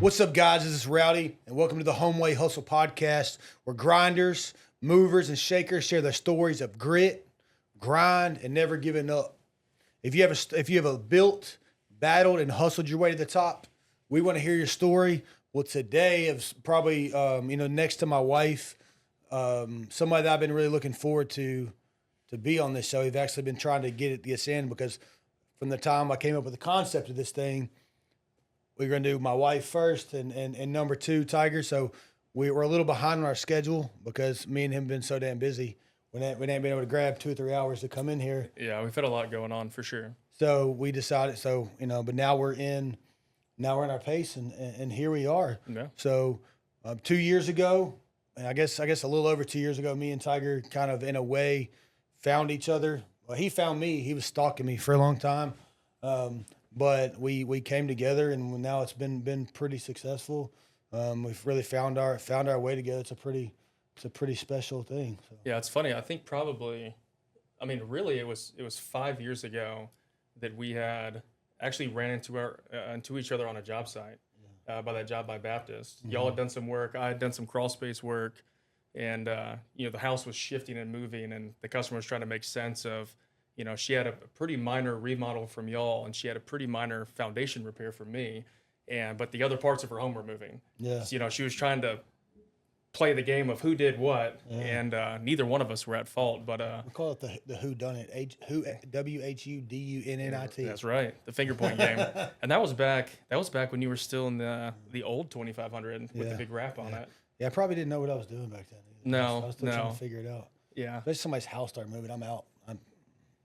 What's up, guys? This is Rowdy, and welcome to the Homeway Hustle podcast, where grinders, movers, and shakers share their stories of grit, grind, and never giving up. If you have a built, battled, and hustled your way to the top, we want to hear your story. Well, today is probably next to my wife, somebody that I've been really looking forward to be on this show. We've actually been trying to get this in because from the time I came up with the concept of this thing, we're going to do my wife first and number two, Tiger. So we were a little behind on our schedule because me and him have been so damn busy. We ain't been able to grab 2 or 3 hours to come in here. Yeah, we've had a lot going on for sure. So we decided, but now we're in our pace and here we are. Yeah. So 2 years ago, and I guess a little over 2 years ago, me and Tiger kind of in a way found each other. Well, he found me. He was stalking me for a long time. But we came together, and now it's been pretty successful. We've really found our way together. It's a pretty special thing. So. Yeah, it's funny. I think really it was 5 years ago that we had actually ran into each other on a job site by that job by Baptist. Mm-hmm. Y'all had done some work. I had done some crawl space work, and the house was shifting and moving, and the customer was trying to make sense of. She had a pretty minor remodel from y'all, and she had a pretty minor foundation repair from me, but the other parts of her home were moving. Yeah. So, she was trying to play the game of who did what, and neither one of us were at fault. But we call it the who done it. WHUDUNNIT. That's right, the finger point game. And that was back when you were still in the old 2500 with the big wrap on it. Yeah, I probably didn't know what I was doing back then. No, I was still trying to figure it out. Yeah. Especially somebody's house started moving, I'm out.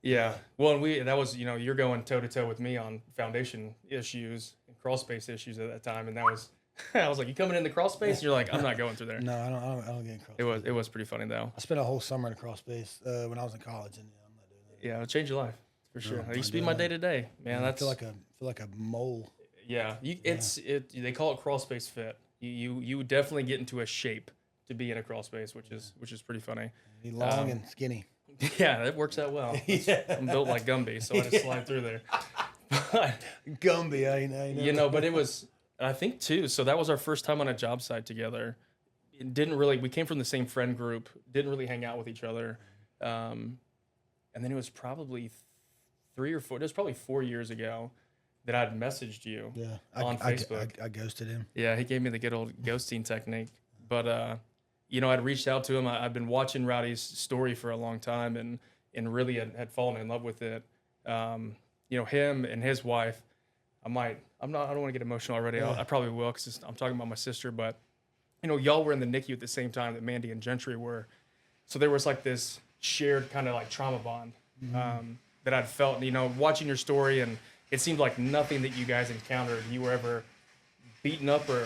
Yeah. Well, and that was, you're going toe to toe with me on foundation issues and crawl space issues at that time. And that was, I was like, you coming in the crawl space? And you're like, I'm not going through there. No, I don't get in crawl space. It was pretty funny though. I spent a whole summer in a crawl space when I was in college, and I'm not doing that. Yeah, it'll change your life for sure. That used to be my day to day, man. I feel like a mole. Yeah. They call it crawl space fit. You definitely get into a shape to be in a crawl space, which is pretty funny. Be long and skinny. Yeah, it works out well. I'm built like Gumby, so I just slide through there. But, Gumby, I know. But it was, I think too, so that was our first time on a job site together. We came from the same friend group, didn't really hang out with each other. And then it was probably 4 years ago that I'd messaged you on Facebook. I ghosted him. Yeah, he gave me the good old ghosting technique. But, I'd reached out to him. I'd been watching Rowdy's story for a long time and really had fallen in love with it. Him and his wife, I don't want to get emotional already. Yeah. I probably will because I'm talking about my sister, but, y'all were in the NICU at the same time that Mandy and Gentry were. So there was like this shared kind of like trauma bond that I'd felt, watching your story, and it seemed like nothing that you guys encountered, you were ever beaten up or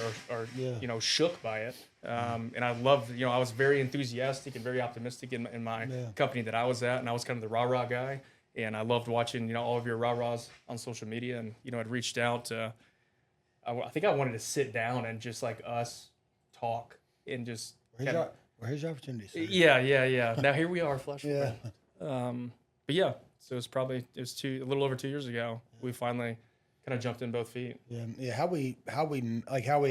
shook by it. And I loved, I was very enthusiastic and very optimistic in my company that I was at, and I was kind of the rah-rah guy, and I loved watching, all of your rah-rahs on social media, and, I'd reached out to, I think I wanted to sit down and just like us talk and just. Here's your opportunity, sir. Yeah. Now here we are, flesh. Yeah. But yeah, so it was a little over 2 years ago. We finally kind of jumped in both feet. Yeah. How we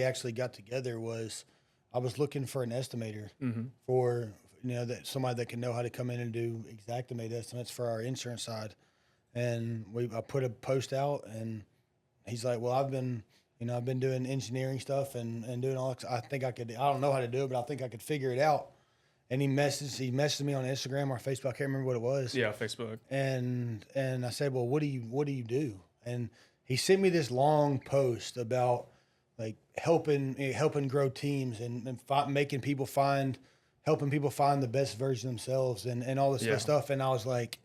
actually got together was, I was looking for an estimator for that somebody that can know how to come in and do Xactimate estimates for our insurance side, and I put a post out, and he's like, well, I've been doing engineering stuff and doing all. I think I don't know how to do it, but I think I could figure it out. And he messaged me on Instagram or Facebook. I can't remember what it was. Yeah, Facebook. And I said, well, what do you do? And he sent me this long post about like helping grow teams and helping people find the best version of themselves and all this stuff. And I was like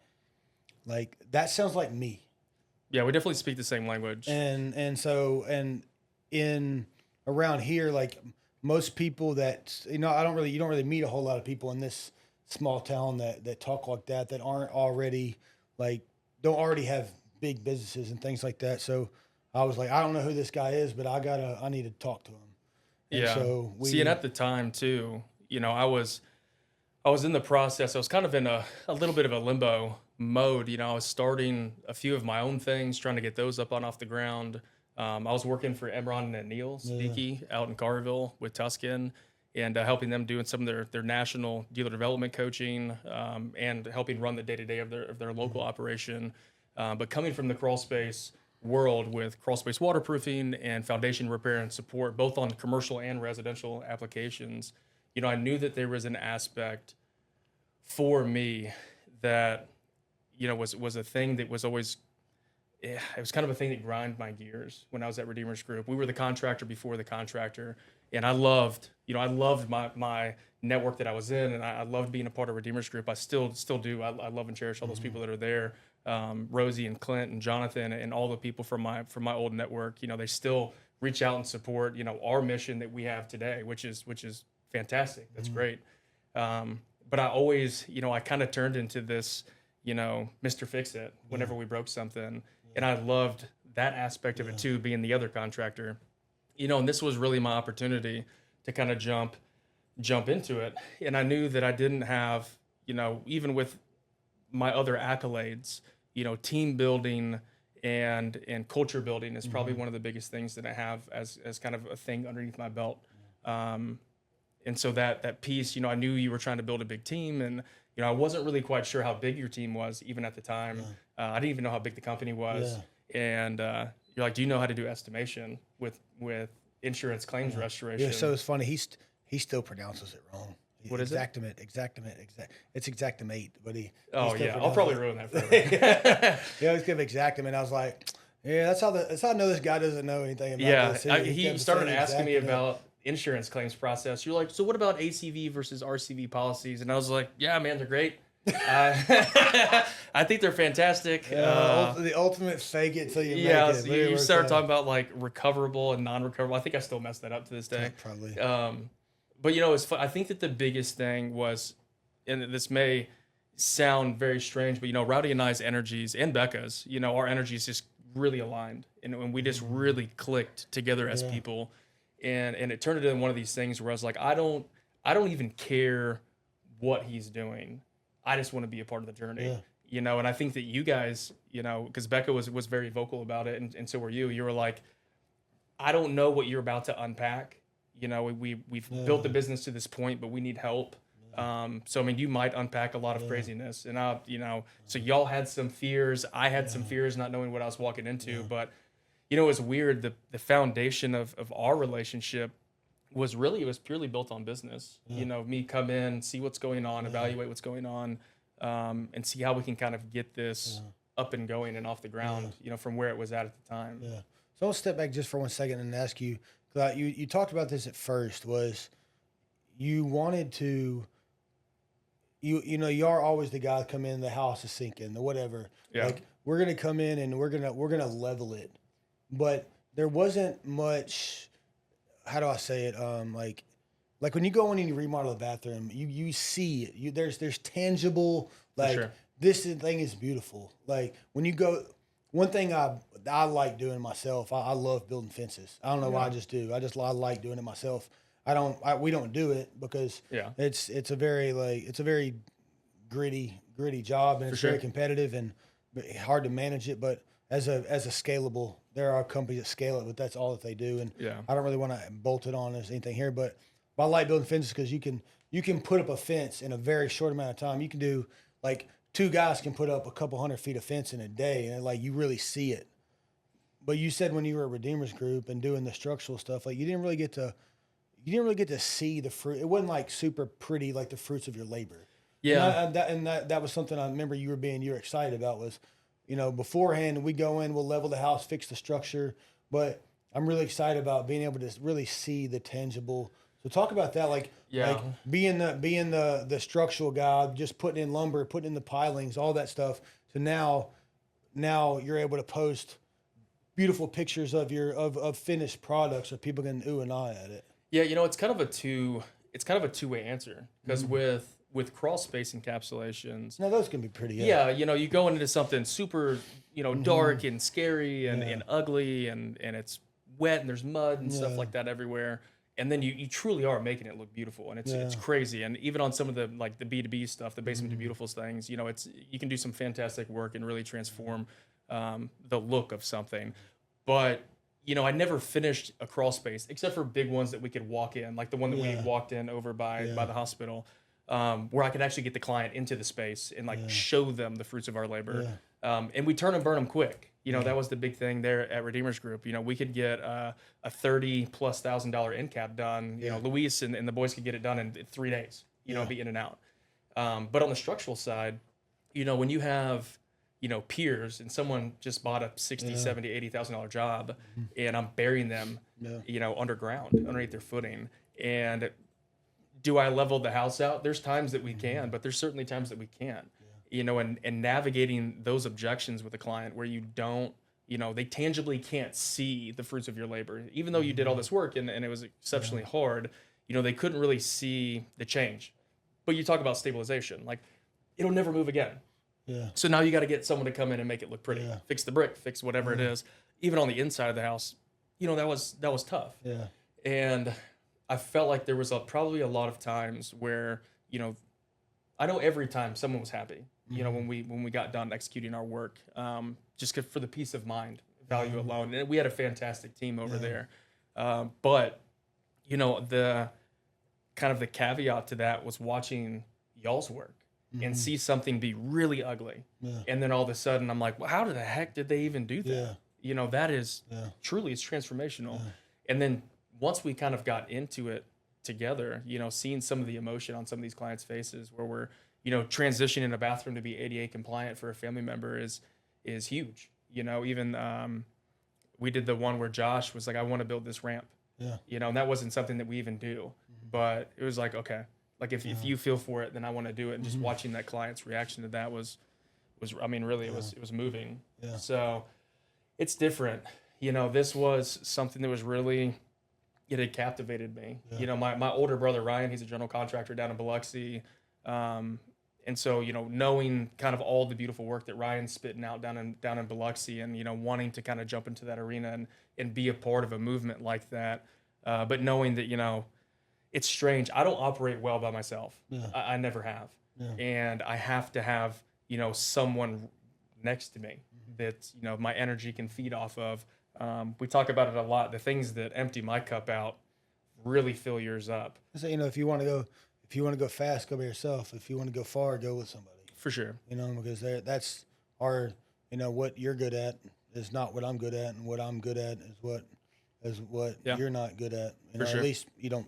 that sounds like me. Yeah, we definitely speak the same language. And in around here, like most people that you don't really meet a whole lot of people in this small town that talk like that aren't already don't already have big businesses and things like that. So I was like, I don't know who this guy is, but I need to talk to him. And so and at the time too, I was in the process. I was kind of in a little bit of a limbo mode. I was starting a few of my own things, trying to get those up and off the ground. I was working for Emron and Neil Speaky out in Carville with Tuscan, and helping them doing some of their national dealer development coaching, and helping run the day-to-day of their local operation. But coming from the crawl space world with crawl space waterproofing and foundation repair and support, both on commercial and residential applications, I knew that there was an aspect for me that, was a thing that was always, it was kind of a thing that grind my gears when I was at Redeemers Group. We were the contractor before the contractor, and I loved my network that I was in, and I loved being a part of Redeemers Group. I still do. I love and cherish all those people that are there. Rosie and Clint and Jonathan and all the people from my old network. They still reach out and support, our mission that we have today, which is fantastic. That's great. But I always, I kind of turned into this, Mr. Fix-It whenever we broke something. And I loved that aspect of it too, being the other contractor, and this was really my opportunity to kind of jump into it. And I knew that I didn't have, even with my other accolades, team building and culture building is probably one of the biggest things that I have as kind of a thing underneath my belt. And so that piece, I knew you were trying to build a big team, and I wasn't really quite sure how big your team was even at the time. I didn't even know how big the company was. And you're like, do you know how to do estimation with insurance claims restoration? Yeah, so it's funny. He still pronounces it wrong. What is it? It's exactimate, but he. I'll probably ruin that for him. He always give exactimate. I was like, yeah, that's how I know this guy doesn't know anything about this. He started asking me about insurance claims process. You're like, so what about ACV versus RCV policies? And I was like, yeah, man, they're great. I think they're fantastic. The ultimate fake it till you make it. So you start talking about like recoverable and non-recoverable. I think I still mess that up to this day. Probably. But it's fun. I think that the biggest thing was, and this may sound very strange, but Rowdy and I's energies and Becca's, our energies just really aligned, and we just really clicked together as people, and it turned into one of these things where I was like, I don't even care what he's doing. I just want to be a part of the journey, and I think that you guys, because Becca was very vocal about it, and so were you. You were like, I don't know what you're about to unpack. We've built the business to this point, but we need help. So, you might unpack a lot of craziness, and so y'all had some fears. I had some fears not knowing what I was walking into, but, it was weird. The foundation of our relationship was purely built on business. Me come in, see what's going on, evaluate what's going on, and see how we can kind of get this up and going and off the ground, from where it was at the time. Yeah. So I'll step back just for 1 second and ask you, you talked about this at first, was you wanted to, you are always the guy that come in, the house is sinking, or whatever. Yeah. Like, we're going to come in and we're going to level it. But there wasn't much, how do I say it? Like when you go in and you remodel a bathroom, you see it. There's tangible, like, sure. This thing is beautiful. Like when you go, one thing I like doing myself, I love building fences. I don't know why, I just do. I like doing it myself. We don't do it because it's a very gritty job, and it's very competitive and hard to manage it. But as a scalable, there are companies that scale it, but that's all that they do. And I don't really want to bolt it on as anything here, but I like building fences because you can put up a fence in a very short amount of time. You can do, like, 2 guys can put up a couple 100 feet of fence in a day, and like you really see it. But you said when you were at Redeemers Group and doing the structural stuff, like you didn't really get to see the fruit. It wasn't like super pretty, like the fruits of your labor. Yeah. And that was something I remember you were excited about was, beforehand we go in, we'll level the house, fix the structure, but I'm really excited about being able to really see the tangible. So talk about that, like being the structural guy, just putting in lumber, putting in the pilings, all that stuff. So now you're able to post beautiful pictures of finished products, so people can ooh and ah at it. Yeah, it's kind of a two-way answer, because with crawl space encapsulations, now those can be pretty. Yeah, you go into something super, dark and scary and ugly, and it's wet and there's mud and stuff like that everywhere. And then you truly are making it look beautiful, and it's crazy. And even on some of the like the B2B stuff, the Basement to Beautiful things, you can do some fantastic work and really transform the look of something. But I never finished a crawl space except for big ones that we could walk in, like the one that we Yeah. walked in over by the hospital, where I could actually get the client into the space and like show them the fruits of our labor. And we turn and burn them quick. That was the big thing there at Redeemers Group. We could get a $30,000+ end cap done. Luis and the boys could get it done in 3 days. Be in and out. But on the structural side, when you have peers and someone just bought a $60,000, $70,000, $80,000 job, and I'm burying them, underground underneath their footing. And do I level the house out? There's times that we can, but there's certainly times that we can't. And navigating those objections with a client where you don't, they tangibly can't see the fruits of your labor, even though you did all this work and it was exceptionally hard. They couldn't really see the change. But you talk about stabilization, like it'll never move again. Yeah. So now you got to get someone to come in and make it look pretty, fix the brick, fix whatever it is. Even on the inside of the house, that was tough. Yeah. And I felt like there was probably a lot of times where, I know every time someone was happy, when we got done executing our work, just for the peace of mind value alone. And we had a fantastic team over there. But, the kind of the caveat to that was watching y'all's work and see something be really ugly. And then all of a sudden I'm like, well, how the heck did they even do that? That is truly, it's transformational. And then once we kind of got into it together, seeing some of the emotion on some of these clients' faces where we're, transitioning a bathroom to be ADA compliant for a family member is huge. Even we did the one where Josh was like, I want to build this ramp. And that wasn't something that we even do, but it was like, okay, like if you feel for it, then I want to do it. And just watching that client's reaction to that was, I mean, really, it was moving. So it's different. This was something that was really, it had captivated me. My older brother, Ryan, he's a general contractor down in Biloxi. And so, knowing kind of all the beautiful work that Ryan's spitting out down in Biloxi and, wanting to kind of jump into that arena and be a part of a movement like that. But knowing that, it's strange. I don't operate well by myself. I never have. And I have to have, someone next to me that, my energy can feed off of. We talk about it a lot. The things that empty my cup out really fill yours up. So, if you want to go fast, go by yourself. If you want to go far, go with somebody. For sure. Because that's our, what you're good at is not what I'm good at, and what I'm good at is what you're not good at. For sure. At least you don't.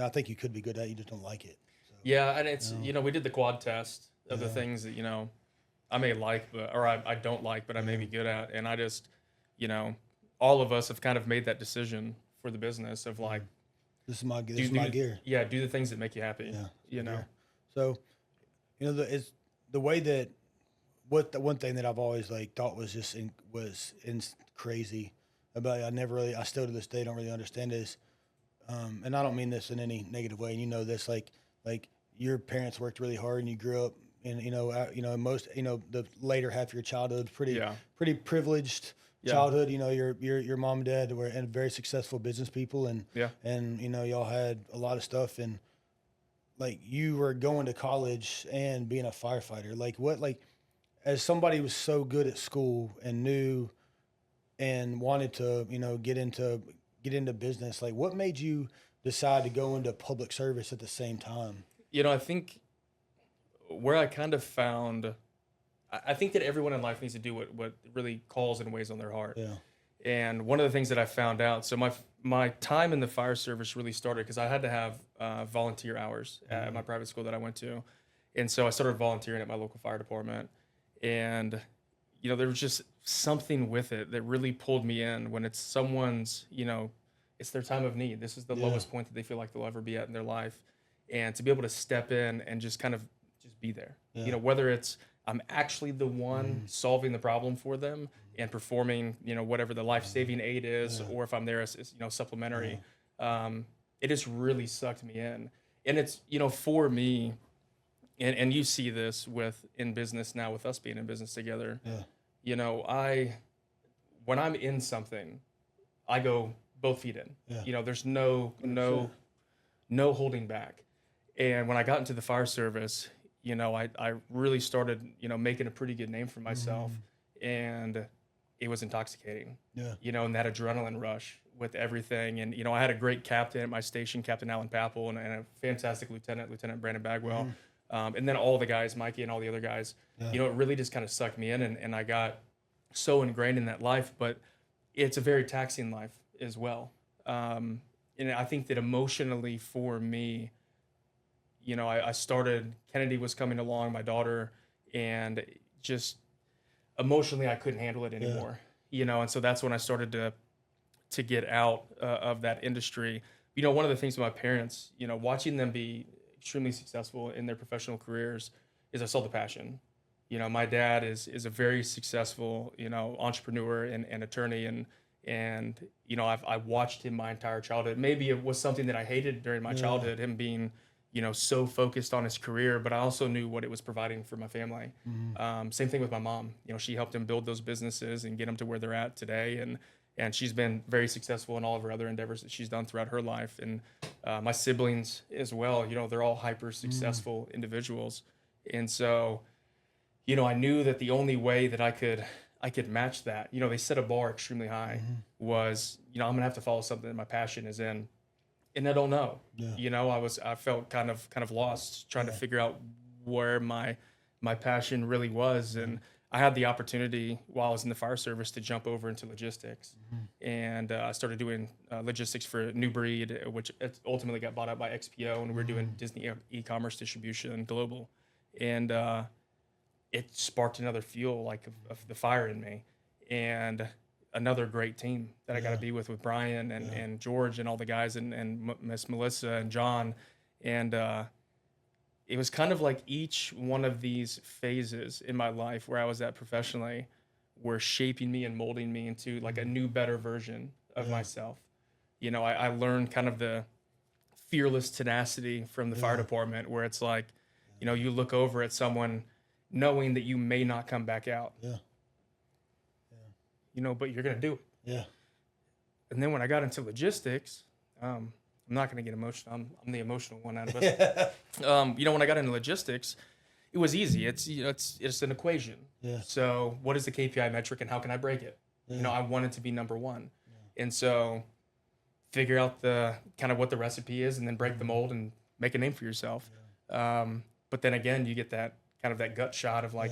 I think you could be good at it, you just don't like it. So, yeah, and it's we did the quad test of the things that I may like, or I don't like, but I may be good at, and I just all of us have kind of made that decision for the business of like. This is my gear. Yeah, do the things that make you happy. So, it's the way that the one thing that I've always thought was just crazy about it. I still to this day don't really understand is, and I don't mean this in any negative way. And this like your parents worked really hard and you grew up in most the later half of your childhood pretty privileged. Childhood, your mom and dad were very successful business people, and y'all had a lot of stuff, and you were going to college and being a firefighter. As somebody who was so good at school and knew and wanted to get into business, what made you decide to go into public service at the same time? I think where I kind of found. I think that everyone in life needs to do what really calls and weighs on their heart. And one of the things that I found out, so my time in the fire service really started because I had to have volunteer hours at my private school that I went to. And so I started volunteering at my local fire department. And, there was just something with it that really pulled me in when it's someone's, it's their time of need. This is the lowest point that they feel like they'll ever be at in their life. And to be able to step in and just kind of just be there, whether it's I'm actually the one solving the problem for them and performing, whatever the life-saving aid is, or if I'm there as supplementary. It just really sucked me in. And it's, for me, and you see this in business now with us being in business together, when I'm in something, I go both feet in. There's no holding back. And when I got into the fire service, I really started, making a pretty good name for myself. And it was intoxicating. Yeah. You know, and that adrenaline rush with everything. And, you know, I had a great captain at my station, Captain Alan Papel, and a fantastic Lieutenant Brandon Bagwell. And then all the guys, Mikey and all the other guys, you know, it really just kind of sucked me in, and I got so ingrained in that life, but it's a very taxing life as well. And I think that emotionally for me, you know, I started, Kennedy was coming along, my daughter, and just emotionally I couldn't handle it anymore, you know, and so that's when I started to get out of that industry. You know, one of the things with my parents, you know, watching them be extremely successful in their professional careers is I saw the passion. You know, my dad is a very successful, you know, entrepreneur and attorney, and you know, I watched him my entire childhood. Maybe it was something that I hated during my childhood, him being, you know, so focused on his career, but I also knew what it was providing for my family. Same thing with my mom. You know, she helped him build those businesses and get them to where they're at today, and she's been very successful in all of her other endeavors that she's done throughout her life. And my siblings as well, you know, they're all hyper successful individuals. And so, you know, I knew that the only way that I could match that, you know, they set a bar extremely high, was, you know, I'm gonna have to follow something that my passion is in. And I don't know, you know, I felt kind of lost trying to figure out where my passion really was. And I had the opportunity while I was in the fire service to jump over into logistics, and I started doing logistics for New Breed, which ultimately got bought out by XPO, and we're doing Disney e-commerce distribution global, and it sparked another fuel of the fire in me, and another great team that I got to be with Brian and George and all the guys and Miss Melissa and John, and it was kind of like each one of these phases in my life where I was at professionally were shaping me and molding me into like a new, better version of myself. You know, I learned kind of the fearless tenacity from the fire department, where it's like, you know, you look over at someone knowing that you may not come back out. You know, but you're going to do it. And then when I got into logistics, I'm not going to get emotional. I'm the emotional one out of us. You know, when I got into logistics, it was easy. It's, you know, it's an equation. So what is the KPI metric and how can I break it? You know, I wanted to be number one. And so figure out the kind of what the recipe is, and then break the mold and make a name for yourself. But then again, you get that kind of that gut shot of like,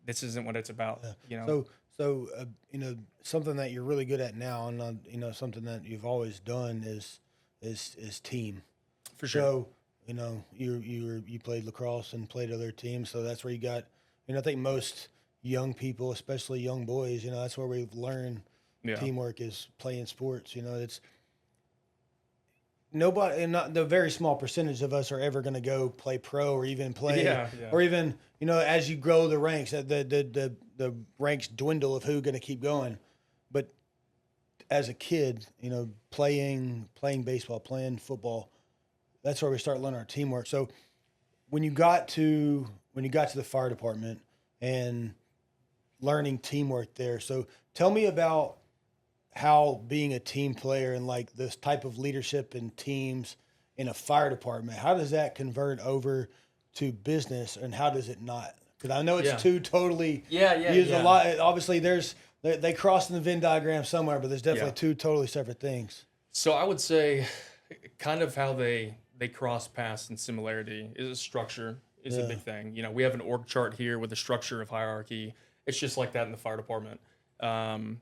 this isn't what it's about, you know? So you know, something that you're really good at now, and you know, something that you've always done is team. For sure. So, you know, you played lacrosse and played other teams, so that's where you got. You know, I think most young people, especially young boys, you know, that's where we learn teamwork is playing sports. You know, it's nobody, and not the very small percentage of us are ever going to go play pro or even play, or even, you know, as you grow the ranks, the ranks dwindle of who's going to keep going. But as a kid, you know, playing baseball, playing football, that's where we start learning our teamwork. So when you got to the fire department and learning teamwork there, so tell me about how being a team player and like this type of leadership in teams in a fire department, how does that convert over to business, and how does it not? Because I know it's two totally a lot. Obviously, they cross in the Venn diagram somewhere, but there's definitely two totally separate things. So I would say kind of how they cross paths in similarity is a structure is a big thing. You know, we have an org chart here with a structure of hierarchy. It's just like that in the fire department. You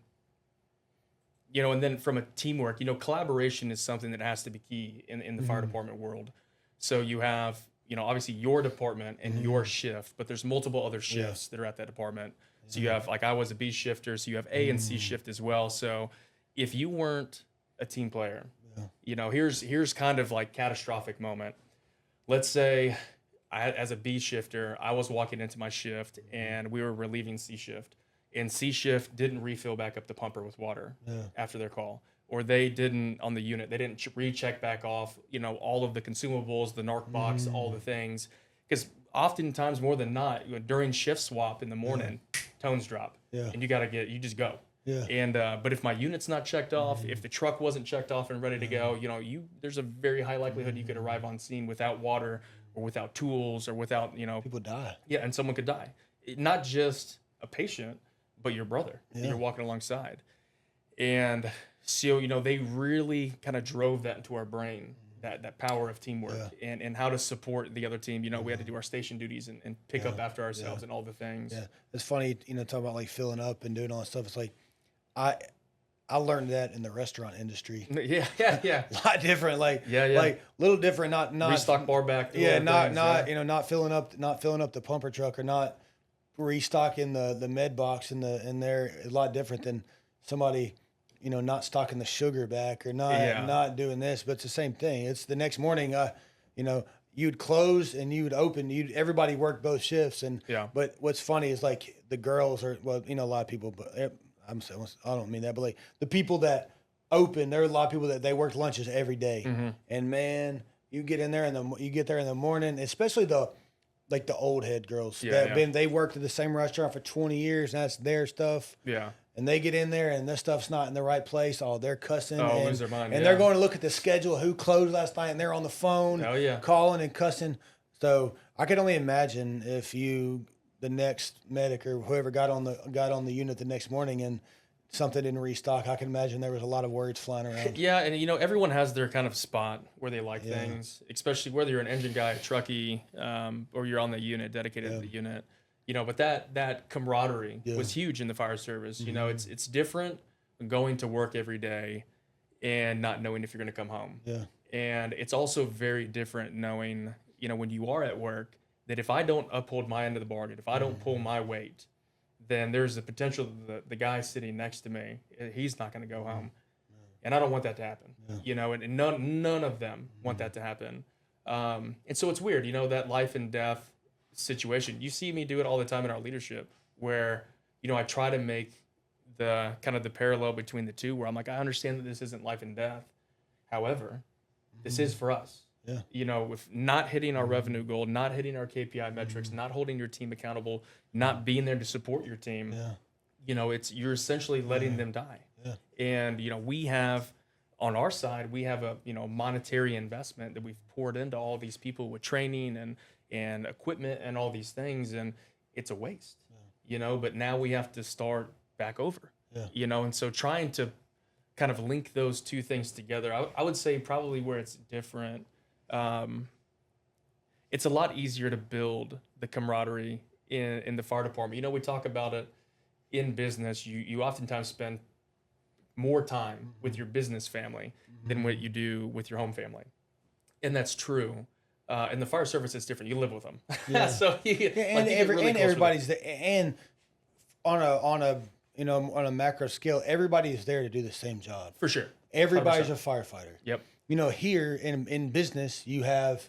know, and then from a teamwork, you know, collaboration is something that has to be key in the fire department world. So you have, you know, obviously your department and your shift, but there's multiple other shifts that are at that department. So you have, like, I was a B shifter, so you have A and C shift as well. So if you weren't a team player, you know, here's kind of like catastrophic moment. Let's say as a B shifter, I was walking into my shift and we were relieving C shift, and C shift didn't refill back up the pumper with water after their call, or they didn't on the unit, they didn't recheck back off, you know, all of the consumables, the narc box, all the things. Because oftentimes, more than not, during shift swap in the morning, tones drop, and you just go. And but if my unit's not checked off, if the truck wasn't checked off and ready to go, you know, there's a very high likelihood you could arrive on scene without water or without tools or without, you know, people die. Yeah, and someone could die. Not just a patient, but your brother that Yeah. you're walking alongside. And so, they really kind of drove that into our brain, that power of teamwork and how to support the other team. We had to do our station duties and pick up after ourselves and all the things. Yeah. It's funny, talking about like filling up and doing all that stuff. It's like, I learned that in the restaurant industry. Yeah. A lot different, like little different. Not restock bar back. Not filling up the pumper truck or not restocking the med box in there. A lot different than somebody, not stocking the sugar back or not doing this. But it's the same thing. It's the next morning. You'd close and you'd open. Everybody worked both shifts. But what's funny is like the girls are a lot of people, but. I don't mean that, but like the people that open, there are a lot of people that they work lunches every day. Mm-hmm. And man, you get in there you get there in the morning, especially the old head girls they worked at the same restaurant for 20 years and that's their stuff. Yeah. And they get in there and this stuff's not in the right place. Oh, they're cussing and lose their mind. And they're going to look at the schedule, who closed last night, and they're on the phone calling and cussing. So I could only imagine if the next medic or whoever got on the unit the next morning and something didn't restock, I can imagine there was a lot of words flying around. Yeah, and everyone has their kind of spot where they like things, especially whether you're an engine guy, a truckie, or you're on the unit, dedicated to the unit. But that camaraderie was huge in the fire service. Mm-hmm. It's different going to work every day and not knowing if you're going to come home. Yeah. And it's also very different knowing, when you are at work, that if I don't uphold my end of the bargain, if I don't pull my weight, then there's the potential that the guy sitting next to me, he's not going to go home. And I don't want that to happen, and none of them want that to happen. And so it's weird, that life and death situation. You see me do it all the time in our leadership where, I try to make the kind of the parallel between the two where I'm like, I understand that this isn't life and death. However, this is for us. Yeah. With not hitting our revenue goal, not hitting our KPI metrics, not holding your team accountable, not being there to support your team, you're essentially letting them die. Yeah. And, we have on our side, we have a, monetary investment that we've poured into all these people with training and equipment and all these things. And it's a waste, but now we have to start back over, and so trying to kind of link those two things together, I would say probably where it's different. It's a lot easier to build the camaraderie in the fire department. We talk about it in business. You oftentimes spend more time with your business family than what you do with your home family. And that's true. In the fire service, it's different. You live with them. Yeah. So everybody's there. And on a macro scale, everybody is there to do the same job. For sure. Everybody's 100%. a firefighter. Yep. Here in business, you have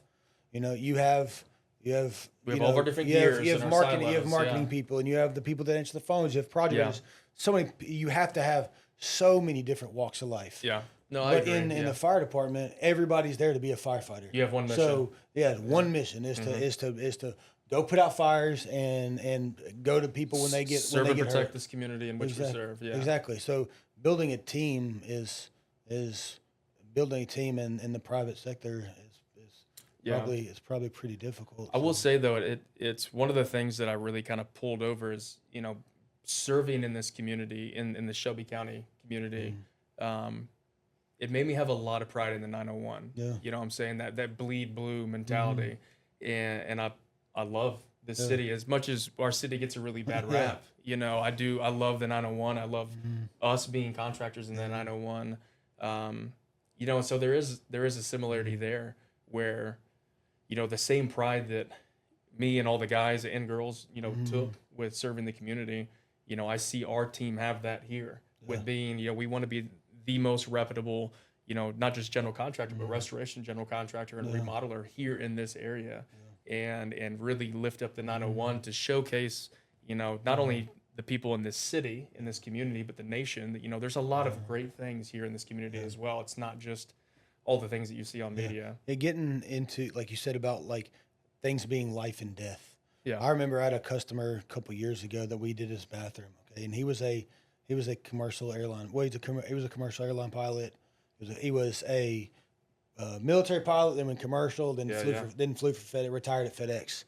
all of our different gears. You have marketing people, and you have the people that answer the phones. You have project managers. So many. You have to have so many different walks of life. Yeah. No, I agree. In the fire department, everybody's there to be a firefighter. You have one mission. So one mission is to go put out fires and go to people when they get serve when they and get protect hurt. this community in which we serve. Yeah. Exactly. So building a team is building a team in the private sector is probably pretty difficult. I will say though, it's one of the things that I really kind of pulled over is, serving in this community, in the Shelby County community. It made me have a lot of pride in the 901. Yeah. You know what I'm saying? That bleed blue mentality. And I love this city as much as our city gets a really bad rap. I love the 901. I love us being contractors in the 901. So there is a similarity there where, the same pride that me and all the guys and girls, took with serving the community, I see our team have that here with being, we want to be the most reputable, not just general contractor, but restoration general contractor and remodeler here in this area. And really lift up the 901 to showcase, not only the people in this city, in this community, but the nation. That there's a lot of great things here in this community as well. It's not just all the things that you see on media. Getting into, like you said, about like things being life and death. Yeah. I remember I had a customer a couple years ago that we did his bathroom. Okay, and he was a commercial airline. Well, he was a commercial airline pilot. He was a military pilot, then went commercial, then flew for FedEx, retired at FedEx.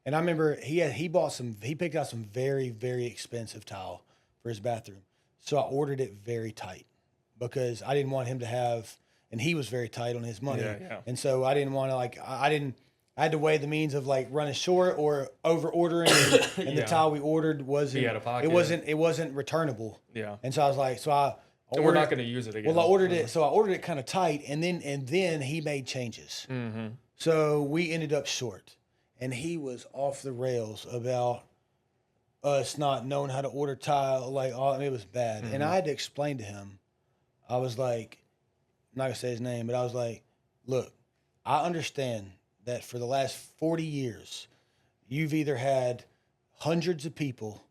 And I remember he picked out some very, very expensive tile. for his bathroom. So I ordered it very tight because I didn't want him to have, and he was very tight on his money. Yeah. And so I didn't want to I had to weigh the means of like running short or over ordering, and the tile we ordered wasn't. It wasn't returnable. Yeah. And so I was like, and we're not going to use it again. Well, I ordered it, so I ordered it kind of tight, and then he made changes. Mm-hmm. So we ended up short, and he was off the rails about us not knowing how to order tile. Like, it was bad, and I had to explain to him. I was like, I'm not gonna say his name, but I was like, look, I understand that for the last 40 years, you've either had hundreds of people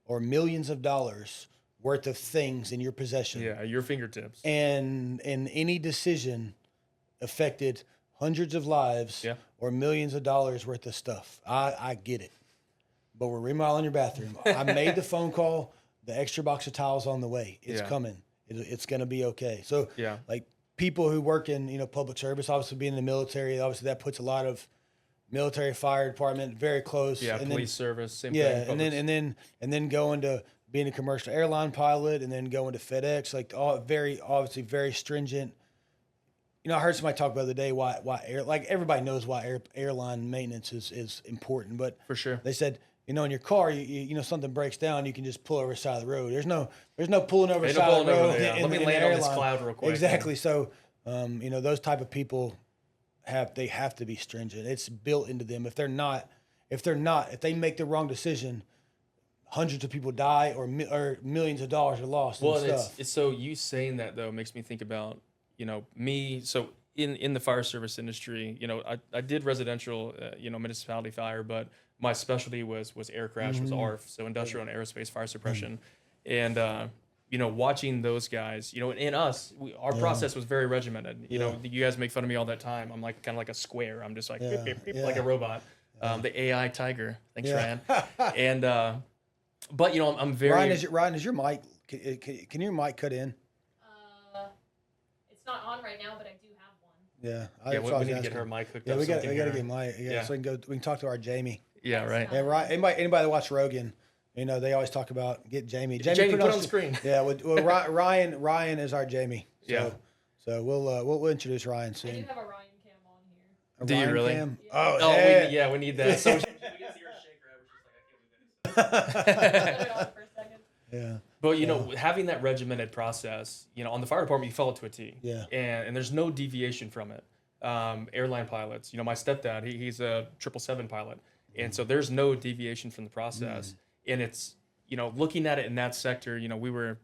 or millions of dollars worth of things in your possession. Yeah, your fingertips. And any decision affected hundreds of lives or millions of dollars worth of stuff. I get it. But we're remodeling your bathroom. I made the phone call. The extra box of tiles on the way. It's coming. It's going to be okay. So like people who work in, public service, obviously being in the military, obviously that puts a lot of military fire department very close. Yeah, and police service, same thing. Yeah, and then going to being a commercial airline pilot and then going to FedEx, like obviously very stringent. I heard somebody talk about the other day why everybody knows why airline maintenance is important, but for sure they said, in your car, something breaks down, you can just pull over the side of the road. There's no pulling over the side of the road. Let me land on this cloud real quick. Exactly. So, those type of people have to be stringent. It's built into them. If they make the wrong decision, hundreds of people die or millions of dollars are lost. Well, and stuff. It's so you saying that though makes me think about me. So in the fire service industry, I did residential, municipality fire, but my specialty was air crash, was ARF, so industrial and aerospace fire suppression, and watching those guys, and us, our process was very regimented. You guys make fun of me all that time. I'm like kind of like a square. I'm just like like a robot. The AI Tiger. Thanks, Ryan. And but I'm very. Ryan, is your mic? Can your mic cut in? It's not on right now, but I do have one. Yeah, we need to get her mic hooked up. Yeah, we got to get mic. Yeah, so we can talk to our Jamie. Yeah, right. Yeah, right. Anybody that watch Rogan, they always talk about get Jamie. Jamie, put on the screen. Yeah, well, Ryan is our Jamie. So, So we'll introduce Ryan soon. I do have a Ryan cam on here. Do you really? Cam? Yeah. Oh, we need that. So we can see her shake right. She's like, I can't do this. Put it on for a second. Yeah. But having that regimented process, on the fire department, you follow it to a T. Yeah. And there's no deviation from it. Airline pilots, my stepdad, he's a 777 pilot, and so there's no deviation from the process. And it's looking at it in that sector, I think we were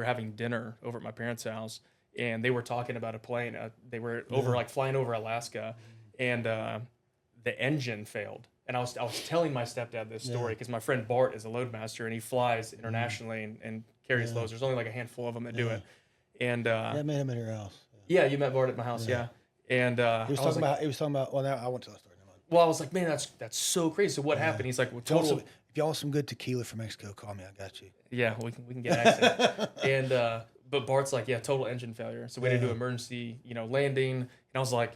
having dinner over at my parents' house, and they were talking about a plane. They were flying over Alaska, and the engine failed. And I was telling my stepdad this story because my friend Bart is a loadmaster, and he flies internationally and carries loads. There's only like a handful of them that do it. And I met him at your house. Yeah, you met Bart at my house. Yeah. And he was talking about. Well, now I won't tell the story. Well, I was like, man, that's so crazy. So what happened? He's like, well, if y'all want some good tequila from Mexico, call me. I got you. Yeah, we can get access. And but Bart's like, yeah, total engine failure. So we had to do emergency, landing. And I was like,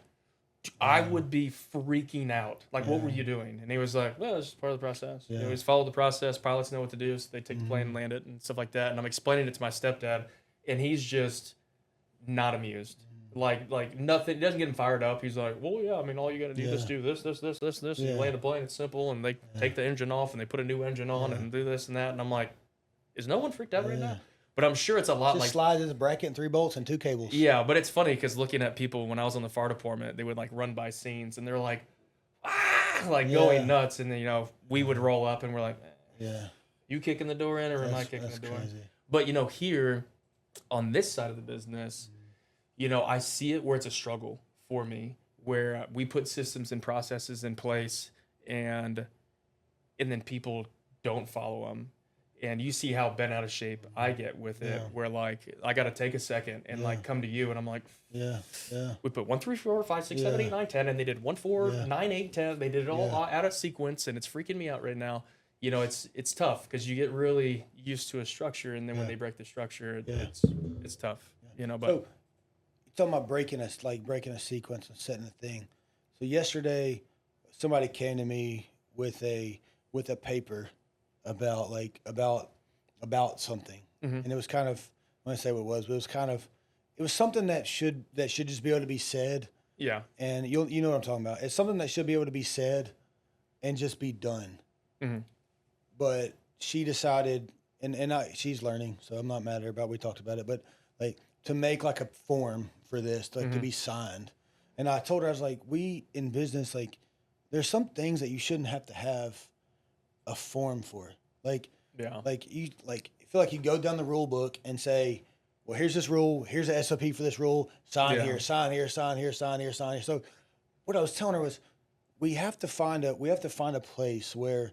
I would be freaking out. Like, what were you doing? And he was like, well, it's part of the process. Yeah. Just follow the process. Pilots know what to do, so they take the plane and land it and stuff like that. And I'm explaining it to my stepdad, and he's just not amused. Like nothing. It doesn't get him fired up. He's like, well, yeah. I mean, all you got to do is do this. And you land a plane. It's simple, and they take the engine off and they put a new engine on and do this and that. And I'm like, is no one freaked out right now? But I'm sure it's a lot just slides in a bracket and 3 bolts and 2 cables. Yeah, but it's funny because looking at people when I was on the fire department, they would like run by scenes and they're like, going nuts, and then we would roll up and we're like, you kicking the door in or am I kicking the door? Crazy. But here on this side of the business, I see it where it's a struggle for me, where we put systems and processes in place and then people don't follow them. And you see how bent out of shape I get with it, where like I got to take a second and like come to you, and I'm like, we put 1, 3, 4, 5, 6, 7, 8, 9, 10, and they did 1, 4, 9, 8, 10. They did it all out of sequence, and it's freaking me out right now. It's tough because you get really used to a structure, and then when they break the structure, it's tough. But so, you're talking about breaking a sequence and setting a thing. So yesterday, somebody came to me with a paper about about something, Mhm. and it was kind of, I want to say what it was, but it was something that should just be able to be said, Yeah. and you know what I'm talking about. It's something that should be able to be said and just be done. Mhm. But she decided, she's learning, so I'm not mad at her about. We talked about it, but like to make like a form for this, like to be signed. And I told her, I was like, we in business, like there's some things that you shouldn't have to have a form for. Like Yeah. you feel like you go down the rule book and say, well, here's this rule, here's the SOP for this rule, sign here, sign here, sign here, sign here, sign here. So what I was telling her was we have to find a place where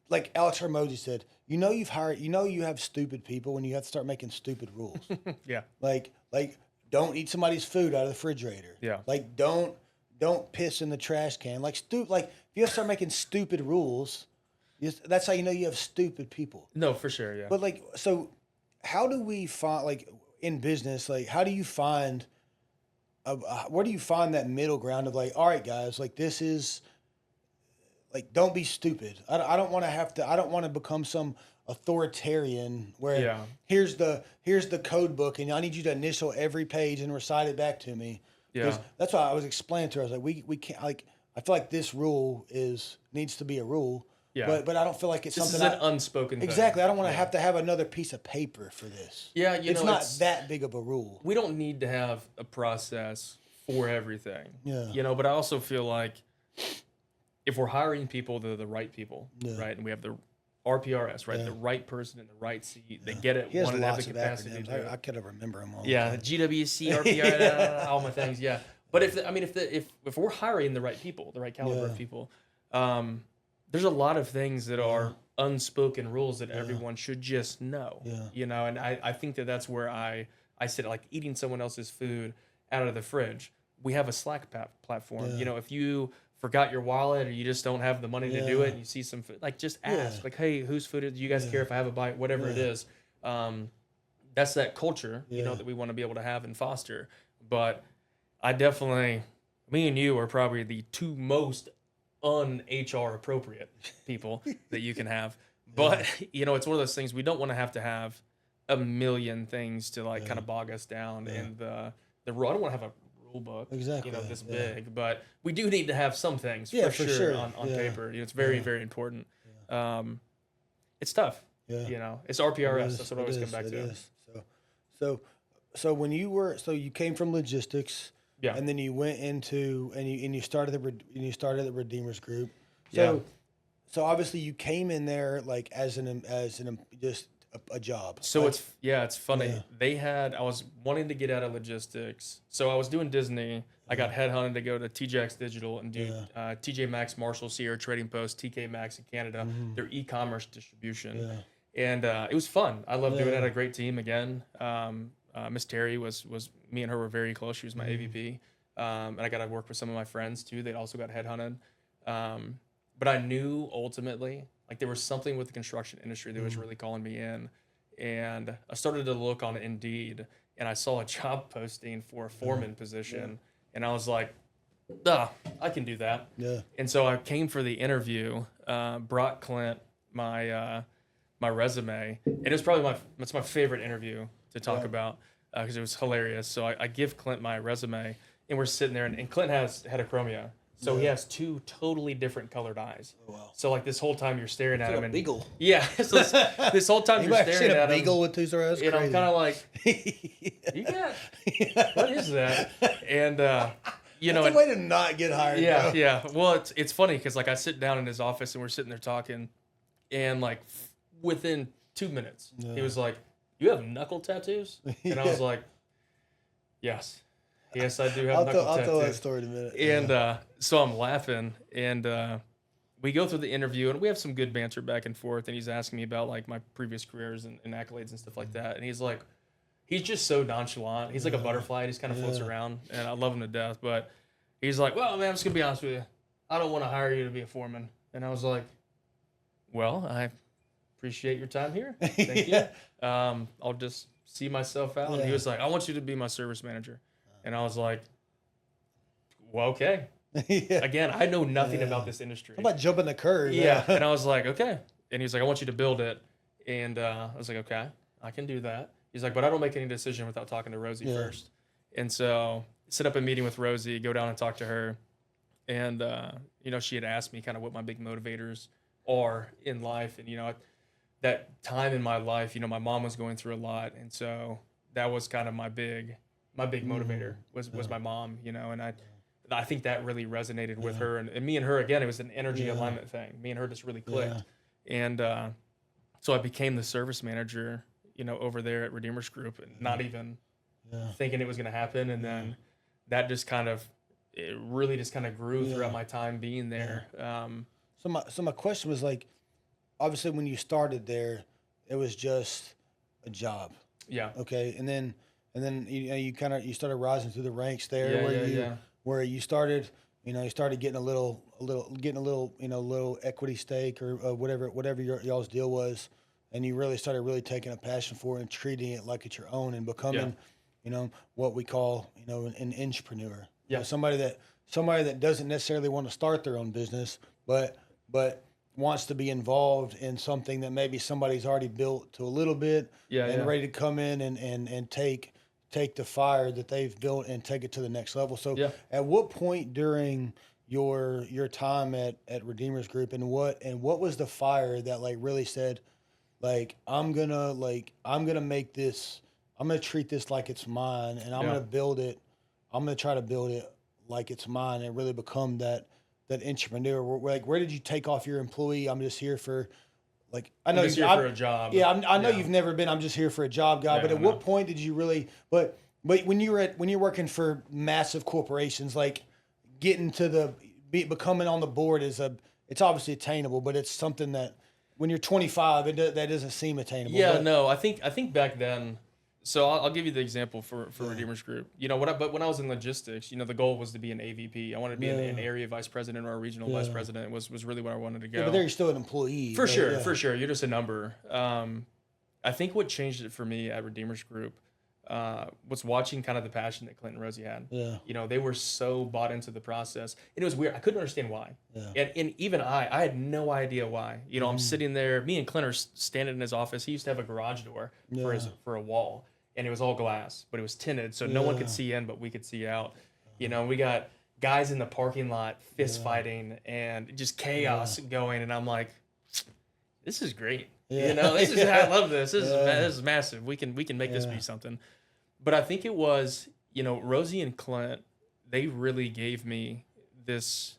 like Alex Hermosi said, you have stupid people when you have to start making stupid rules. Yeah. Like don't eat somebody's food out of the refrigerator. Yeah. Like don't piss in the trash can. Like if you have to start making stupid rules, that's how you know you have stupid people. No, for sure. Yeah. But like, so how do we find, like in business, like how do you find where do you find that middle ground of like, all right, guys, like this is like, don't be stupid. I don't want to become some authoritarian where here's the code book and I need you to initial every page and recite it back to me. Yeah. That's why I was explaining to her. I was like, we can't, like, I feel like this rule needs to be a rule. Yeah. But I don't feel like it's This something is an unspoken thing. Exactly. I don't want to have another piece of paper for this. Yeah, it's not that big of a rule. We don't need to have a process for everything. Yeah. But I also feel like if we're hiring people, they're the right people, right? And we have the RPRS, right? The right person in the right seat. They get it. He has One lots in of every capacity. acronyms. I could have remember them all. Yeah, GWC, RPR, all my things. Yeah, but if we're hiring the right people, the right caliber of people, there's a lot of things that are unspoken rules that everyone should just know. Yeah. And I think that's where I sit, like eating someone else's food out of the fridge. We have a Slack platform. Yeah. If you forgot your wallet or you just don't have the money to do it and you see some food, like just ask, like, hey, whose food do you guys care if I have a bite, whatever it is. That's that culture, that we want to be able to have and foster. But I definitely, me and you are probably the two most un-HR appropriate people that you can have. But, it's one of those things we don't want to have a million things to like kind of bog us down in the rule. I don't want to have a rule book, this big, but we do need to have some things for sure on paper. It's very, very important. It's tough. It's RPRS. That's what I always come back to. So when you came from logistics, and then you went into and you started the Redeemers Group. So obviously you came in there like as just a job. So it's funny. Yeah. I was wanting to get out of logistics. So I was doing Disney. I got headhunted to go to TJX Digital and do TJ Maxx, Marshall, Sierra Trading Post, TK Maxx in Canada, their e-commerce distribution. And it was fun. I loved doing it. I had a great team again. Miss Terry was me and her were very close. She was my AVP. And I got to work with some of my friends too. They'd also got headhunted. But I knew ultimately, like there was something with the construction industry that was really calling me in. And I started to look on Indeed and I saw a job posting for a foreman position. And I was like, I can do that. Yeah. And so I came for the interview, brought Clint my resume. And it was probably it's my favorite interview to talk about because it was hilarious. So I give Clint my resume and we're sitting there and Clint has heterochromia. So he has two totally different colored eyes. Oh, wow. So like this whole time you're staring at him. And beagle. Yeah. So this whole time you're staring at him. A beagle with two eyes. And I'm kind of like, what is that? And that's a way to not get hired. Yeah, bro. yeah. Well, it's funny because like I sit down in his office and we're sitting there talking, and like within 2 minutes he was like, "You have knuckle tattoos?" And I was like, "Yes." Yes, I do have knuckle tattoos. I'll tell that story in a minute. And so I'm laughing, and we go through the interview, and we have some good banter back and forth, and he's asking me about, like, my previous careers and accolades and stuff like that. And he's like, he's just so nonchalant. He's like a butterfly. He just kind of floats around, and I love him to death. But he's like, well, man, I'm just going to be honest with you. I don't want to hire you to be a foreman. And I was like, well, I appreciate your time here. Thank you. I'll just see myself out. And he was like, I want you to be my service manager. And I was like, well, okay. Again, I know nothing about this industry. How about jumping the curve? Yeah. And I was like, okay. And he was like, I want you to build it. And I was like, okay, I can do that. He's like, but I don't make any decision without talking to Rosie first. And so set up a meeting with Rosie, go down and talk to her. And, she had asked me kind of what my big motivators are in life. And, that time in my life, my mom was going through a lot. And so that was kind of my big motivator was my mom, and I think that really resonated with her and me and her, again, it was an energy alignment thing. Me and her just really clicked. And so I became the service manager, over there at Redeemers Group, and not even thinking it was going to happen. And then that just it really just kind of grew throughout my time being there. So my question was like, obviously when you started there, it was just a job. Yeah. Okay. And then you started rising through the ranks there where you started, you started getting a little equity stake or whatever y'all's deal was. And you really started taking a passion for it and treating it like it's your own and becoming, what we call, an entrepreneur. Yeah. Somebody that doesn't necessarily want to start their own business, but wants to be involved in something that maybe somebody's already built to a little bit ready to come in and take the fire that they've built and take it to the next level. So at what point during your time at Redeemers Group and what was the fire that really said, I'm gonna make this, I'm gonna treat this like it's mine and I'm gonna build it, I'm gonna try to build it like it's mine and really become that entrepreneur. Where did you take off your employee? I'm just here for, I know I'm just here for a job. Yeah, I know you've never been. I'm just here for a job guy. But at what point did you really? But when you're working for massive corporations, getting to becoming on the board it's obviously attainable, but it's something that when you're 25, that doesn't seem attainable. Yeah, no, I think back then. So I'll give you the example for Redeemers Group. But when I was in logistics, the goal was to be an AVP. I wanted to be an area vice president or a regional vice president. Was really where I wanted to go. Yeah, but there you're still an employee. For sure. You're just a number. I think what changed it for me at Redeemers Group was watching kind of the passion that Clint and Rosie had. Yeah. They were so bought into the process. And it was weird. I couldn't understand why. Yeah. And even I had no idea why. I'm sitting there. Me and Clint are standing in his office. He used to have a garage door for a wall. And it was all glass, but it was tinted, so no one could see in, but we could see out. We got guys in the parking lot fist fighting and just chaos going, and I'm like, this is great. This is I love this. This is massive. We can make this be something. But I think it was, Rosie and Clint, they really gave me this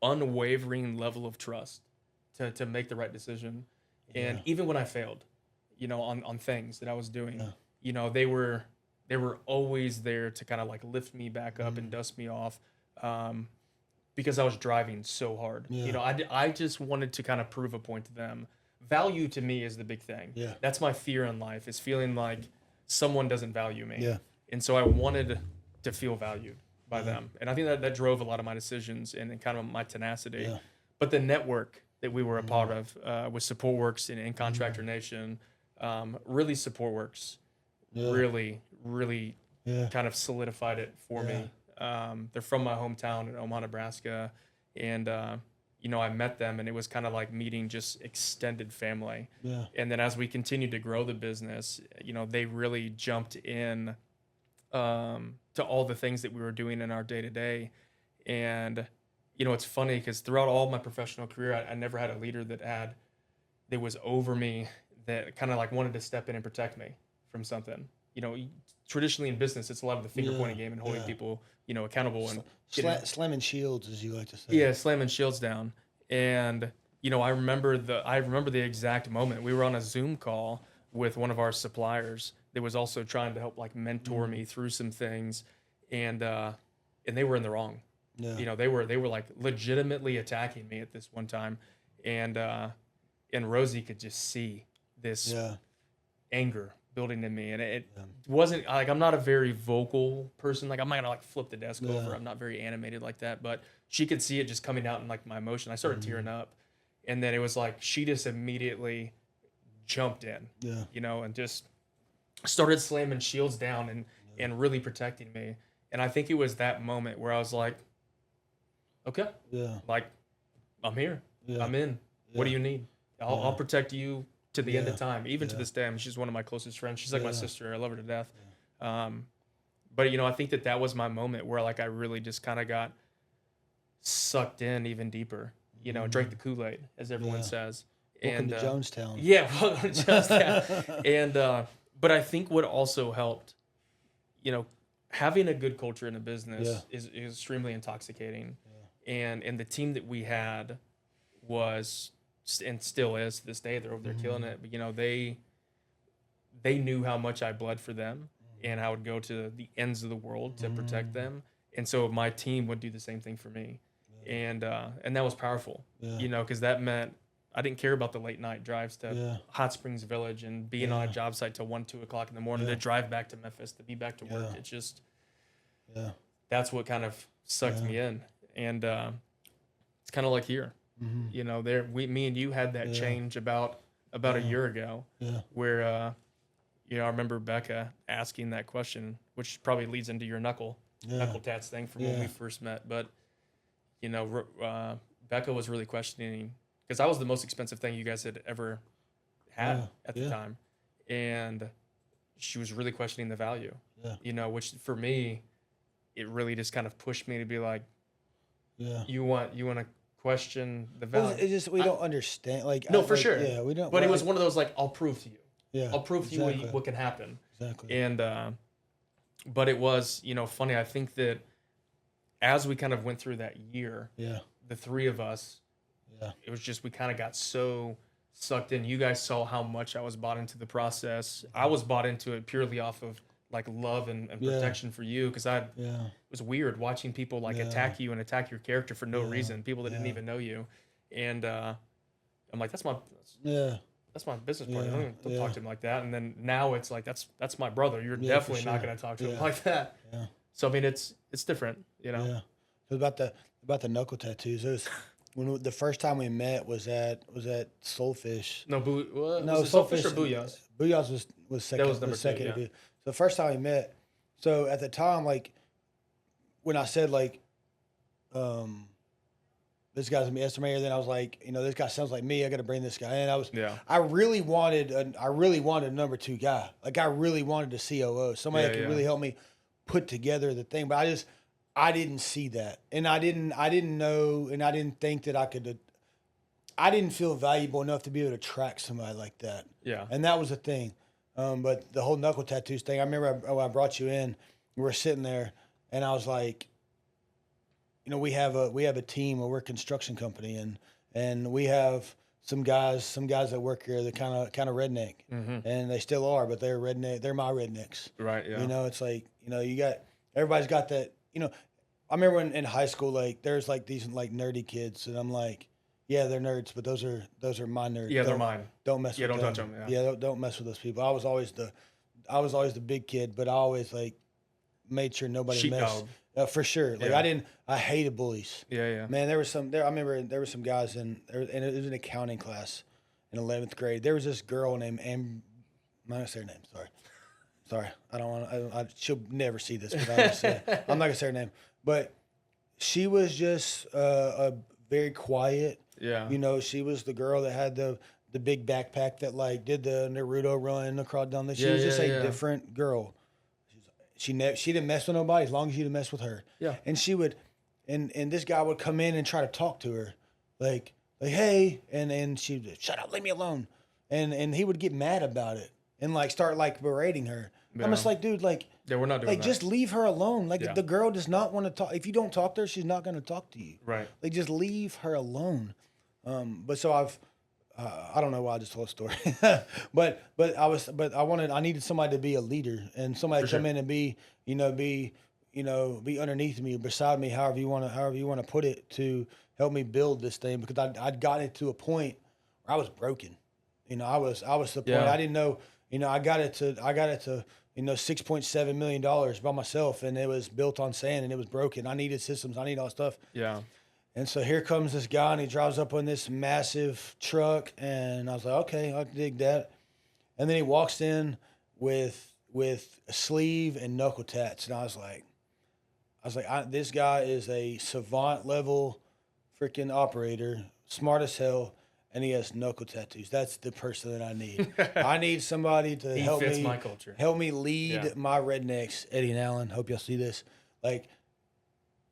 unwavering level of trust to make the right decision. And even when I failed, on things that I was doing, they were always there to kind of lift me back up and dust me off, because I was driving so hard. I just wanted to kind of prove a point to them. Value to me is the big thing. Yeah. That's my fear in life, is feeling like someone doesn't value me. Yeah. And so I wanted to feel valued by them. And I think that drove a lot of my decisions and kind of my tenacity. Yeah. But the network that we were a part of with SupportWorks and Contractor Nation, really SupportWorks really kind of solidified it for me. They're from my hometown in Omaha, Nebraska, and I met them, and it was kind of like meeting just extended family. Yeah. And then as we continued to grow the business, they really jumped in to all the things that we were doing in our day-to-day. And it's funny because throughout all my professional career, I never had a leader that was over me, that kind of wanted to step in and protect me from something. Traditionally in business, it's a lot of the finger pointing game and holding people, accountable and slamming shields, as you like to say. Yeah, slamming shields down. And I remember the exact moment. We were on a Zoom call with one of our suppliers that was also trying to help mentor me through some things, and they were in the wrong. Yeah. They were legitimately attacking me at this one time, and Rosie could just see this anger building in me, and it wasn't I'm not a very vocal person. I'm not gonna flip the desk over. I'm not very animated like that, but she could see it just coming out in my emotion. I started tearing up, and then it was she just immediately jumped in, and just started slamming shields down and really protecting me. And I think it was that moment where I was like, okay, I'm here, I'm in. What do you need? I'll protect you to the end of Yeah. time, even to this day. I mean, she's one of my closest friends. She's like my sister. I love her to death. But I think that was my moment where like I really just kind of got sucked in even deeper. Drank the Kool-Aid, as everyone says. Welcome to Jonestown. Yeah, welcome to Jonestown. And but I think what also helped, having a good culture in a business is extremely intoxicating. And the team that we had was and still is to this day. They're over there killing it. But they knew how much I bled for them, and I would go to the ends of the world to protect them. And so my team would do the same thing for me, and that was powerful. Because that meant I didn't care about the late night drives to Hot Springs Village and being on a job site till 1-2 o'clock in the morning to drive back to Memphis to be back to work. It's just that's what kind of sucked me in, and it's kind of like here. Me and you had that change about a year ago, where I remember Becca asking that question, which probably leads into your knuckle tats thing from when we first met. But Becca was really questioning, because I was the most expensive thing you guys had ever had at the time, and she was really questioning the value. Which for me, it really just kind of pushed me to be like, you want to question the value. Well, it's just we don't understand. Like no, for sure. Yeah, we don't. But it was one of those like, I'll prove to you. Yeah, I'll prove to you what can happen. Exactly. And but it was funny. I think that as we kind of went through that year, the three of us, it was just we kind of got so sucked in. You guys saw how much I was bought into the process. I was bought into it purely off of like love and protection for you, because it was weird watching people like attack you and attack your character for no reason, people that didn't even know you. And I'm like, that's my business partner. Don't talk to him like that. And then now it's like that's my brother. You're definitely not going to talk to him like that. So I mean, it's different, Yeah. About the knuckle tattoos. It was when the first time we met was at Soulfish. No, was it Soulfish or Booyah's? Booyah's was second. That was number second. two. Yeah. So the first time we met. So at the time, like when I said like, this guy's gonna be estimator, then I was like, this guy sounds like me. I got to bring this guy in. I really wanted a number 2 guy. Like I really wanted a COO, somebody that could really help me put together the thing. But I didn't see that, and I didn't know, and I didn't think that I could. I didn't feel valuable enough to be able to track somebody like that. Yeah, and that was the thing. But the whole knuckle tattoos thing, I remember when I brought you in, we were sitting there, and I was like, we have a team, we're a construction company, and we have some guys that work here that kind of redneck, and they still are, but they're redneck. They're my rednecks, right? Yeah. It's like everybody's got that. I remember in high school, like there's like these like nerdy kids, and I'm like, yeah, they're nerds, but those are my nerds. Yeah, they're mine. Don't mess. Yeah, with don't them. touch them. Yeah, don't mess with those people. I was always the big kid, but I always like made sure nobody messed. For sure. Like I hated bullies. Yeah. Man, I remember there were some guys and it was an accounting class in 11th grade. There was this girl named I'm not gonna say her name. Sorry. I don't want. She'll never see this. But I'm not gonna say her name. But she was just a very quiet. Yeah. She was the girl that had the big backpack that like did the Naruto run across down the. She was just a different girl. She didn't mess with nobody as long as you didn't mess with her. Yeah. And she would, and this guy would come in and try to talk to her, like hey, and she would shut up, leave me alone, and he would get mad about it and like start like berating her. Yeah. I'm just like, dude, like we're not doing like that. just leave her alone. Like the girl does not want to talk. If you don't talk to her, she's not going to talk to you. Right. Like just leave her alone. But so I don't know why I just told a story, but I needed somebody to be a leader and somebody to come in and be underneath me or beside me, however you want to put it, to help me build this thing, because I'd gotten it to a point where I was broken. I was the point. I didn't know. I got it to $6.7 million by myself, and it was built on sand and it was broken. I needed systems. I needed all stuff. Yeah. And so here comes this guy, and he drives up on this massive truck, and I was like, okay, I'll dig that. And then he walks in with a sleeve and knuckle tats, and I was like, this guy is a savant level freaking operator, smart as hell, and he has knuckle tattoos. That's the person that I need. I need somebody to He help fits me, my culture. help me lead Yeah. my rednecks. Eddie and Allen, hope y'all see this. Like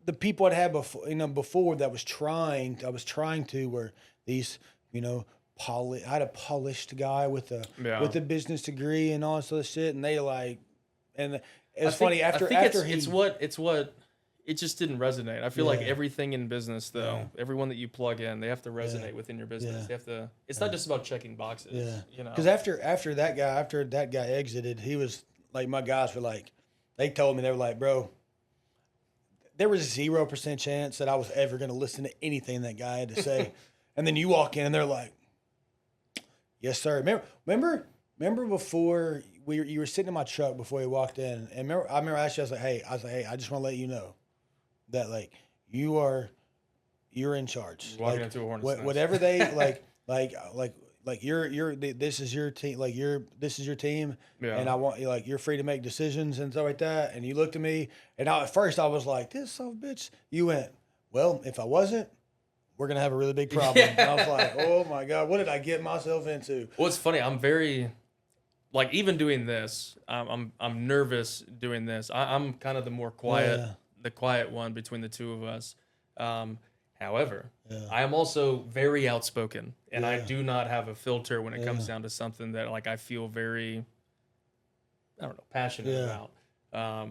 the people I'd had before, before that I was trying to were these, I had a polished guy with a business degree and all this other shit, and they like, and it's funny after it just didn't resonate. I feel like Yeah. everything in business, though, everyone that you plug in, they have to resonate within your business. Yeah. They have to. It's not just about checking boxes. Yeah, You know. because after that guy exited, he was like, my guys were like, they told me, they were like, bro, there was 0% chance that I was ever going to listen to anything that guy had to say, and then you walk in and they're like, yes sir. Remember before you were sitting in my truck before you walked in, and I remember actually I was like, hey, I just want to let you know that like you're in charge. Walking Like, into a hornet's nest. whatever they like this is your team, this is your team, Yeah. and I want you, like, you're free to make decisions and stuff like that. And you looked at me, and at first I was like, this son of a bitch. You went, well, if I wasn't, we're gonna have a really big problem. Yeah. And I was like, oh my god, what did I get myself into? Well, it's funny. I'm very, like, even doing this, I'm nervous doing this. I'm kind of the more quiet, Yeah. the quiet one between the two of us. However, I am also very outspoken, and I Yeah. do not have a filter when it comes down to something that, like, I feel very, I don't know, passionate Yeah. about.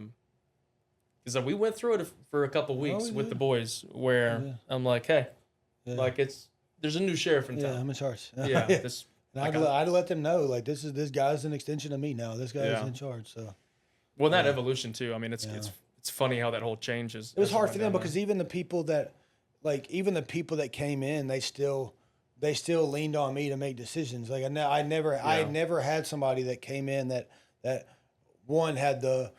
Because we went through it for a couple weeks with yeah. the boys, where I'm like, hey, Yeah. like, there's a new sheriff in Yeah, town. I'm in charge. Yeah, this. And like, I'd let them know, like, this guy's an extension of me now. This guy's Yeah. in charge. So Well, that evolution too. I mean, it's funny how that whole change is. it was hard for them because even the people that came in, they still leaned on me to make decisions. Like I never had somebody that came in that one had the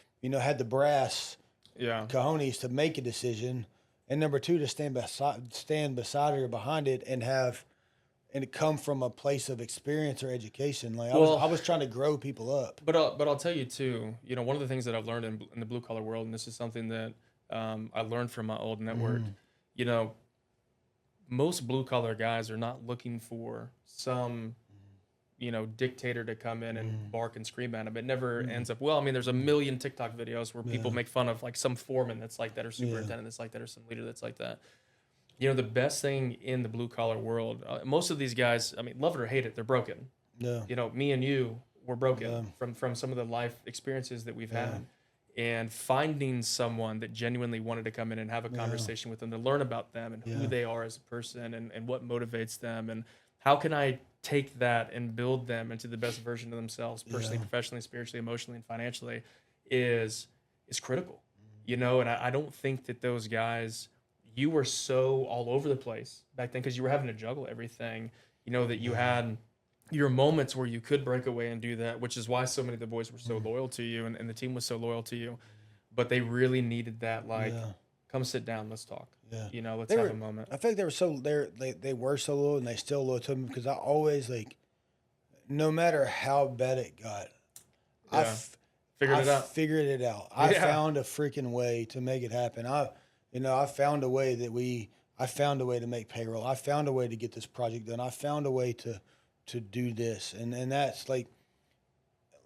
brass cojones to make a decision, and number two to stand beside it or behind it and it come from a place of experience or education. Like I was trying to grow people up. But I'll tell you too. One of the things that I've learned in the blue collar world, and this is something that I learned from my old network. Most blue collar guys are not looking for some dictator to come in and bark and scream at them. It never ends up well. I mean, there's a million TikTok videos where people make fun of like some foreman that's like that, or superintendent that's like that, or some leader that's like that. The best thing in the blue collar world, most of these guys, I mean, love it or hate it, they're broken. Yeah. Me and you were broken from some of the life experiences that we've had. And finding someone that genuinely wanted to come in and have a conversation with them, to learn about them and who they are as a person and what motivates them, and how can I take that and build them into the best version of themselves, personally, professionally, spiritually, emotionally, and financially, is critical. And I don't think that those guys, you were so all over the place back then because you were having to juggle everything, that you had your moments where you could break away and do that, which is why so many of the boys were so loyal to you and the team was so loyal to you. But they really needed that, come sit down, let's talk. Yeah. Let's have a moment. I think they were so loyal, and they still loyal to me because I always, like, no matter how bad it got, I figured it out. I found a freaking way to make it happen. I found a way to make payroll. I found a way to get this project done. I found a way to do this, and that's like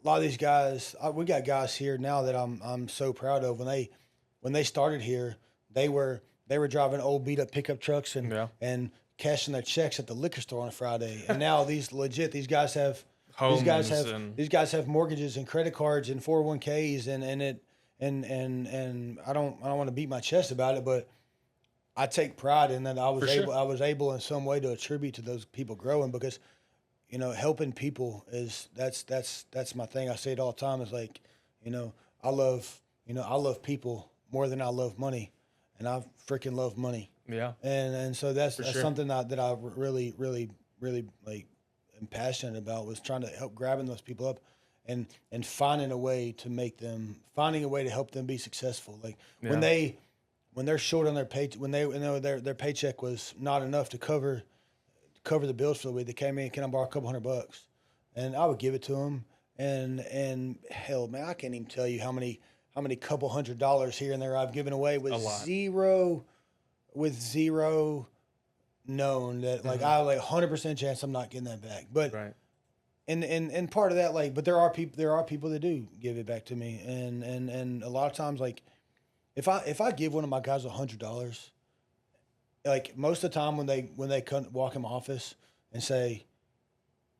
a lot of these guys. We got guys here now that I'm so proud of. When they started here, they were driving old beat up pickup trucks and cashing their checks at the liquor store on a Friday. And now these guys have Homes these guys have mortgages and credit cards and 401ks and I don't want to beat my chest about it, but I take pride in that I was able in some way to attribute to those people growing, because helping people that's my thing. I say it all the time. It's like, I love people more than I love money, and I freaking love money. Yeah. And so that's something that I really, really, really like am passionate about, was trying to help grabbing those people up and finding a way to help them be successful. Like when they're short on their pay, when their paycheck was not enough to cover the bills for the week, they came in, can I borrow a couple $100? And I would give it to them. And hell, man, I can't even tell you how many couple $100 here and there I've given away with zero known that like I like 100% chance I'm not getting that back. But Right. and part of that, like, but there are people that do give it back to me, and a lot of times, like, if I give one of my guys $100, like most of the time when they come walk in my office and say,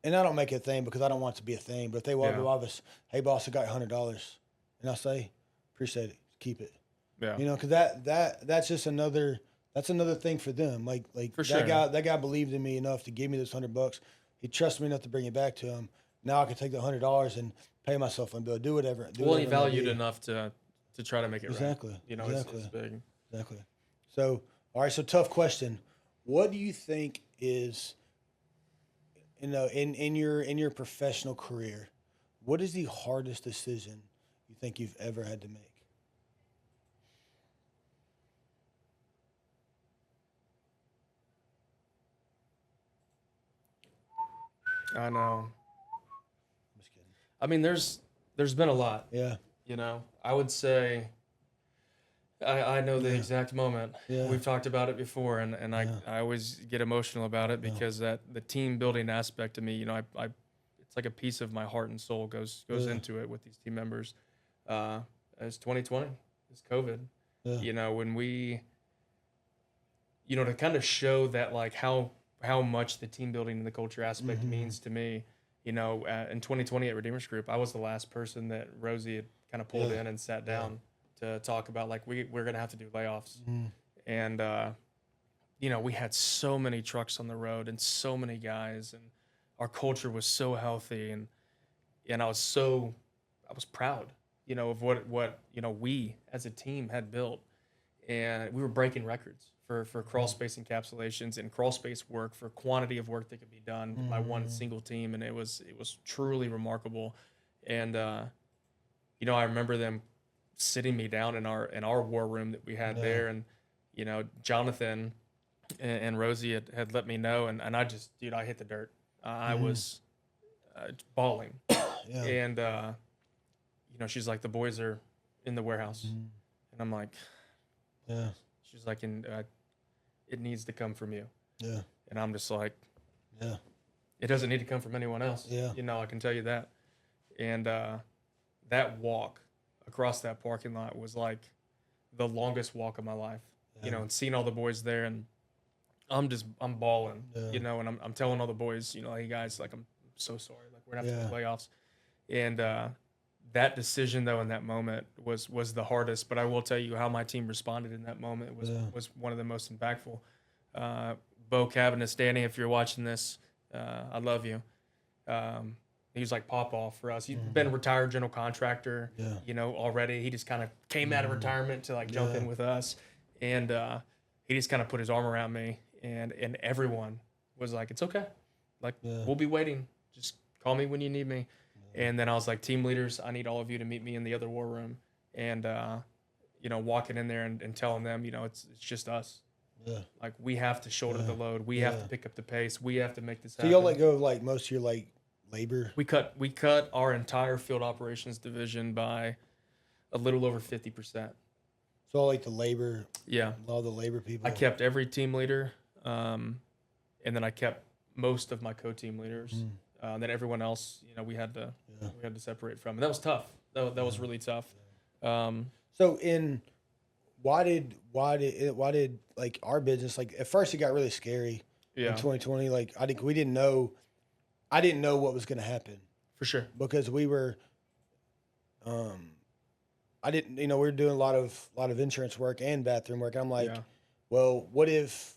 and I don't make it a thing because I don't want it to be a thing, but if they walk in my office, hey boss, I got $100, and I say, appreciate it, keep it, Yeah. you know, because that's just another thing for them, like For that guy believed in me enough to give me this $100. He trusted me enough to bring it back to him. Now I can take the $100 and pay myself and do whatever. Well, he valued enough to try to make it exactly. right. You know, exactly. it's big. Exactly. So, all right. So, tough question. What do you think is, you know, in your professional career, what is the hardest decision you think you've ever had to make? I know. I'm just kidding. I mean, there's been a lot. Yeah. You know, I would say I know the Yeah. exact moment. Yeah. We've talked about it before, and I always get emotional about it because that the team building aspect of me, you know, I it's like a piece of my heart and soul goes into it with these team members. As 2020, as COVID, you know, when we, you know, to kind of show that like how much the team building and the culture aspect means to me. You know, in 2020 at Redeemers Group, I was the last person that Rosie had kind of pulled in and sat down to talk about like we're going to have to do layoffs. And, you know, we had so many trucks on the road and so many guys, and our culture was so healthy. And I was proud, you know, of what, you know, we as a team had built. And we were breaking records for crawl space encapsulations and crawl space work, for quantity of work that could be done by one single team. And it was truly remarkable. And, you know, I remember them sitting me down in our war room that we had there. And, you know, Jonathan and Rosie had let me know. And I just, dude, I hit the dirt. I was bawling. And, you know, she's like, the boys are in the warehouse. And I'm like, she's like, it needs to come from you. And I'm just like, it doesn't need to come from anyone else. You know, I can tell you that. And that walk across that parking lot was like the longest walk of my life. You know, and seeing all the boys there, and I'm bawling. You know, and I'm telling all the boys, you know, hey guys, like I'm so sorry, like we're gonna have to do playoffs. And that decision though in that moment was the hardest, but I will tell you how my team responded in that moment was one of the most impactful. Bo Cabinet, Danny, if you're watching this, I love you. He was like pop-off for us. He's been a retired general contractor, you know, already. He just kind of came out of retirement to like jump in with us. And he just kind of put his arm around me, and everyone was like, it's okay. Like, we'll be waiting. Just call me when you need me. And then I was like, team leaders, I need all of you to meet me in the other war room. And, you know, walking in there and telling them, you know, it's just us. Like, we have to shoulder the load. We have to pick up the pace. We have to make this happen. So y'all let go of like most of your like labor? We cut our entire field operations division by a little over 50%. So all like the labor, all the labor people. I kept every team leader, and then I kept most of my co-team leaders. Then everyone else, you know, we had to separate from. And that was tough. That was really tough. So why did like our business, like at first it got really scary in 2020. Like I didn't know what was going to happen For sure. because we were, I didn't, you know, we were doing a lot of insurance work and bathroom work. And I'm like, well, what if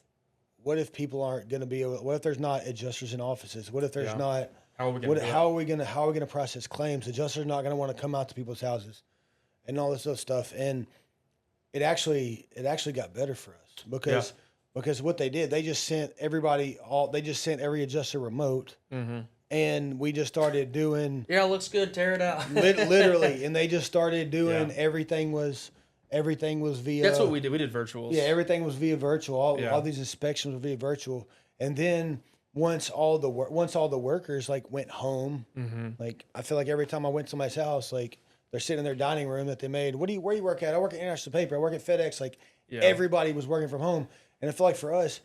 people aren't going to be able, what if there's not adjusters in offices? What if there's not, how are we going to process claims? Adjusters are not going to want to come out to people's houses and all this other stuff. And it actually got better for us because what they did, they just sent every adjuster remote. And we just started doing. Yeah, it looks good. Tear it out. Literally, and they just started doing everything was via. That's what we did. We did virtuals. Yeah, everything was via virtual. All these inspections were via virtual. And then once all the workers like went home, like I feel like every time I went to somebody's house, like they're sitting in their dining room that they made. Where do you work at? I work at International Paper. I work at FedEx. Like everybody was working from home, and I feel like for us,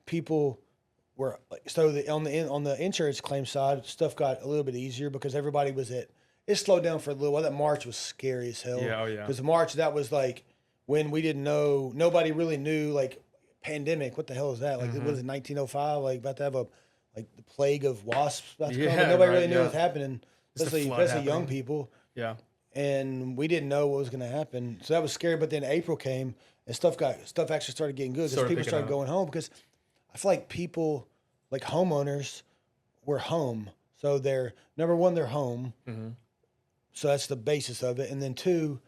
people were so on the insurance claim side, stuff got a little bit easier because everybody was it slowed down for a little while. That March was scary as hell. Yeah, oh yeah. Because March, that was like when we didn't know, nobody really knew, like, pandemic. What the hell is that? Like, it was in 1905, like about to have the plague of wasps about to come. But nobody really knew what was happening, especially young people. Yeah. And we didn't know what was going to happen. So that was scary. But then April came and stuff actually started getting good because people started going home, because I feel like people, like homeowners, were home. So they're, number one, they're home. Mm-hmm. So that's the basis of it. And then two,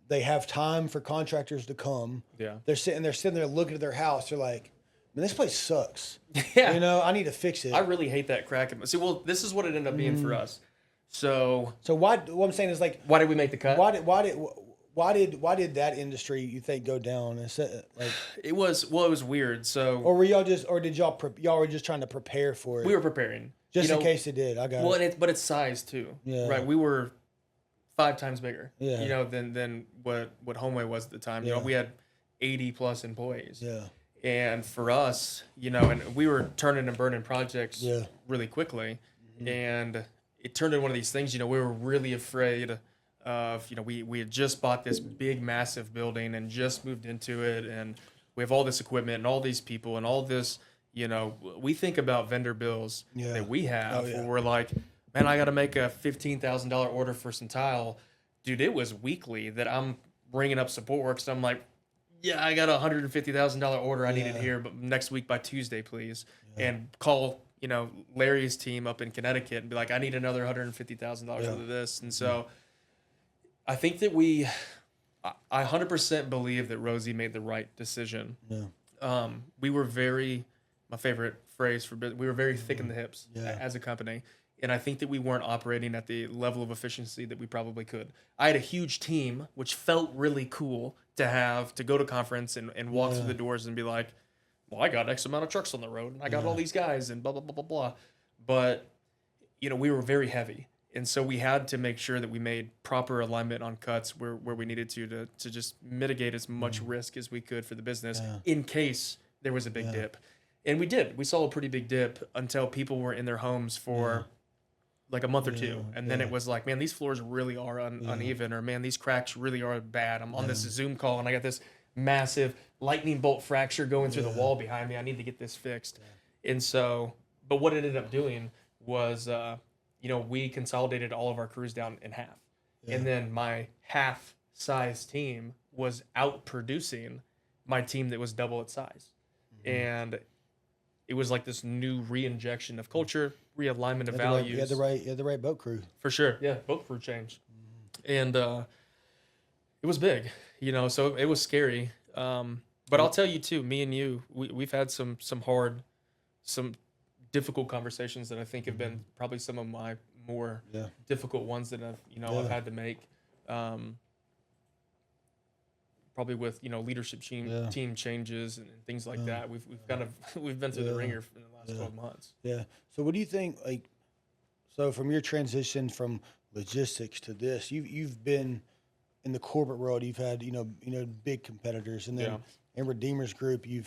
they have time for contractors to come. Yeah. They're sitting there looking at their house. They're like, man, this place sucks. Yeah. You know, I need to fix it. I really hate that crack. See, well, this is what it ended up being for us. So what I'm saying is, like, why did we make the cut? Why did that industry, you think, go down? Like, it was weird. So, or were y'all y'all were just trying to prepare for it? We were preparing just in case it did. I got it. But it's size too. Yeah. Right. We were 5 times bigger. Yeah. You know, than what Homeway was at the time. You know, we had 80 plus employees. Yeah. And for us, you know, and we were turning and burning projects really quickly, and it turned into one of these things. You know, we were really afraid of, you know, we had just bought this big, massive building and just moved into it, and we have all this equipment and all these people and all this, you know, we think about vendor bills that we have. Where we're like, man, I got to make a $15,000 order for some tile. Dude, it was weekly that I'm bringing up support work. So I'm like, yeah, I got a $150,000 order. I need it here, but next week by Tuesday, please. And call, you know, Larry's team up in Connecticut and be like, I need another $150,000 for this. And so I think that I 100% believe that Rosie made the right decision. Yeah. We were my favorite phrase we were very thick in the hips as a company. And I think that we weren't operating at the level of efficiency that we probably could. I had a huge team, which felt really cool to go to conference and walk through the doors and be like, well, I got X amount of trucks on the road and I got all these guys and blah, blah, blah, blah, blah. But, you know, we were very heavy. And so we had to make sure that we made proper alignment on cuts where we needed to just mitigate as much risk as we could for the business in case there was a big dip. And we did. We saw a pretty big dip until people were in their homes for like a month or two. And then it was like, man, these floors really are uneven, or man, these cracks really are bad. I'm on this Zoom call and I got this massive lightning bolt fracture going through the wall behind me. I need to get this fixed. And so, but what it ended up doing was, you know, we consolidated all of our crews down in half. And then my half size team was out producing my team that was double its size. And it was like this new re-injection of culture, realignment of values. You had the right boat crew. For sure. Yeah, boat crew changed. And it was big, you know, so it was scary. But I'll tell you too, me and you, we've had some difficult conversations that I think have been probably some of my more difficult ones that I've had to make. Probably with, you know, leadership team changes and things like that. We've been through the ringer in the last 12 months. Yeah. So what do you think, like, so from your transition from logistics to this, you've been in the corporate world, you've had, you know, big competitors, and then in Redeemers Group, you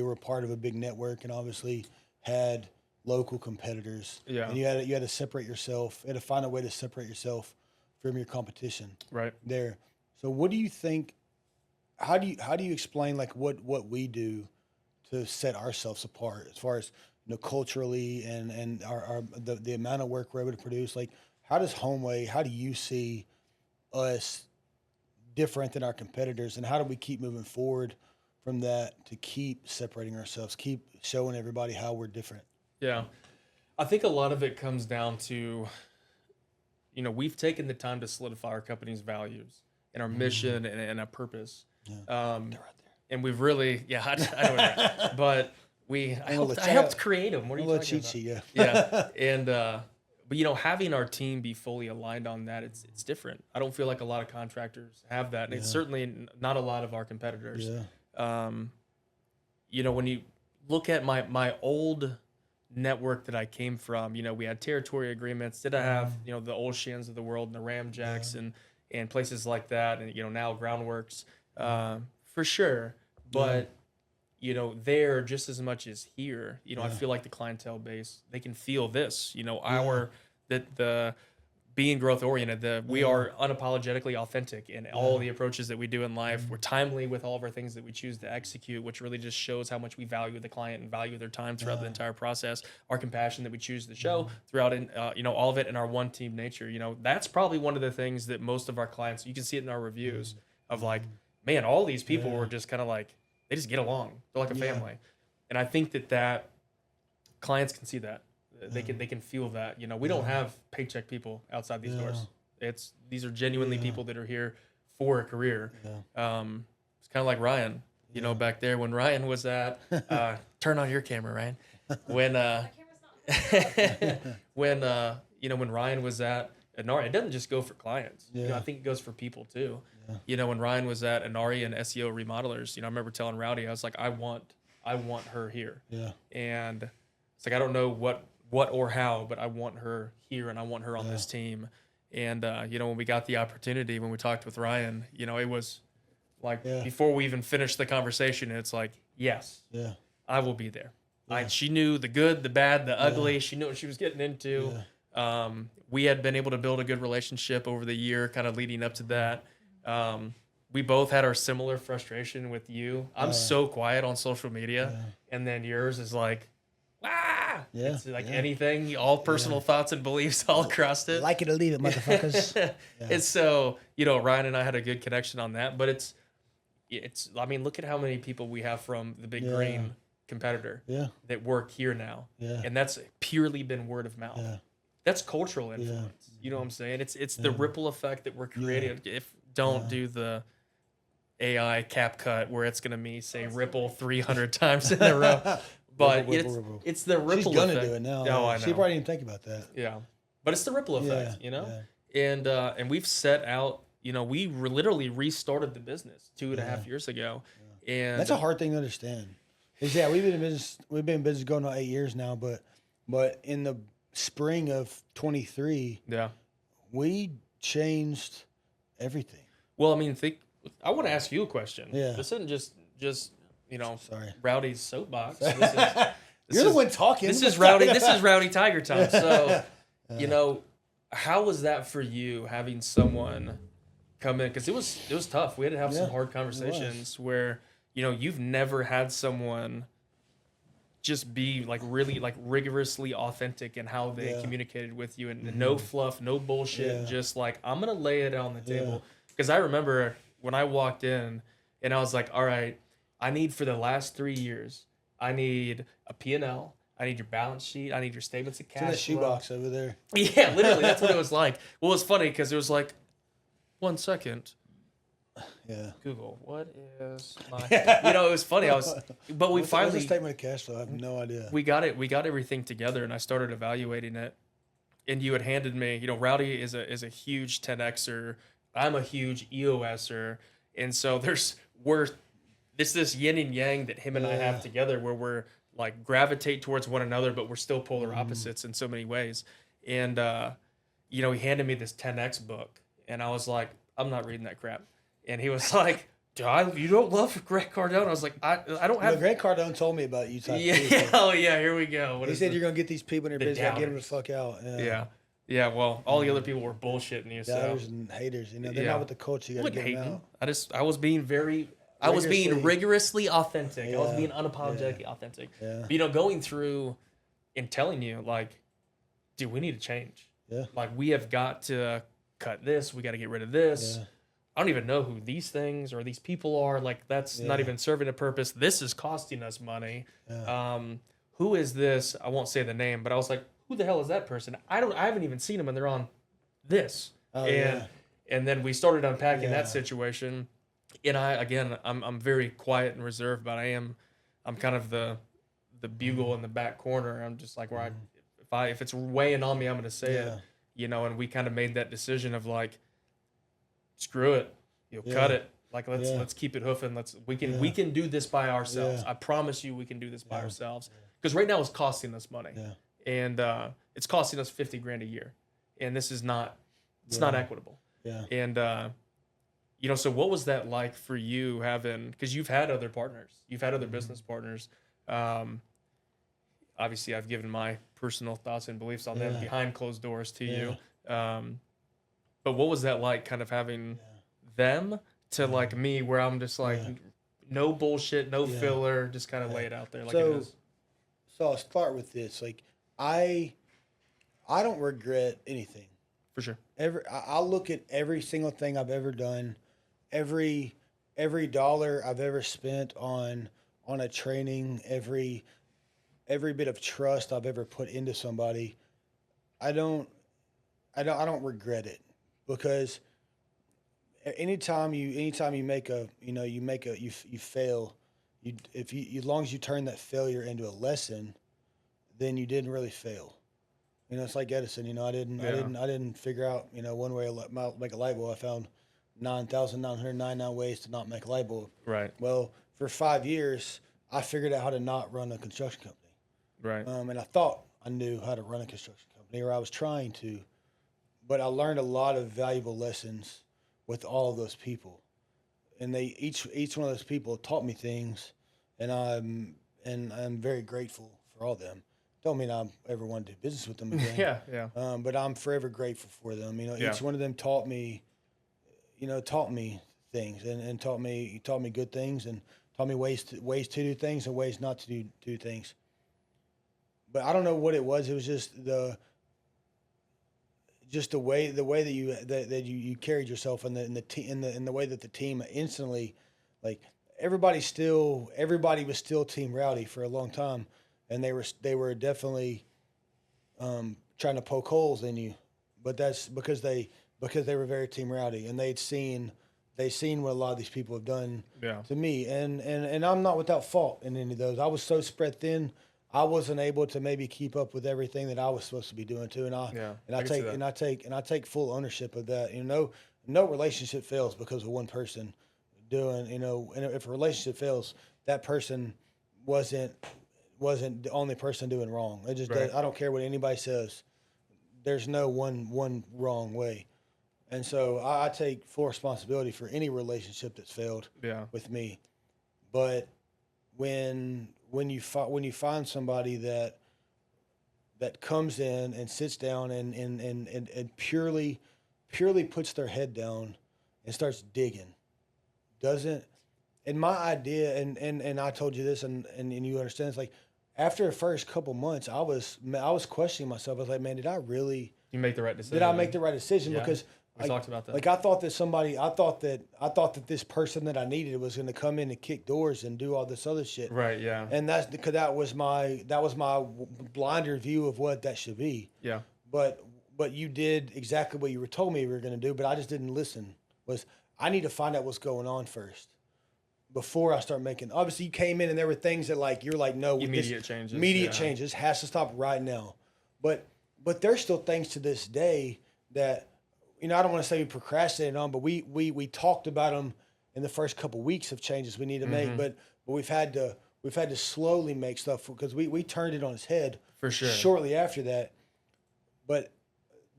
were part of a big network and obviously had local competitors. Yeah. And you had to separate yourself. You had to find a way to separate yourself from your competition. Right. There. So what do you think? How do you explain, like, what we do to set ourselves apart as far as, you know, culturally and the amount of work we're able to produce? Like, how do you see us different than our competitors, and how do we keep moving forward from that to keep separating ourselves, keep showing everybody how we're different? Yeah. I think a lot of it comes down to, you know, we've taken the time to solidify our company's values and our mission and our purpose. Yeah. They're right there. And we've really, I know that. But I helped create them. What are you talking about? Yeah. And, but, you know, having our team be fully aligned on that, it's different. I don't feel like a lot of contractors have that. And it's certainly not a lot of our competitors. Yeah. You know, when you look at my old network that I came from, you know, we had territory agreements. Did I have, you know, the Olshans of the world and the Ramjacks and places like that, and, you know, now Groundworks, for sure. But, you know, there just as much as here. You know, I feel like the clientele base, they can feel this, you know, the being growth oriented, we are unapologetically authentic in all the approaches that we do in life. We're timely with all of our things that we choose to execute, which really just shows how much we value the client and value their time throughout the entire process. Our compassion that we choose to show throughout, you know, all of it in our one team nature. You know, that's probably one of the things that most of our clients, you can see it in our reviews of like, man, all these people were just kind of like, they just get along. They're like a family. And I think that clients can see that. They can feel that. You know, we don't have paycheck people outside these doors. These are genuinely people that are here for a career. It's kind of like Ryan, you know, back there when Ryan was at turn on your camera, Ryan. When when Ryan was at Inari, it doesn't just go for clients. You know, I think it goes for people too. You know, when Ryan was at Inari and SEO remodelers, you know, I remember telling Rowdy, I was like, I want her here. And it's like, I don't know what or how, but I want her here and I want her on this team. And, you know, when we got the opportunity, when we talked with Ryan, you know, it was like before we even finished the conversation, it's like, yes, I will be there. She knew the good, the bad, the ugly. She knew what she was getting into. We had been able to build a good relationship over the year, kind of leading up to that. We both had our similar frustration with you. I'm so quiet on social media. And then yours is like, it's like anything, all personal thoughts and beliefs all across it. Like it or leave it, motherfuckers. And so, you know, Ryan and I had a good connection on that. But it's I mean, look at how many people we have from the Big Green competitor that work here now. And that's purely been word of mouth. That's cultural influence. You know what I'm saying? It's the ripple effect that we're creating. If don't do the AI cap cut where it's going to say ripple 300 times in a row. But ripple. It's the ripple She's gonna effect. do it now. No, I know. She probably didn't think about that. Yeah, but it's the ripple effect, you know. And we've set out. You know, we literally restarted the business 2.5 years ago, and that's a hard thing to understand. Is we've been in business. We've been in business going on 8 years now, but in the spring of 23, we changed everything. Well, I mean, I want to ask you a question. This isn't just you know, Rowdy's soapbox. You're the one talking. This is Rowdy. This is Rowdy Tiger time. So, you know, how was that for you having someone come in? Because it was tough. We had to have some hard conversations where, you know, you've never had someone just be like really like rigorously authentic in how they communicated with you, and no fluff, no bullshit. Just like, I'm gonna lay it on the table. Because I remember when I walked in and I was like, all right, I need for the last 3 years, I need a P&L, I need your balance sheet, I need your statements of cash flow. It's in the shoebox over there. Yeah, literally, that's what it was like. Well, it was funny because it was like, 1 second. Google, what is my... You know, it was funny. But we finally... What's the statement of cash flow? I have no idea. We got everything together, and I started evaluating it. And you had handed me, you know, Rowdy is a huge 10Xer. I'm a huge EOSer. And so this yin and yang that him and I have together, where we're like gravitate towards one another, but we're still polar opposites in so many ways. And, you know, he handed me this 10X book, and I was like, I'm not reading that crap. And he was like, you don't love Grant Cardone? I was like, I don't have... Grant Cardone told me about you. Oh, yeah, here we go. He said you're going to get these people in your business, get them the fuck out. Yeah, well, all the other people were bullshitting you. Doubters and haters, you know, they're not with the culture. You got to get them out. I was being rigorously authentic. I was being unapologetically authentic. But, you know, going through and telling you, like, dude, we need to change. Like, we have got to cut this. We got to get rid of this. I don't even know who these things or these people are. Like, that's not even serving a purpose. This is costing us money. Who is this? I won't say the name, but I was like, who the hell is that person? I haven't even seen them, and they're on this. And then we started unpacking that situation. And I'm very quiet and reserved, but I'm kind of the bugle in the back corner. I'm just like, where if it's weighing on me, I'm going to say it, you know. And we kind of made that decision of like, screw it, cut it. Like, let's keep it hoofing. We can do this by ourselves. I promise you, we can do this by ourselves. Because right now it's costing us money, and it's costing us $50,000 a year, and this is not. It's not equitable. And You know, so what was that like for you having, because you've had other partners, you've had other business partners. Obviously, I've given my personal thoughts and beliefs on them behind closed doors to you. But what was that like, kind of having them to like me, where I'm just like, no bullshit, no filler, just kind of lay it out there like it is. So I'll start with this. Like, I don't regret anything. For sure. I look at every single thing I've ever done, every dollar I've ever spent on a training, every bit of trust I've ever put into somebody. I don't regret it, because anytime you make a, you fail, as long as you turn that failure into a lesson, then you didn't really fail. It's like Edison. I didn't figure out one way to make a light bulb. I found 9,999 ways to not make a light bulb. Right. Well, for 5 years, I figured out how to not run a construction company. Right. And I thought I knew how to run a construction company, or I was trying to, but I learned a lot of valuable lessons with all of those people, and each one of those people taught me things, and I'm very grateful for all of them. Don't mean I ever want to do business with them again. Yeah. But I'm forever grateful for them. Each one of them taught me things, and taught me good things, and taught me ways to do things and ways not to do things. But I don't know what it was. It was just the way that you carried yourself, and the way that the team instantly, like, everybody was still Team Rowdy for a long time. And they were definitely trying to poke holes in you, but that's because they were very Team Rowdy, and they seen what a lot of these people have done to me, and I'm not without fault in any of those. I was so spread thin, I wasn't able to maybe keep up with everything that I was supposed to be doing too, and I take full ownership of that. No relationship fails because of one person doing. And if a relationship fails, that person wasn't the only person doing wrong. It just I don't care what anybody says. There's no one wrong way. And so I take full responsibility for any relationship that's failed with me. But when you find somebody that comes in and sits down and purely puts their head down and starts digging, and my idea, and I told you this, and you understand, it's like, after the first couple months, I was questioning myself. I was like, man, did I make the right decision? Did I make the right decision? Because we talked about that. Like, I thought that this person that I needed was going to come in and kick doors and do all this other shit. Right. Yeah. And that's because that was my blinder view of what that should be. Yeah. But you did exactly what you were told me you were going to do, but I just didn't listen. I need to find out what's going on first before I start making. Obviously, you came in and there were things that, like, you're like, no, immediate changes has to stop right now. But there's still things to this day that, I don't want to say we procrastinated on, but we talked about them in the first couple of weeks of changes we need to make. But we've had to slowly make stuff, because we turned it on its head for sure shortly after that. But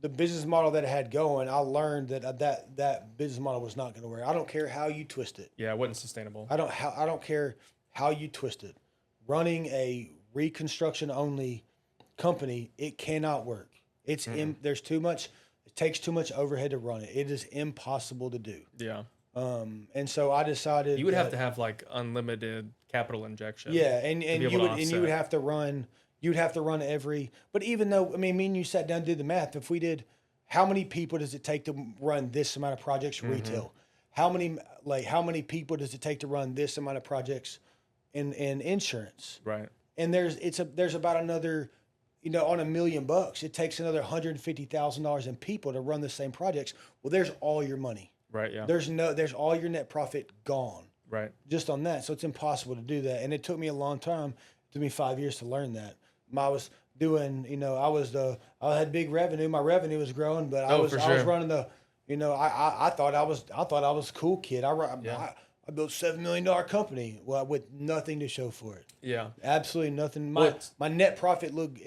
the business model that it had going, I learned that business model was not going to work. I don't care how you twist it. Yeah, it wasn't sustainable. I don't care how you twist it. Running a reconstruction only company, it cannot work. There's too much. It takes too much overhead to run it. It is impossible to do. Yeah. And so I decided you would have to have like unlimited capital injection. Yeah, and you would have to run. You'd have to run every. But even though, me and you sat down and did the math. If we did, how many people does it take to run this amount of projects retail? How many people does it take to run this amount of projects in insurance? Right. And there's about another, on $1 million, it takes another $150,000 in people to run the same projects. Well, there's all your money. Right. Yeah. There's all your net profit gone. Right. Just on that. So it's impossible to do that. And it took me a long time. It took me 5 years to learn that. I was doing, I had big revenue. My revenue was growing, but I was running the, I thought I was a cool kid. I built $7 million company with nothing to show for it. Yeah. Absolutely nothing. My net profit looked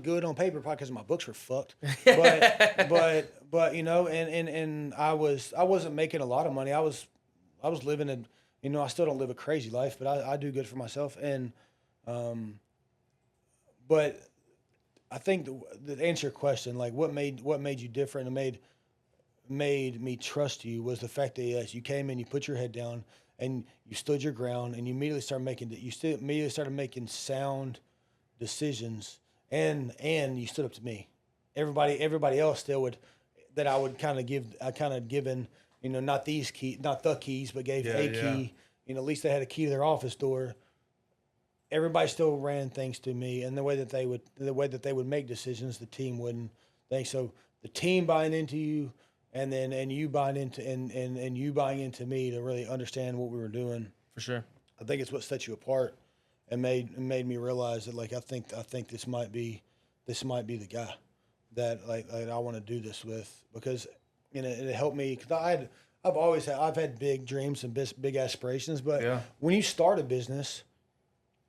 good on paper, probably because my books were fucked. But you know, and I wasn't making a lot of money. I was living in, you know, I still don't live a crazy life, but I do good for myself. And but I think to answer your question, like what made you different and made me trust you was the fact that yes, you came in, you put your head down, and you stood your ground, and you immediately started making sound decisions, and you stood up to me. Everybody else still would that I would kind of given, you know, not the keys, but gave a key. You know, at least they had a key to their office door. Everybody still ran things to me, and the way that they would make decisions, the team wouldn't think so. The team buying into you, and you buying into me to really understand what we were doing. For sure. I think it's what set you apart, and made me realize that like I think this might be the guy that like I want to do this with, because you know it helped me because I've had big dreams and big aspirations, but when you start a business.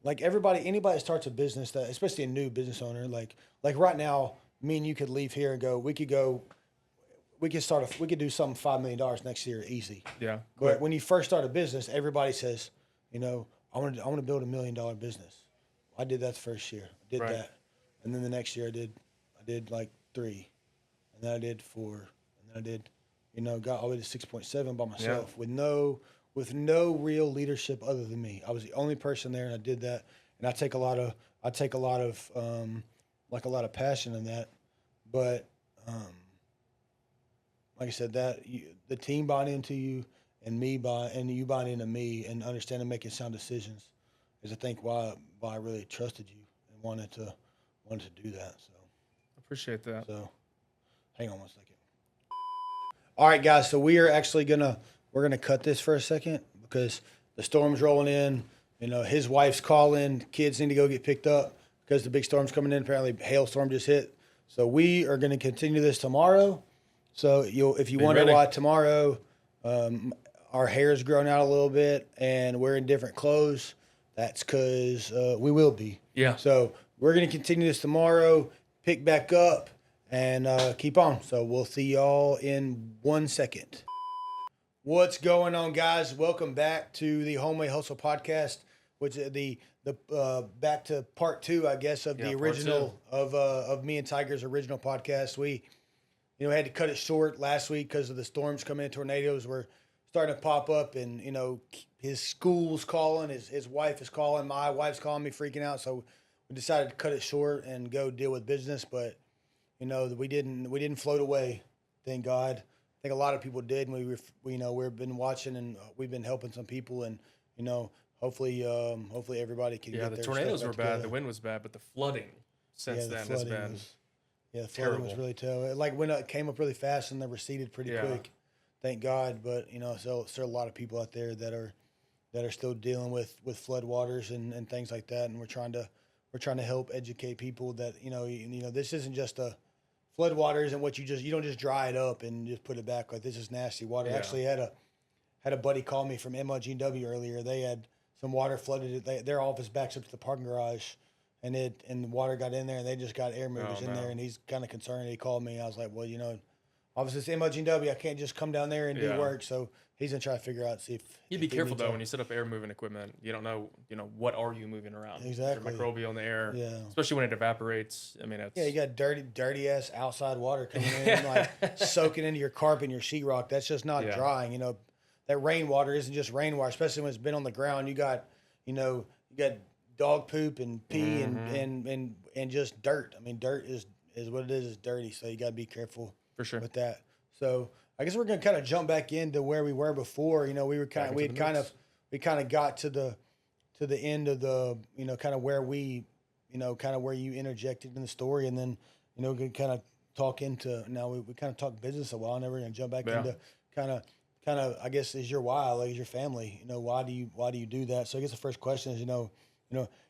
Like anybody that starts a business, that especially a new business owner, like right now, me and you could leave here and go. We could do something $5 million next year, easy. Yeah. But when you first start a business, everybody says, you know, I want to build $1 million business. I did that the first year. I did that, and then the next year I did like 3, and then I did 4, and then I did, you know, got all the way to 6.7 by myself with no real leadership other than me. I was the only person there, and I did that. And I take a lot of passion in that. But like I said, the team buying into you, and you buying into me, and understanding making sound decisions is I think why I really trusted you and wanted to do that. So I appreciate that. So hang on one second. All right, guys. So we're gonna cut this for a second because the storm's rolling in. You know, his wife's calling. Kids need to go get picked up because the big storm's coming in. Apparently, hailstorm just hit. So we are going to continue this tomorrow. So if you wonder why tomorrow, our hair's grown out a little bit and we're in different clothes, that's because we will be. Yeah. So we're going to continue this tomorrow, pick back up, and keep on. So we'll see y'all in 1 second. What's going on, guys? Welcome back to the Homeway Hustle podcast, which is the back to part 2, I guess, of the original of me and Tiger's original podcast. We, you know, had to cut it short last week because of the storms coming in. Tornadoes were starting to pop up, and you know, his school's calling, his wife is calling, my wife's calling me, freaking out. So we decided to cut it short and go deal with business. But you know, we didn't float away, thank God. I think a lot of people did, and we've been watching, and we've been helping some people, and you know, hopefully everybody can. Yeah, get the their tornadoes were bad, together. the wind was bad, but the flooding since then has been the flooding was really terrible. Like when it came up really fast and they receded pretty quick, thank God. But you know, so there are a lot of people out there that are still dealing with flood waters and things like that, and we're trying to help educate people that you know this isn't just a flood water isn't what you don't just dry it up and just put it back. Like this is nasty water. Yeah. Actually had a buddy call me from MLGW earlier. They had some water flooded their office backs up to the parking garage, and the water got in there, and they just got air movers in there, and he's kind of concerned. He called me. I was like, well, you know, obviously it's MLGW. I can't just come down there and do work. So he's gonna try to figure out see if you'd be careful though when you set up air moving equipment. You don't know, what are you moving around? Exactly. Is there microbial in the air? Yeah. Especially when it evaporates. I mean, it's you got dirty ass outside water coming in, like soaking into your carpet and your sheetrock. That's just not drying. You know, that rainwater isn't just rainwater, especially when it's been on the ground. You got dog poop and pee and just dirt. I mean, dirt is what it is. It's dirty, so you got to be careful for sure with that. So I guess we're gonna kind of jump back into where we were before. You know, we kind of got to the end of the kind of where we kind of where you interjected in the story, and then we can kind of talk into now we kind of talk business a while, and then we're gonna jump back into kind of I guess is your why, like is your family. Why do you do that? So I guess the first question is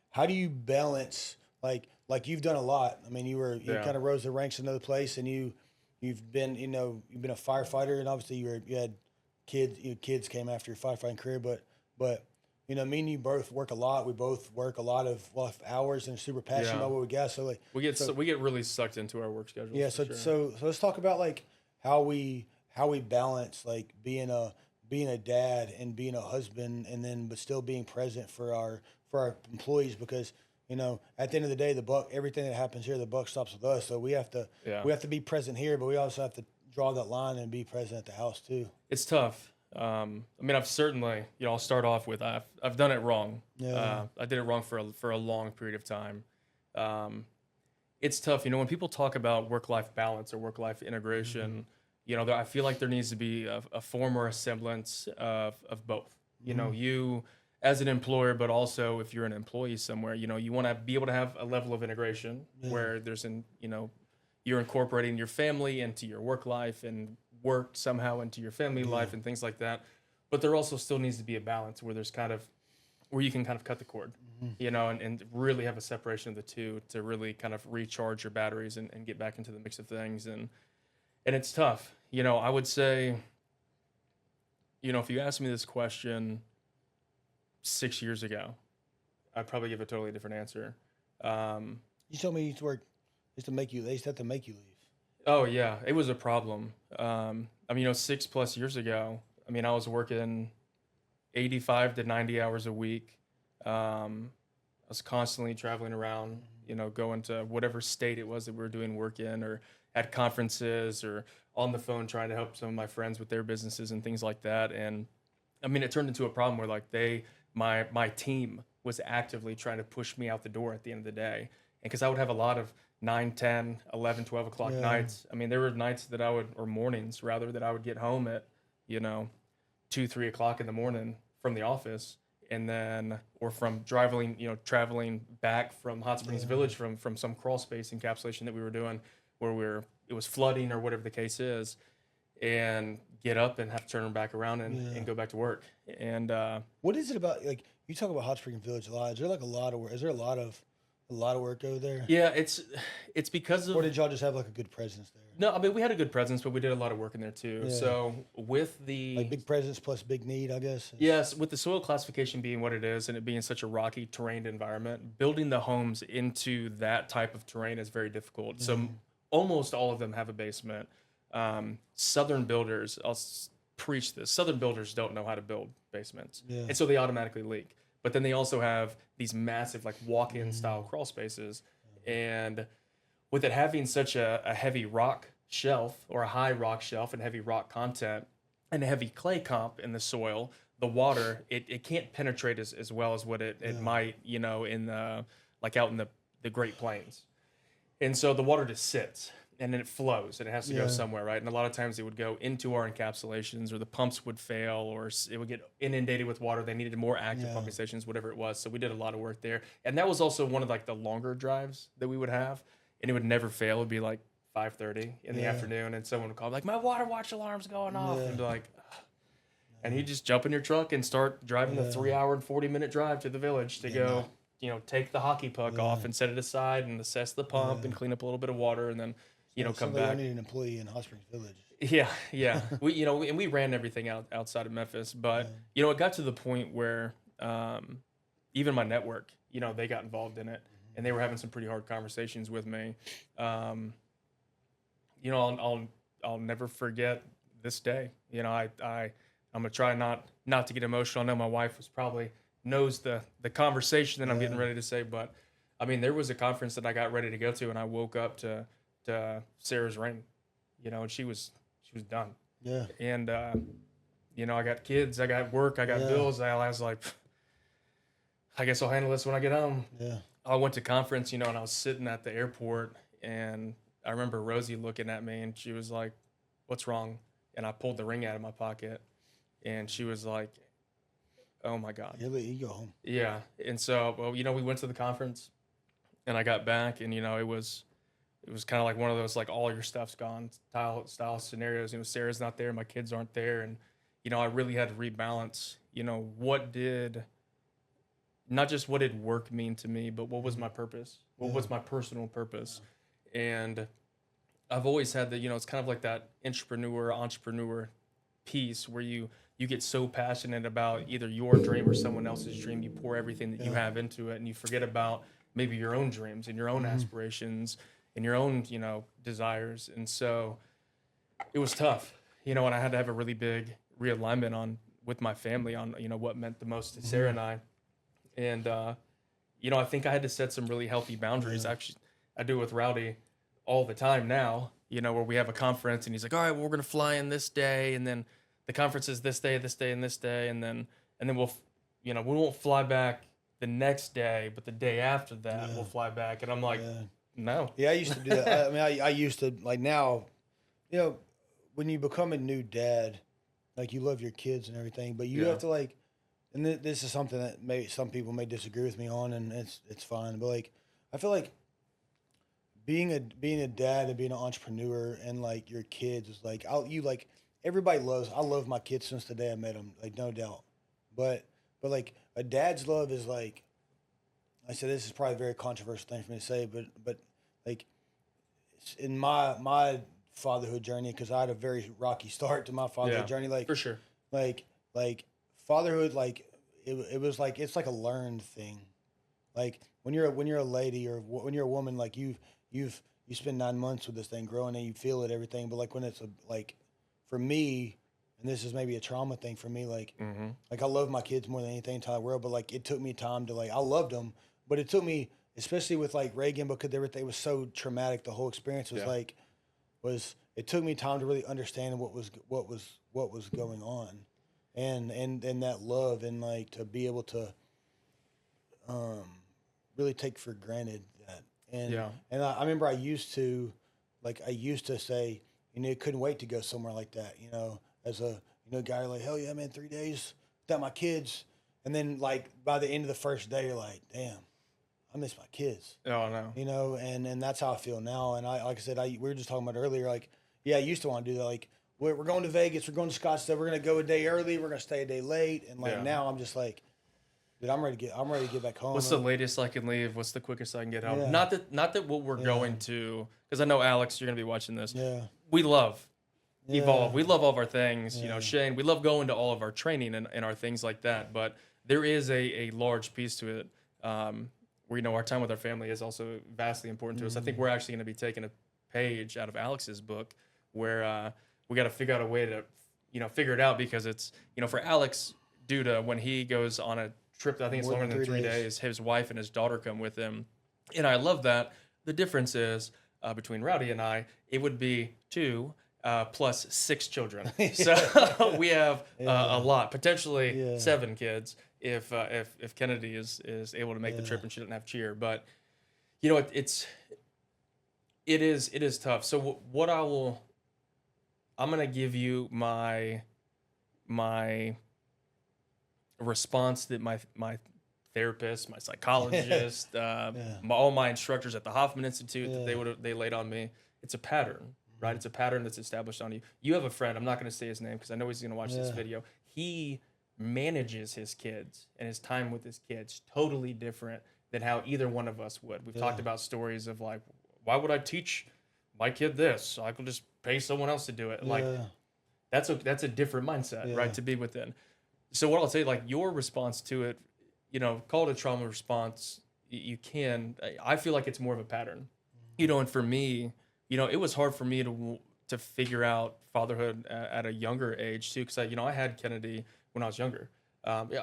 how do you balance like you've done a lot. I mean, you kind of rose the ranks in another place, and you've been a firefighter, and obviously you had kids came after your firefighting career, but me and you both work a lot. We both work a lot of hours and are super passionate about what we got. So like we get really sucked into our work schedule. yeah. So let's talk about like how we balance like being a dad and being a husband, and then but still being present for our employees, because at the end of the day, everything that happens here, the buck stops with us. So we have to be present here, but we also have to draw that line and be present at the house too. It's tough. I mean, I've certainly, I'll start off with I've done it wrong. Yeah. I did it wrong for a long period of time. It's tough, when people talk about work-life balance or work-life integration, I feel like there needs to be a form or a semblance of both. You as an employer, but also if you're an employee somewhere, you want to be able to have a level of integration where there's you're incorporating your family into your work life and work somehow into your family life and things like that. But there also still needs to be a balance where where you can kind of cut the cord, and really have a separation of the two to really kind of recharge your batteries and get back into the mix of things. And it's tough. I would say, if you asked me this question 6 years ago, I'd probably give a totally different answer. You told me you used to work, they used to have to make you leave. Oh yeah, it was a problem. 6+ years ago, I was working 85 to 90 hours a week. I was constantly traveling around, going to whatever state it was that we were doing work in, or at conferences, or on the phone trying to help some of my friends with their businesses and things like that. And it turned into a problem where like my team was actively trying to push me out the door at the end of the day. And because I would have a lot of 9, 10, 11, 12 o'clock nights. There were nights that or mornings rather, that I would get home at, 2, 3 o'clock in the morning from the office, and then, or from traveling back from Hot Springs Village from some crawl space encapsulation that we were doing where it was flooding or whatever the case is, and get up and have to turn back around and go back to work. And what is it about, like, you talk about Hot Springs Village a lot. Is there like a lot of work? Is there a lot of work over there? Yeah, it's because of. Or did y'all just have like a good presence there? No, we had a good presence, but we did a lot of work in there too. Yeah. So with the like big presence plus big need, I guess. Yes, with the soil classification being what it is, and it being such a rocky terrain environment, building the homes into that type of terrain is very difficult. So almost all of them have a basement. Southern builders, I'll preach this. Southern builders don't know how to build basements, and so they automatically leak. But then they also have these massive like walk-in style crawl spaces. And with it having such a heavy rock shelf, or a high rock shelf and heavy rock content, and a heavy clay comp in the soil, the water, it can't penetrate as well as what it might, in the, like out in the Great Plains. And so the water just sits. And then it flows, and it has to go somewhere, right? And a lot of times it would go into our encapsulations, or the pumps would fail, or it would get inundated with water. They needed more active pumping stations, whatever it was. So we did a lot of work there. And that was also one of like the longer drives that we would have, and it would never fail. It would be like 5:30 in the afternoon, and someone would call like, my water watch alarm's going off, and be like, ugh. And you just jump in your truck and start driving the 3-hour and 40-minute drive to the village to go, take the hockey puck off and set it aside and assess the pump and clean up a little bit of water, and then come back. I need an employee in Hot Springs Village. Yeah. We ran everything outside of Memphis, but it got to the point where even my network, they got involved in it, and they were having some pretty hard conversations with me. I'll never forget this day. I'm gonna try not to get emotional. I know my wife knows the conversation that I'm getting ready to say, but there was a conference that I got ready to go to, and I woke up to Sarah's ring, and she was done. Yeah. And I got kids, I got work, I got bills. I was like, I guess I'll handle this when I get home. Yeah. I went to conference, and I was sitting at the airport, and I remember Rosie looking at me, and she was like, "What's wrong?" And I pulled the ring out of my pocket, and she was like, "Oh my God." Yeah, you go home. Yeah. And so, we went to the conference, and I got back, and it was kind of like one of those like all your stuff's gone style scenarios. Sarah's not there, my kids aren't there, and I really had to rebalance. Not just what did work mean to me, but what was my purpose? What was my personal purpose? And I've always had that. It's kind of like that entrepreneur piece where you get so passionate about either your dream or someone else's dream. You pour everything that you have into it, and you forget about maybe your own dreams and your own aspirations and your own, you know, desires. And so it was tough, you know, and I had to have a really big realignment on with my family on, you know, what meant the most to Sarah and I. And, you know, I think I had to set some really healthy boundaries. Actually, I do it with Rowdy all the time now, you know, where we have a conference and he's like, all right, well, we're going to fly in this day. And then the conference is this day, this day, and this day. And then we'll, you know, we won't fly back the next day, but the day after that, we'll fly back. And I'm like, no. Yeah, I used to do that. I mean, I used to, like, now, you know, when you become a new dad, like, you love your kids and everything, but you have to, like, and this is something that some people may disagree with me on, and it's fine. But, like, I feel like being a dad and being an entrepreneur and, like, your kids is like, everybody I love my kids since the day I met them, like, no doubt. But like, a dad's love is like, I said, this is probably a very controversial thing for me to say, but like, in my fatherhood journey, because I had a very rocky start to my fatherhood journey, like, for sure, like fatherhood, like, it was like, it's like a learned thing. Like, when you're a lady or when you're a woman, like, you spend 9 months with this thing growing and you feel it, everything. But, like, when it's like, for me, and this is maybe a trauma thing for me, like, like, I love my kids more than anything in the entire world, but, like, it took me time to, like, I loved them, but it took me, especially with, like, Reagan, because everything was so traumatic. The whole experience was like, it took me time to really understand what was going on, and that love, and, like, to be able to really take for granted that. And I remember I used to say, you know, couldn't wait to go somewhere like that, you know, as a, you know, guy, like, hell yeah, man, 3 days without my kids. And then, like, by the end of the first day, you're like, damn, I miss my kids. Oh, no. You know, and that's how I feel now. And I, like I said, we were just talking about earlier, like, yeah, I used to want to do that. Like, we're going to Vegas, we're going to Scottsdale, we're going to go a day early, we're going to stay a day late. And, like, now I'm just like, dude, I'm ready to get back home. What's the latest I can leave? What's the quickest I can get home? Yeah. Not that what we're going to, because I know, Alex, you're going to be watching this. Yeah. We love Evolve. We love all of our things. You know, Shane, we love going to all of our training and our things like that. But there is a large piece to it where, you know, our time with our family is also vastly important to us. I think we're actually going to be taking a page out of Alex's book where we got to figure out a way to, you know, figure it out, because it's, you know, for Alex, due to when he goes on a trip that I think it's longer than 3 days, his wife and his daughter come with him. And I love that. The difference is between Rowdy and I, it would be 2 plus 6 children. So we have a lot, potentially 7 kids if Kennedy is able to make the trip and she doesn't have cheer. But, you know, it is tough. So what I'm going to give you my response that my therapist, my psychologist, all my instructors at the Hoffman Institute, that they laid on me. It's a pattern, right? It's a pattern that's established on you. You have a friend, I'm not going to say his name because I know he's going to watch this video. He manages his kids and his time with his kids totally different than how either one of us would. We've talked about stories of, like, why would I teach my kid this? I could just pay someone else to do it. Like, that's a different mindset, right, to be within. So what I'll say, like, your response to it, you know, call it a trauma response. You can. I feel like it's more of a pattern, you know. And for me, you know, it was hard for me to figure out fatherhood at a younger age too, because I had Kennedy when I was younger,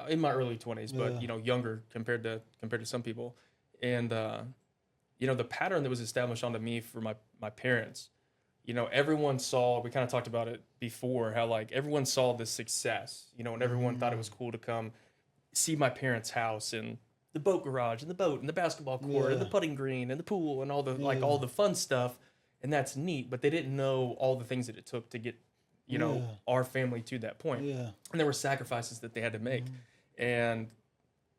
in my early 20s, but you know, younger compared to some people, and you know, the pattern that was established onto me for my parents. You know, everyone saw, we kind of talked about it before, how, like, everyone saw the success, you know, and everyone thought it was cool to come see my parents' house and the boat garage and the boat and the basketball court and the putting green and the pool and all the, like, all the fun stuff. And that's neat, but they didn't know all the things that it took to get, you know, our family to that point. And there were sacrifices that they had to make. And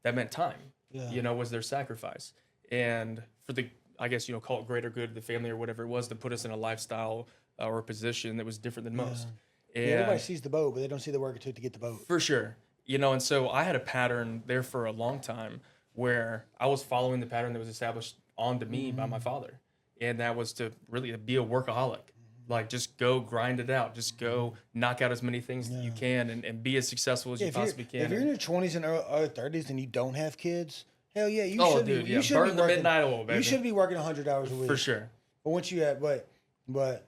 that meant time, you know, was their sacrifice. And for the, I guess, you know, call it greater good of the family or whatever it was, to put us in a lifestyle or a position that was different than most. And everybody sees the boat, but they don't see the work it took to get the boat. For sure. You know, and so I had a pattern there for a long time where I was following the pattern that was established onto me by my father. And that was to really be a workaholic. Like, just go grind it out. Just go knock out as many things that you can and be as successful as you possibly can. If you're in your 20s and early 30s and you don't have kids, hell yeah, you Oh, should dude, be. yeah, You should burn be the working, midnight oil, baby. You should be working 100 hours a week For sure. But once you have, but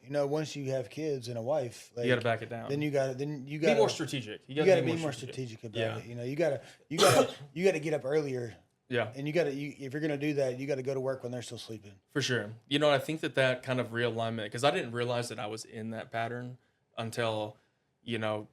you know, once you have kids and a wife, like, You got to back it down. Then you got to be more strategic. You got to be more strategic about it. You know, you got to get up earlier. Yeah. And if you're gonna do that, you got to go to work when they're still sleeping. For sure. You know, I think that kind of realignment, because I didn't realize that I was in that pattern until, you know,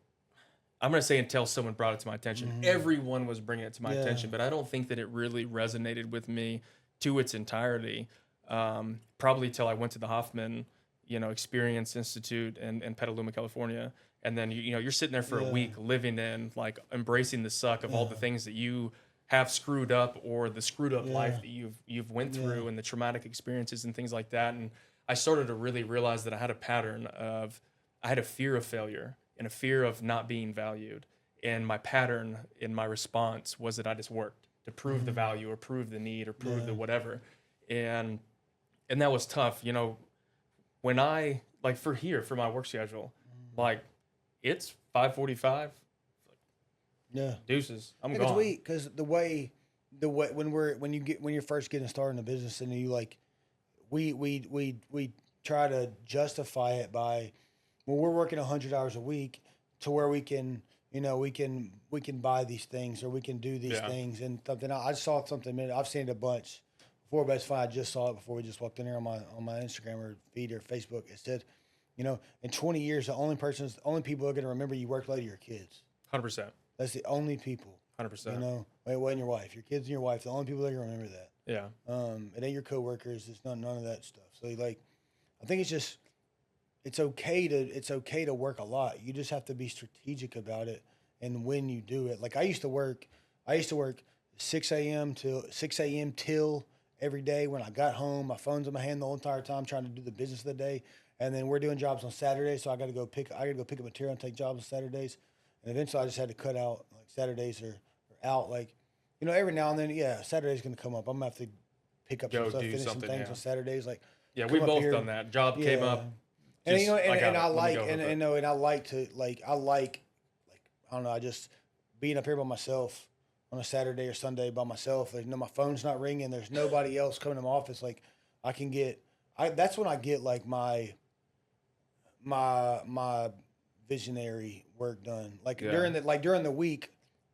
I'm going to say until someone brought it to my attention. Everyone was bringing it to my attention, but I don't think that it really resonated with me to its entirety. Probably till I went to the Hoffman, Experience Institute in Petaluma, California. And then, you're sitting there for a week living in, like, embracing the suck of all the things that you have screwed up, or the screwed up life that you've went through, and the traumatic experiences and things like that. And I started to really realize that I had a pattern of, I had a fear of failure and a fear of not being valued. And my pattern in my response was that I just worked to prove the value, or prove the need, or prove the whatever. And that was tough. When I, like, for my work schedule, like, it's 5:45. Yeah, deuces. I'm gone. It's weak because the way when you're first getting started in the business, and you like, we try to justify it by, well, we're working 100 hours a week to where we can we can buy these things, or we can do these things, and something. I saw something. I've seen it a bunch before, but it's fine. I just saw it before we just walked in here on my Instagram or feed or Facebook. It said, in 20 years, the only people are going to remember you worked late are your kids. 100%. That's the only people. 100%. It wasn't your wife. Your kids and your wife, the only people that can remember that. Yeah. It ain't your coworkers. It's none of that stuff. So, like, I think it's okay to work a lot. You just have to be strategic about it, and when you do it. Like, I used to work 6 a.m. till every day. When I got home, my phone's in my hand the whole entire time, trying to do the business of the day. And then we're doing jobs on Saturdays, so I got to go pick up material and take jobs on Saturdays. And eventually I just had to cut out, like, Saturdays are out. Like, every now and then, Saturday's going to come up. I'm going to have to pick up some stuff, finish some things on Saturdays. Like, we both done that. Job came up. And, I like to, I don't know, I just being up here by myself on a Saturday or Sunday by myself. There's my phone's not ringing. There's nobody else coming to my office. Like, that's when I get, like, my visionary work done. Like, during the week,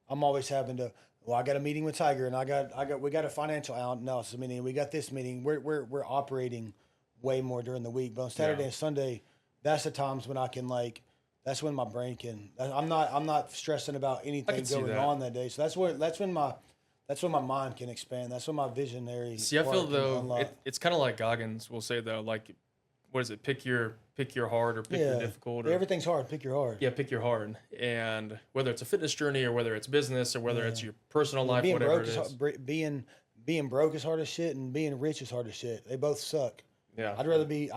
I'm always having to. Well, I got a meeting with Tiger, and we got a financial analysis meeting. We got this meeting. We're operating way more during the week, but on Saturday and Sunday, that's the times when I can, like. That's when my brain can. I'm not stressing about anything going on that day. So that's when my mind can expand. That's when my visionary. See, I feel though it's kind of like Goggins will say though, like, what is it? Pick your hard, or pick your difficult. Or, everything's hard. Pick your hard. Yeah, pick your hard. And whether it's a fitness journey, or whether it's business, or whether it's your personal life, whatever it is. Being broke is hard as shit, and being rich is hard as shit. They both suck. Yeah. I'd rather be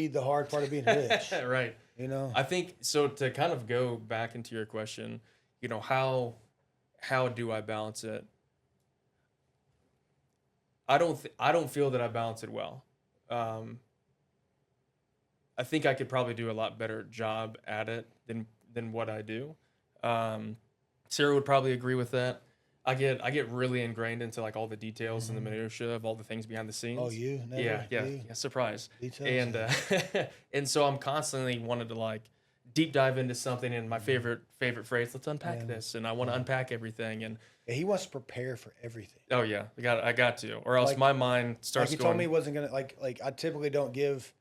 the hard part of being rich. Right. I think so. To kind of go back into your question, how do I balance it? I don't feel that I balance it well. I think I could probably do a lot better job at it than what I do. Sarah would probably agree with that. I get really ingrained into, like, all the details and the minutia of all the things behind the scenes. Oh, you? Never, yeah. Surprise. Details. And and so I'm constantly wanted to, like, deep dive into something. And my favorite phrase, let's unpack this. And I want to unpack everything. And he wants to prepare for everything. Oh yeah, I got to, or else my mind starts. Like, he told me he wasn't gonna like. I typically don't give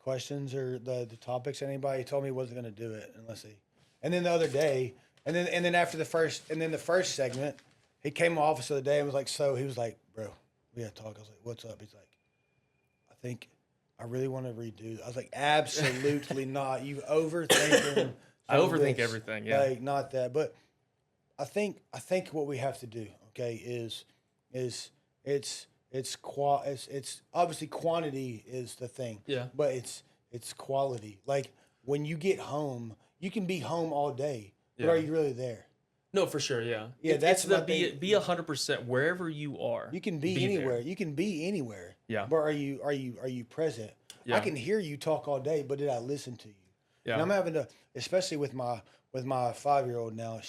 questions or the topics to anybody. He told me he wasn't gonna do it unless he. And then the other day, and then after the first segment. He came to my office the other day and was like, he was like, bro, we got to talk. I was like, what's up? He's like, I think I really want to redo. I was like, absolutely not. You overthinking. I overthink everything. Yeah. Like, not that. But I think what we have to do, okay, is it's obviously quantity is the thing. Yeah. But it's quality. Like, when you get home, you can be home all day, but are you really there? No, for sure, yeah. Yeah, that's the be 100% wherever you are. You can be anywhere. There. You can be anywhere. Yeah. But are you present? I can hear you talk all day, but did I listen to you? Yeah. And I'm having to, especially with my 5-year-old now.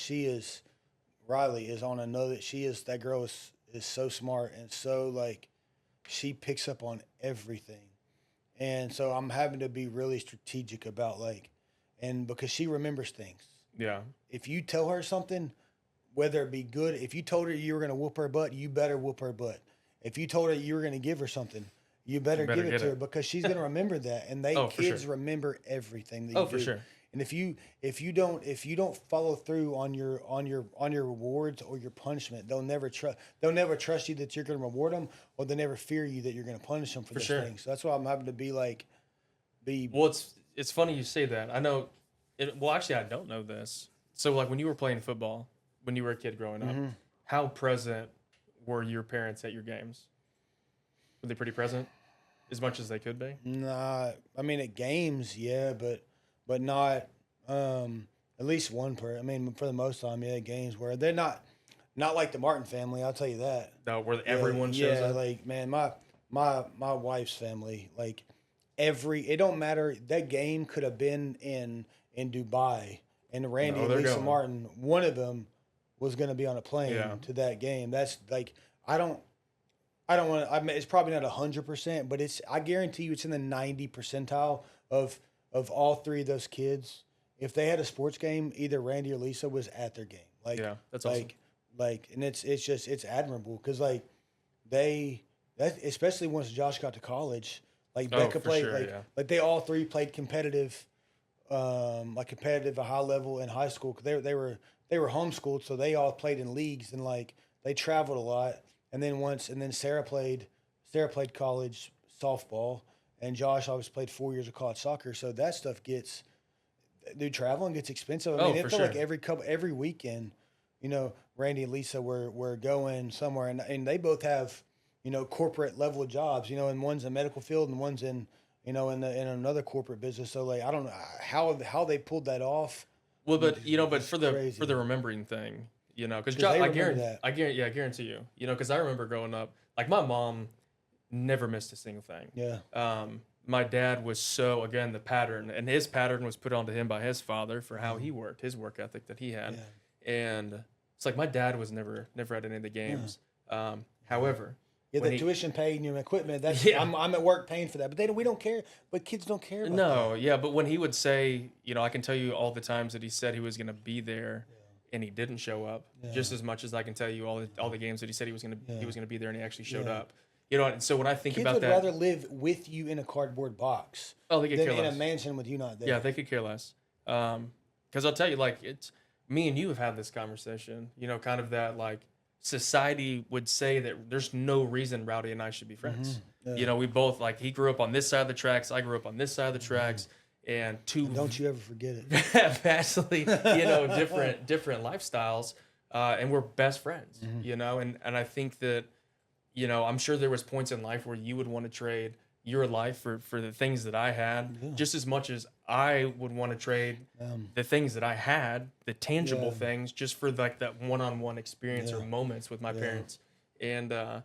Riley is on another. That girl is so smart and so like, she picks up on everything, and so I'm having to be really strategic about like, and because she remembers things. Yeah. If you tell her something, whether it be good, if you told her you were going to whoop her butt, you better whoop her butt. If you told her you were going to give her something, you better give it to her, because she's going to remember that. And kids remember everything that you do. For sure. And if you don't follow through on your rewards or your punishment, they'll never trust you that you're going to reward them, or they'll never fear you that you're going to punish them for those things. So that's why I'm having to be. Well, it's funny you say that. I know. Well, actually, I don't know this. So, like, when you were playing football, when you were a kid growing up, how present were your parents at your games? Were they pretty present, as much as they could be? Nah, I mean at games, yeah, but not at least one per. I mean, for the most time, yeah, games where they're not like the Martin family. I'll tell you that. No, where everyone shows up. Like, man, my wife's family, like it don't matter. That game could have been in Dubai, and Randy and Lisa Martin, one of them was going to be on a plane to that game. That's like, I don't want to. I mean, it's probably not 100%, but I guarantee you, it's in the 90 percentile of all three of those kids. If they had a sports game, either Randy or Lisa was at their game. Like, that's awesome. And it's admirable, because like especially once Josh got to college, like Becca played, like they all three played competitive, competitive at high level in high school. 'Cause they were homeschooled, so they all played in leagues, and like they traveled a lot. And then Sarah played college softball, and Josh always played 4 years of college soccer. So that stuff traveling gets expensive. I mean, it felt like every weekend, Randy and Lisa were going somewhere, and they both have, corporate level jobs, and one's in the medical field and one's in another corporate business. So like, I don't know how they pulled that off. Well, but for the remembering thing, because I guarantee you, because I remember growing up, like my mom never missed a single thing. Yeah. My dad was again, the pattern, and his pattern was put onto him by his father for how he worked, his work ethic that he had. Yeah. And it's like, my dad was never at any of the games. However, the tuition paid and your equipment, I'm at work paying for that, but we don't care. But kids don't care about that. Yeah, but when he would say, I can tell you all the times that he said he was going to be there, and he didn't show up, just as much as I can tell you all the games that he said he was going to be there, and he actually showed up. And so when I think about that, kids would rather live with you in a cardboard box they could care than less. in a mansion with you not there. Yeah, they could care less. Because I'll tell you, like, it's me and you have had this conversation. Kind of that, like, society would say that there's no reason Rowdy and I should be friends. Mm-hmm. Yeah. We both, like, he grew up on this side of the tracks, I grew up on this side of the tracks, and don't you ever forget it. vastly, different lifestyles, and we're best friends. And I think that, I'm sure there was points in life where you would want to trade your life for the things that I had, just as much as I would want to trade the things that I had, the tangible things, just for like that one-on-one experience or moments with my parents. And don't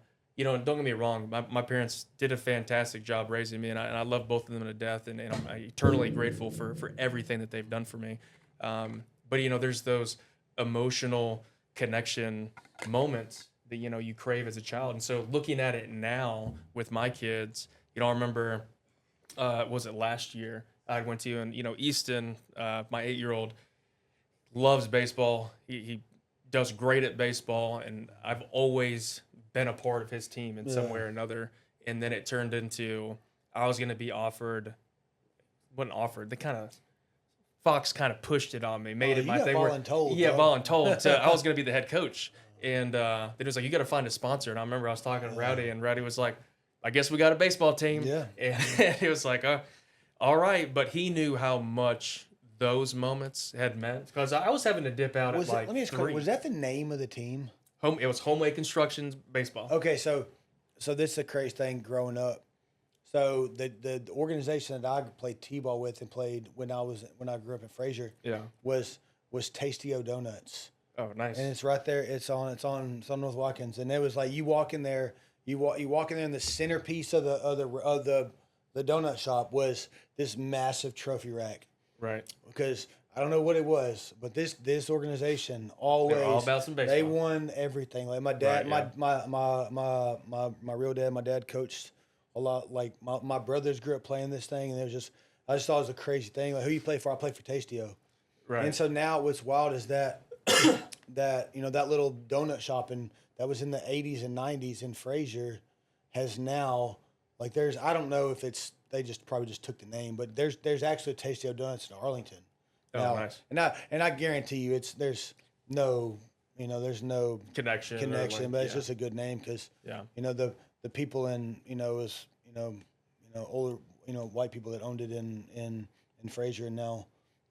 get me wrong, my parents did a fantastic job raising me, and I love both of them to death, and I'm eternally grateful for everything that they've done for me. But there's those emotional connection moments that you crave as a child. And so looking at it now with my kids, I remember, was it last year I went to, and Easton, my 8-year-old, loves baseball. He does great at baseball, and I've always been a part of his team in some way or another. And then it turned into, I was going to be offered, wasn't offered, Fox kind of pushed it on me, made it my thing. Voluntold. So I was going to be the head coach. And then it was like, you got to find a sponsor. And I remember I was talking to Rowdy, and Rowdy was like, I guess we got a baseball team. Yeah. And it was like, all right. But he knew how much those moments had meant, because I was having to dip out at like 3. Was that the name of the team? It was Homeway Construction's baseball. Okay, so this is a crazy thing growing up. So the organization that I played t-ball with and played when I grew up in Fraser, was Tasty-O Donuts. Oh, nice. And it's right there. It's on North Watkins, and it was like you walk in there in the centerpiece of the the donut shop was this massive trophy rack. Right. Because I don't know what it was, but this organization always They're all about some baseball. they won everything. Like my dad, Right, yeah. my real dad, my dad coached a lot. Like my brothers grew up playing this thing, and it was just I just thought it was a crazy thing. Like who you play for? I play for Tastio. Right. And so now what's wild is that that that little donut shop that was in the 80s and 90s in Fraser has now like there's I don't know if they just probably just took the name, but there's actually a Tastio Donuts in Arlington. Oh, Now, nice. And I guarantee you there's no Connection, but it's just a good name because the people in older white people that owned it in Fraser, and now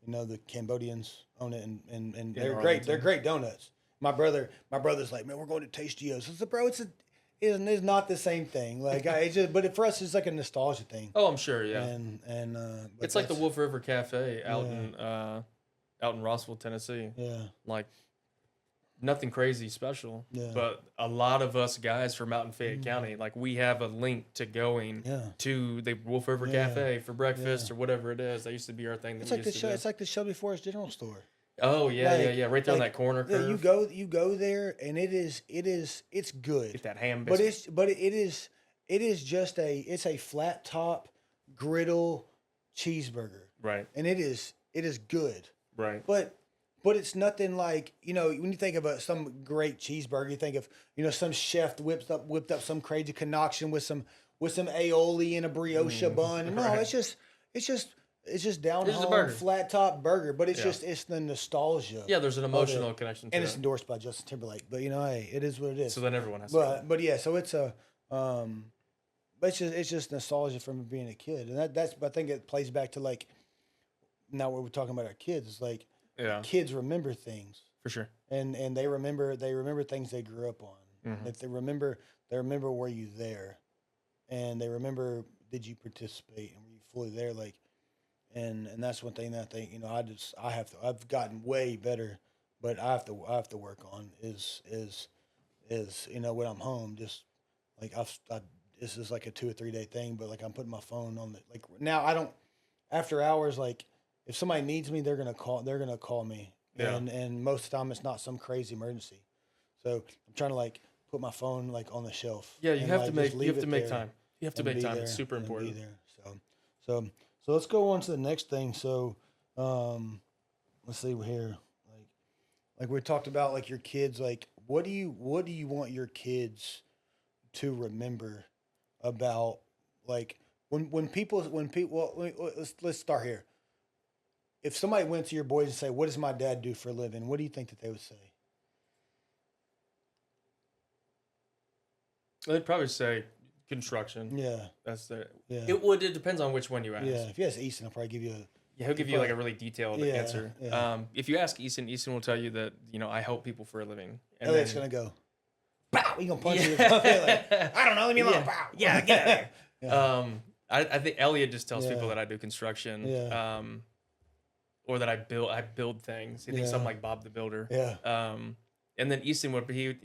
the Cambodians own it, and they're great. They're great donuts. My brother's like, man, we're going to Tastio's. I said, bro, it's not the same thing. Like but for us, it's like a nostalgia thing. Oh, I'm sure, yeah. And but it's like the Wolf River Cafe out in Rossville, Tennessee. Yeah. Like nothing crazy special. Yeah. But a lot of us guys from out in Fayette County, like we have a link to going to the Wolf River Cafe for breakfast or whatever it is. That used to be our thing. It's like the Shelby Forest General Store. Oh yeah, like, yeah. Right there on that corner curve. Yeah, you go there and it's good. Get that ham biscuit. But it is just a flat top griddle cheeseburger. Right. And it is good. Right. But it's nothing like, when you think of some great cheeseburger, you think of, some chef whipped up some crazy concoction with some aioli and a brioche bun. No, right. it's just down It's just a home, burger. flat top burger, but it's the nostalgia. Yeah, there's an emotional connection to and it. it's endorsed by Justin Timberlake. But hey, it is what it is. So then everyone has but yeah, so it's but it's just nostalgia from being a kid, and that's I think it plays back to like now what we're talking about our kids. It's like kids remember things for sure, and they remember things they grew up on. Mm-hmm. That they remember were you there, and they remember did you participate and were you fully there like. And that's one thing that I think I've gotten way better, but I have to work on is when I'm home, just like this is like a 2 or 3 day thing, but like I'm putting my phone on like now I don't after hours, like if somebody needs me they're gonna call me, and most of the time it's not some crazy emergency, so I'm trying to like put my phone like on the shelf. Yeah, you have like, to make time. You have to make time. It's super important. So let's go on to the next thing. So, let's see here. Like we talked about, like your kids. Like, what do you want your kids to remember about? Like when people. Well, let's start here. If somebody went to your boys and say, "What does my dad do for a living?" What do you think that they would say? They'd probably say construction. Yeah, that's the. Yeah, it depends on which one you ask. Yeah, if you ask Easton, I'll probably give you a. Yeah, he'll give you like a really detailed answer. Yeah. If you ask Easton will tell you that I help people for a living. And Elliot's gonna go. Bow! He's gonna punch you. Like, I don't know. Leave me alone. Bow! Yeah, get out of here. I think Elliot just tells people that I do construction. Yeah. Or that I build things. He thinks I'm like Bob the Builder. Yeah. And then Easton would be,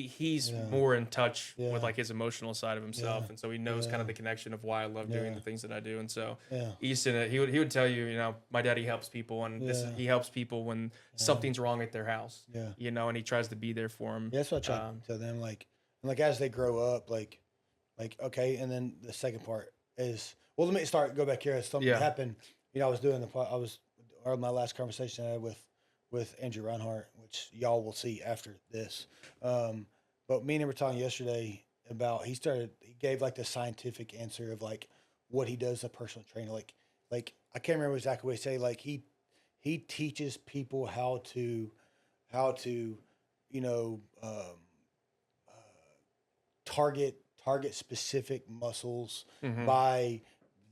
he's more in touch with like his emotional side of himself, and so he knows kind of the connection of why I love doing the things that I do. And so Easton, he would tell you, my daddy helps people, and he helps people when something's wrong at their house. Yeah. And he tries to be there for them. Yeah, that's what I try to tell them. Like as they grow up, like okay. And then the second part is let me go back here. Something happened. I was doing my last conversation I had with Andrew Reinhardt, which y'all will see after this. But me and him were talking yesterday about he gave like the scientific answer of like what he does as a personal trainer. Like I can't remember exactly what he said. Like he teaches people how to target specific muscles by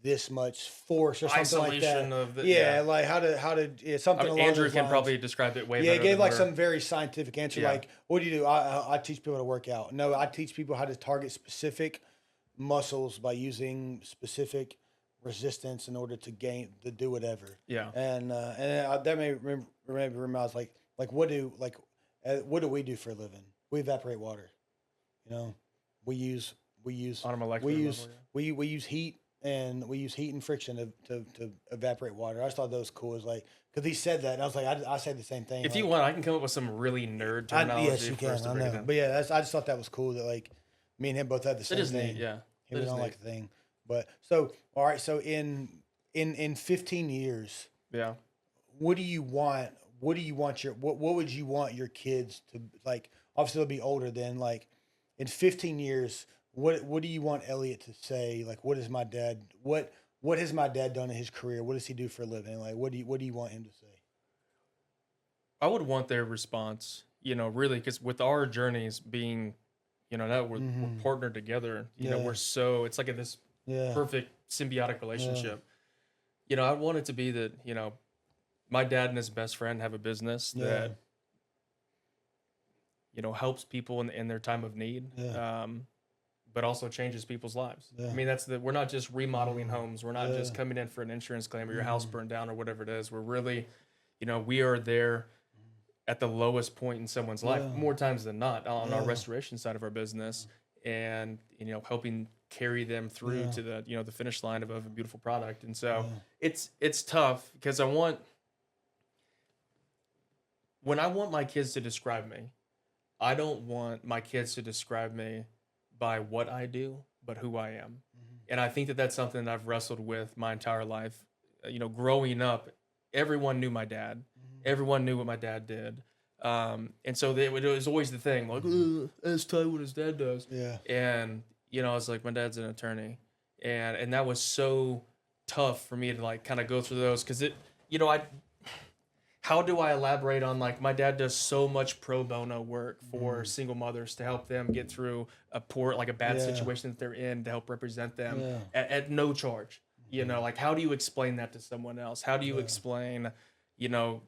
this much force or something like that. Like how to something along Andrew those can lines. probably describe it way better. Yeah, he gave than like her. some very scientific answer. Like, what do you do? I teach people to work out. No, I teach people how to target specific muscles by using specific resistance in order to do whatever. Yeah. And that made remember I was like what do we do for a living? We evaporate water. We use on a molecular we level, use heat and we use heat and friction to evaporate water. I just thought that was cool. It's like, because he said that, and I was like, I said the same thing. If like, you want, I can come up with some really nerd terminology yes, you for us can. to I break it know, down. but yeah, I just thought that was cool that like me and him both had the same It is thing. neat, yeah. He That was is on neat. like the thing, but so all right. So in 15 years, Yeah. what do you want? What do you want what would you want your kids to like? Obviously, they'll be older then. Like in 15 years, what do you want Elliot to say? Like, what is my dad? What has my dad done in his career? What does he do for a living? Like, what do you want him to say? I would want their response, really, because with our journeys being, now we're partnered together, Yeah. we're so, it's like this Yeah, perfect symbiotic relationship. I want it to be that, my dad and his best friend have a business that, helps people in their time of need. Yeah. But also changes people's lives. Yeah. I mean, we're not just remodeling homes. We're not Yeah. just coming in for an insurance claim or your house burned down or whatever it is. We're really, we are there at the lowest point in someone's life, Yeah. more times than not, on our Yeah. restoration side of our business, and helping carry them through Yeah. to the finish line of a beautiful product. And so it's tough because when I want my kids to describe me, I don't want my kids to describe me by what I do, but who I am. And I think that that's something that I've wrestled with my entire life. Growing up, everyone knew my dad. Everyone knew what my dad did. And so it was always the thing, like, ask Ty what his dad does. Yeah. And, I was like, my dad's an attorney. And that was so tough for me to like kind of go through those. Cause how do I elaborate on like my dad does so much pro bono work for single mothers to help them get through a bad Yeah. situation that they're in to help represent them Yeah. at no charge. Like how do you explain that to someone else? How do you explain,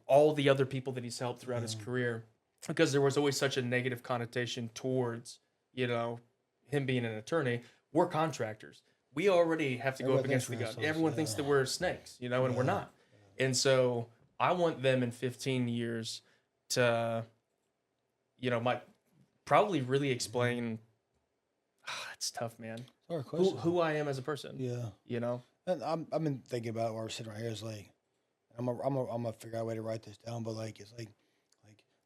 all the other people that he's helped throughout his career? Because there was always such a negative connotation towards, him being an attorney. We're contractors. We already have to go up Everyone against thinks the for gun. ourselves, Everyone thinks that we're snakes, and we're not. And so I want them in 15 years to, probably really explain. It's tough, man. Hard question. Who I am as a person. Yeah. And I've been thinking about it while we're sitting right here. Is like, I'm gonna figure out a way to write this down. But like, it's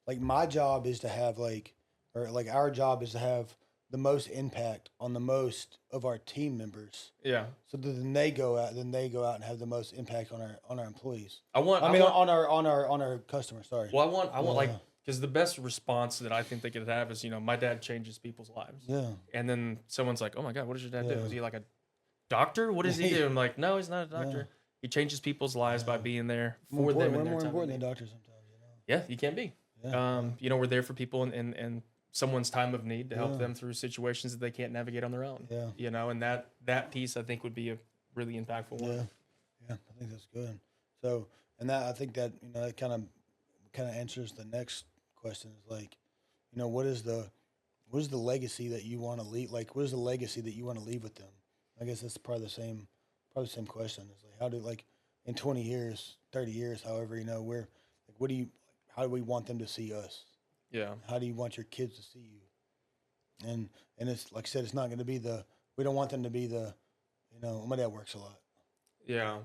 like my job is to have our job is to have the most impact on the most of our team members. Yeah. So then they go out and have the most impact on our employees. On our customers. Sorry. Well, I want like, because the best response that I think they could have is, my dad changes people's lives. Yeah. And then someone's like, oh my God, what does your dad do? Yeah. Is he like a doctor? What does he do? I'm like, no, he's not a doctor. Yeah. He changes people's lives by being there More for them. important, in their more time of important need. than doctors sometimes. Yeah, you can be. Yeah. We're there for people in someone's time of need to help Yeah. them through situations that they can't navigate on their own. Yeah. And that piece I think would be a really impactful one. Yeah, I think that's good. So, and that I think that that kind of answers the next question. Is like, what is the legacy that you want to leave? Like, what is the legacy that you want to leave with them? I guess that's probably the same question. It's like, how do in 20 years, 30 years, however, we're like, how do we want them to see us? Yeah. How do you want your kids to see you? And it's like I said, it's not going to be we don't want them to be my dad works a lot. Yeah.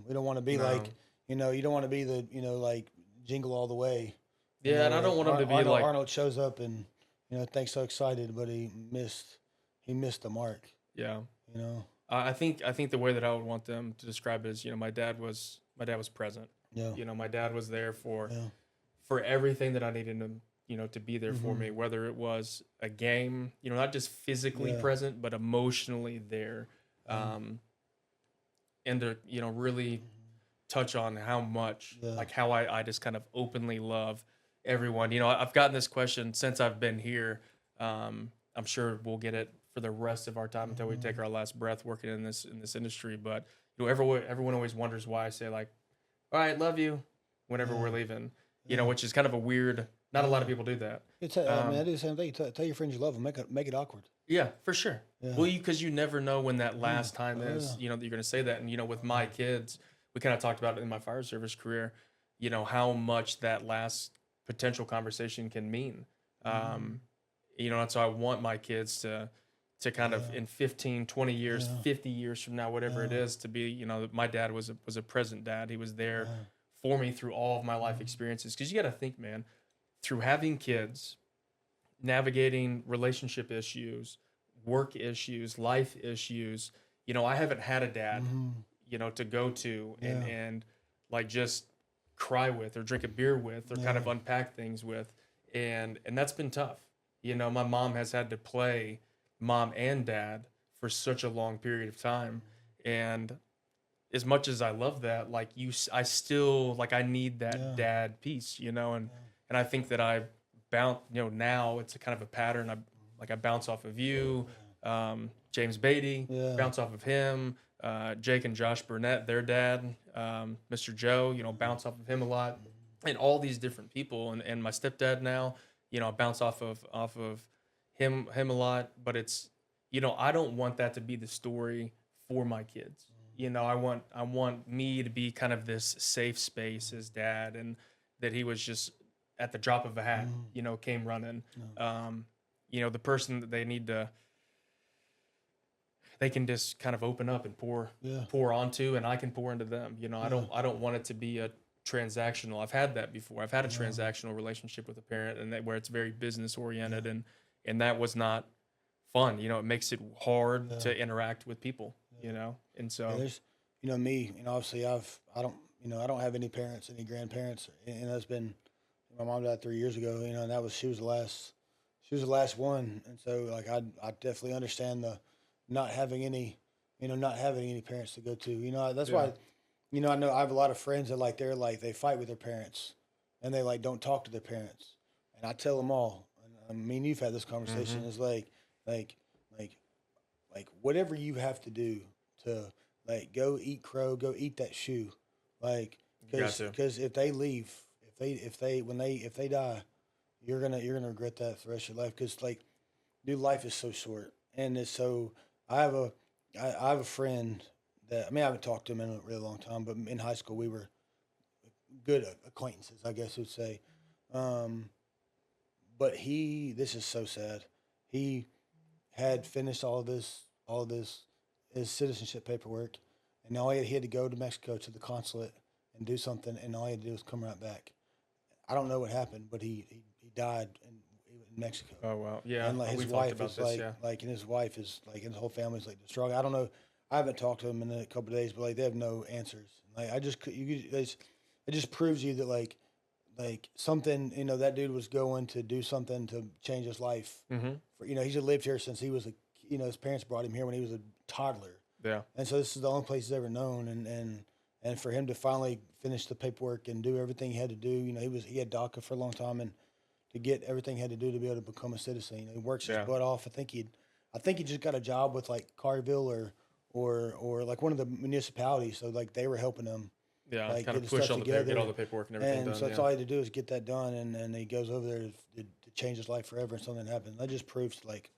We don't want to be like, you don't want to be the, like Jingle All the Way. Yeah, and I don't want them to be like Arnold shows up and, thanks so excited, but he missed the mark. Yeah. I think the way that I would want them to describe it is, my dad was present. Yeah. My dad was there for everything that I needed him, to be there for me, whether it was a game, not just physically present, but emotionally there. And to, really touch on how much, like how I just kind of openly love everyone. I've gotten this question since I've been here. I'm sure we'll get it for the rest of our time until we take our last breath working in this industry. But, everyone always wonders why I say like, all right, love you whenever we're leaving, which is kind of a weird, not a lot of people do that. I do the same thing. Tell your friends you love them. Make it awkward. Yeah, for sure. Yeah. Well, because you never know when that last time is, that you're going to say that. And, with my kids, we kind of talked about it in my fire service career, how much that last potential conversation can mean. And so I want my kids to to kind of in 15, 20 years, 50 years from now, whatever it is, to be, you know, my dad was a present dad. He was there for me through all of my life experiences. Because you got to think, man, through having kids, navigating relationship issues, work issues, life issues, you know, I haven't had a dad, you know, to go to and like just cry with or drink a beer with or kind of unpack things with. And that's been tough. You know, my mom has had to play mom and dad for such a long period of time. And as much as I love that, like I still, like, I need that dad piece, you know, and I think that I bounce, you know, now it's a kind of a pattern. I bounce off of you, James Beatty, bounce off of him, Jake and Josh Burnett, their dad, Mr. Joe, you know, bounce off of him a lot, and all these different people, and my stepdad now, you know, I bounce off of him a lot, but it's, you know, I don't want that to be the story for my kids. You know, I want me to be kind of this safe space as dad, and that he was just at the drop of a hat, you know, came running. You know, the person that they can just kind of open up and pour onto, and I can pour into them. You know, I don't want it to be a transactional. I've had that before. I've had a transactional relationship with a parent, and where it's very business oriented, and that was not fun. You know, it makes it hard to interact with people. You know, and so there's, you know, me. You know, obviously I don't have any parents, any grandparents, and that's been, my mom died 3 years ago. You know, and she was the last one, and so like I definitely understand the not having any parents to go to. You know, that's why, you know, I know I have a lot of friends that like they fight with their parents, and they like don't talk to their parents, and I tell them all. And I mean, you've had this conversation. It's like whatever you have to do to like go eat crow, go eat that shoe, like because if they leave, if they die, you're gonna regret that for the rest of your life. Because like, dude, life is so short, and it's so. I have a friend that, I mean, I haven't talked to him in a really long time, but in high school we were good acquaintances, I guess you'd say. But this is so sad. He had finished all this his citizenship paperwork, and all he had to go to Mexico to the consulate and do something, and all he had to do was come right back. I don't know what happened, but he died in Mexico. Oh wow, yeah. And like his wife is like, and his wife is like, and his whole family's like distraught. I don't know. I haven't talked to them in a couple of days, but like they have no answers. Like it just proves you that like something, you know, that dude was going to do something to change his life. For, you know, he's lived here since he was his parents brought him here when he was a toddler. Yeah. And so this is the only place he's ever known, and for him to finally finish the paperwork and do everything he had to do, you know, he had DACA for a long time, and to get everything he had to do to be able to become a citizen. You know, he works his butt off. I think he just got a job with like Carville or like one of the municipalities. So like they were helping him. Yeah, like, kind of push on get all the paperwork and everything done. So that's all he had to do is get that done, and he goes over there to change his life forever, and something happened. That just proves like,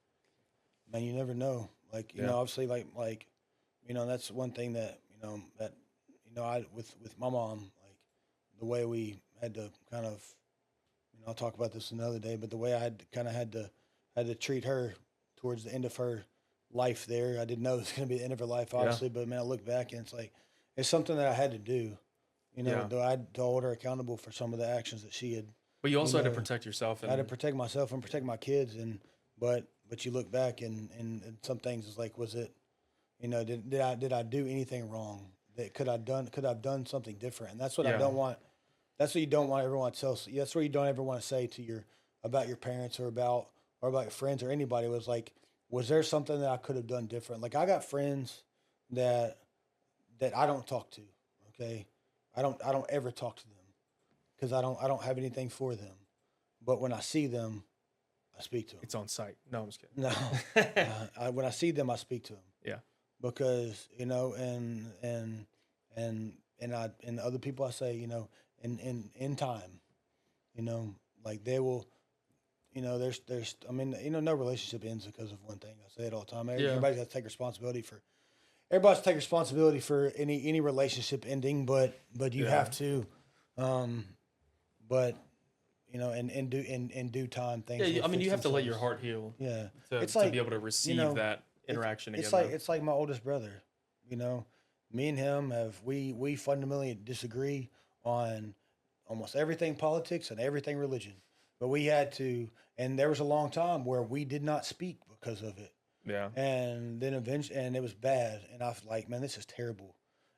man, you never know. Like, you know, obviously like, you know, that's one thing that, I with my mom, like the way we had to kind of, I'll talk about this another day, but the way I had to treat her towards the end of her life there, I didn't know it was going to be the end of her life, obviously, but man, I look back and it's like, it's something that I had to do, you know, I had to hold her accountable for some of the actions that she had. But you also had to protect yourself. I had to protect myself and protect my kids, but you look back and some things is like, was it, you know, did I do anything wrong? Could I have done something different? And that's what I don't want. That's what you don't want everyone to tell. That's what you don't ever want to say to about your parents or about your friends or anybody. Was like, was there something that I could have done different? Like I got friends that I don't talk to. Okay, I don't ever talk to them because I don't have anything for them. But when I see them, I speak to them. It's on site. No, I'm just kidding. No, when I see them, I speak to them. Yeah, because you know, and other people I say, you know. In time, you know, like they will, you know, there's, I mean, you know, no relationship ends because of one thing. I say it all the time. Everybody's got to take responsibility for any relationship ending, but you have to, but in due time things. Yeah, will I mean, fix you have to let your themselves. heart heal Yeah, it's to like be able to receive that interaction again. it's like my oldest brother. You know, me and him we fundamentally disagree on almost everything politics and everything religion, but we had to. And there was a long time where we did not speak because of it. Yeah. And then eventually, and it was bad. And I was like, man, this is terrible.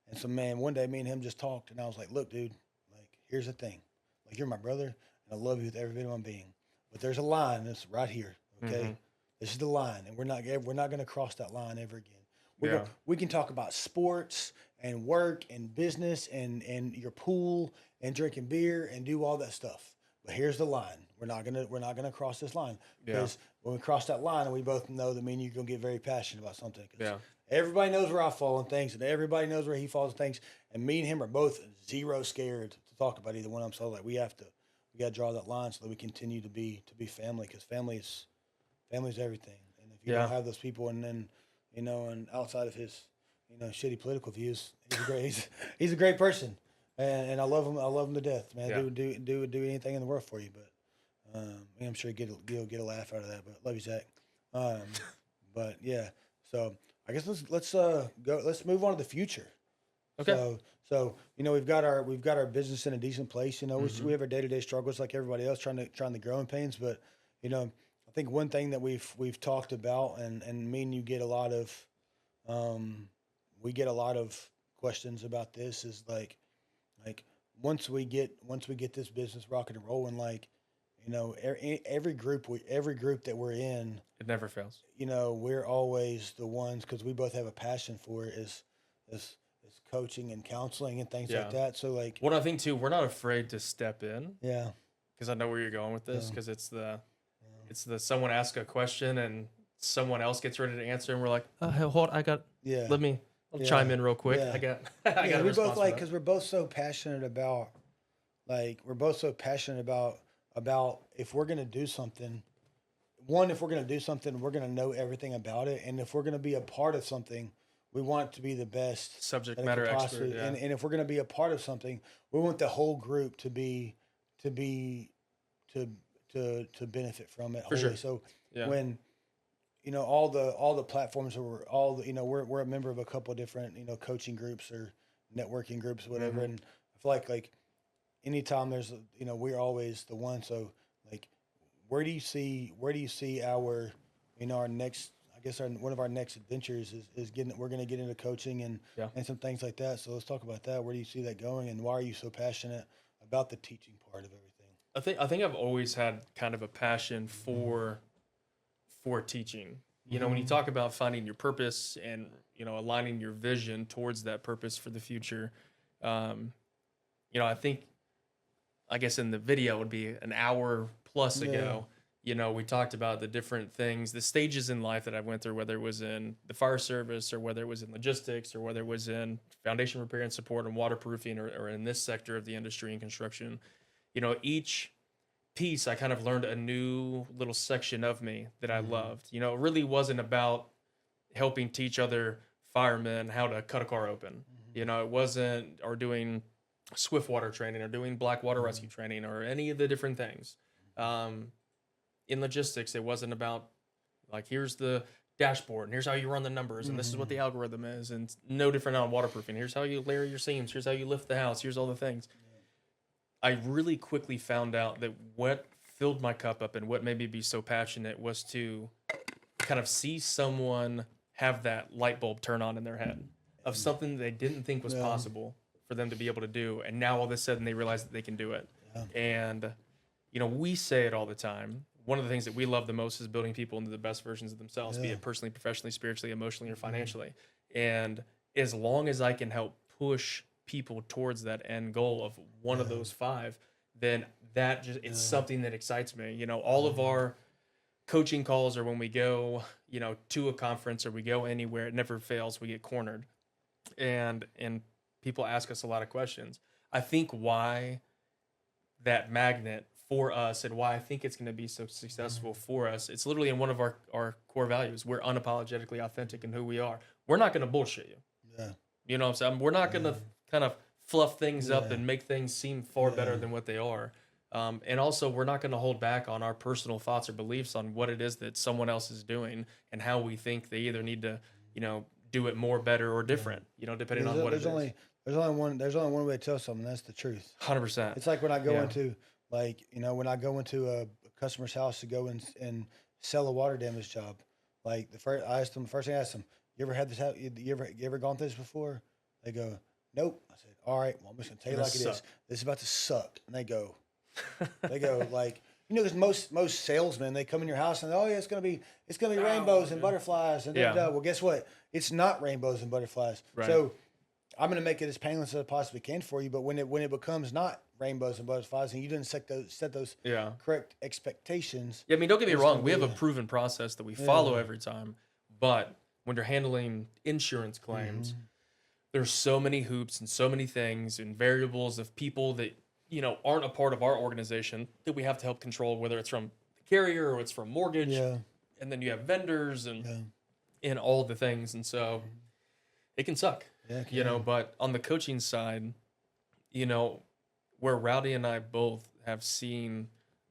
And so, man, one day me and him just talked, and I was like, look, dude, like, here's the thing. Like, you're my brother, and I love you with every bit of my being. But there's a line that's right here, okay? This is the line, and we're not going to cross that line ever again. We can talk about sports and work and business and your pool and drinking beer and do all that stuff. But here's the line. We're not gonna cross this line because when we cross that line, and we both know that me and you're gonna get very passionate about something. Everybody knows where I fall on things, and everybody knows where he falls on things. And me and him are both zero scared to talk about either one of them. So like we got to draw that line so that we continue to be family, because family's everything. And if you don't have those people, and then and outside of his shitty political views, he's a great person. And I love him to death, man. Yeah. Do anything in the world for you, but I'm sure you'll get a laugh out of that. But love you, Zach. But yeah, so I guess let's go. Let's move on to the future. Okay. So we've got our business in a decent place. We have our day-to-day struggles like everybody else, trying to grow in pains. But I think one thing that we've talked about, and me and you get a lot of questions about this, is like once we get this business rocking and rolling, every group that we're in, It never fails. We're always the ones, because we both have a passion for it, is coaching and counseling and things like that. So like, what I think too, we're not afraid to step in. Yeah. Because I know where you're going with this. Because it's the someone asks a question and someone else gets ready to answer, and we're like, hold, I'll chime in real quick. Yeah. I got. We both because we're both so passionate about, about if we're gonna do something. One, if we're gonna do something, we're gonna know everything about it, and if we're gonna be a part of something, we want it to be the best Subject that it matter could expert. possibly- Yeah. And if we're gonna be a part of something, we want the whole group to benefit from it. For sure. So Yeah. when all the platforms we're a member of a couple of different coaching groups or networking groups, whatever. And I feel like anytime there's we're always the one. So like, where do you see our our next, I guess one of our next adventures is we're going to get into coaching and some things like that. So let's talk about that. Where do you see that going, and why are you so passionate about the teaching part of everything? I think I've always had kind of a passion for teaching. When you talk about finding your purpose and aligning your vision towards that purpose for the future, I guess in the video would be an hour plus ago. We talked about the different things, the stages in life that I went through, whether it was in the fire service or whether it was in logistics or whether it was in foundation repair and support and waterproofing or in this sector of the industry and construction. Each piece, I kind of learned a new little section of me that I loved. It really wasn't about helping teach other firemen how to cut a car open. It wasn't, or doing swift water training or doing black water rescue training or any of the different things. In logistics, it wasn't about like, here's the dashboard and here's how you run the numbers and this is what the algorithm is, and no different on waterproofing. Here's how you layer your seams. Here's how you lift the house. Here's all the things. I really quickly found out that what filled my cup up and what made me be so passionate was to kind of see someone have that light bulb turn on in their head of something they didn't think was possible for them to be able to do. And now all of a sudden they realize that they can do it. And, we say it all the time. One of the things that we love the most is building people into the best versions of themselves, be it personally, professionally, spiritually, emotionally, or financially. And as long as I can help push people towards that end goal of one of those five, then that just it's something that excites me. All of our coaching calls or when we go, to a conference or we go anywhere, it never fails. We get cornered, and people ask us a lot of questions. I think why that magnet for us and why I think it's going to be so successful for us, it's literally in one of our core values. We're unapologetically authentic in who we are. We're not going to bullshit you. Yeah. You know what I'm saying? We're not going to kind of fluff things up and make things seem far better than what they are. And also, we're not going to hold back on our personal thoughts or beliefs on what it is that someone else is doing and how we think they either need to, do it more, better, or different, depending on what it is. There's only one way to tell something. That's the truth. 100%. It's like when I go into when I go into a customer's house to go and sell a water damage job, like first thing I asked them, you ever had this happen? You ever gone through this before? They go, nope. I said, all right, well, I'm just gonna tell you like it is. This is about to suck. And they go like, because most salesmen, they come in your house and oh yeah, it's gonna be rainbows and butterflies and well, guess what? It's not rainbows and butterflies. Right. So I'm gonna make it as painless as I possibly can for you. But when it becomes not rainbows and butterflies and you didn't set those correct expectations. Yeah, I mean, don't get me wrong. We have a proven process that we follow every time. But when you're handling insurance claims, there's so many hoops and so many things and variables of people that aren't a part of our organization that we have to help control, whether it's from the carrier or it's from mortgage. Yeah. And then you have vendors and all the things. And so it can suck, but on the coaching side, where Rowdy and I both have seen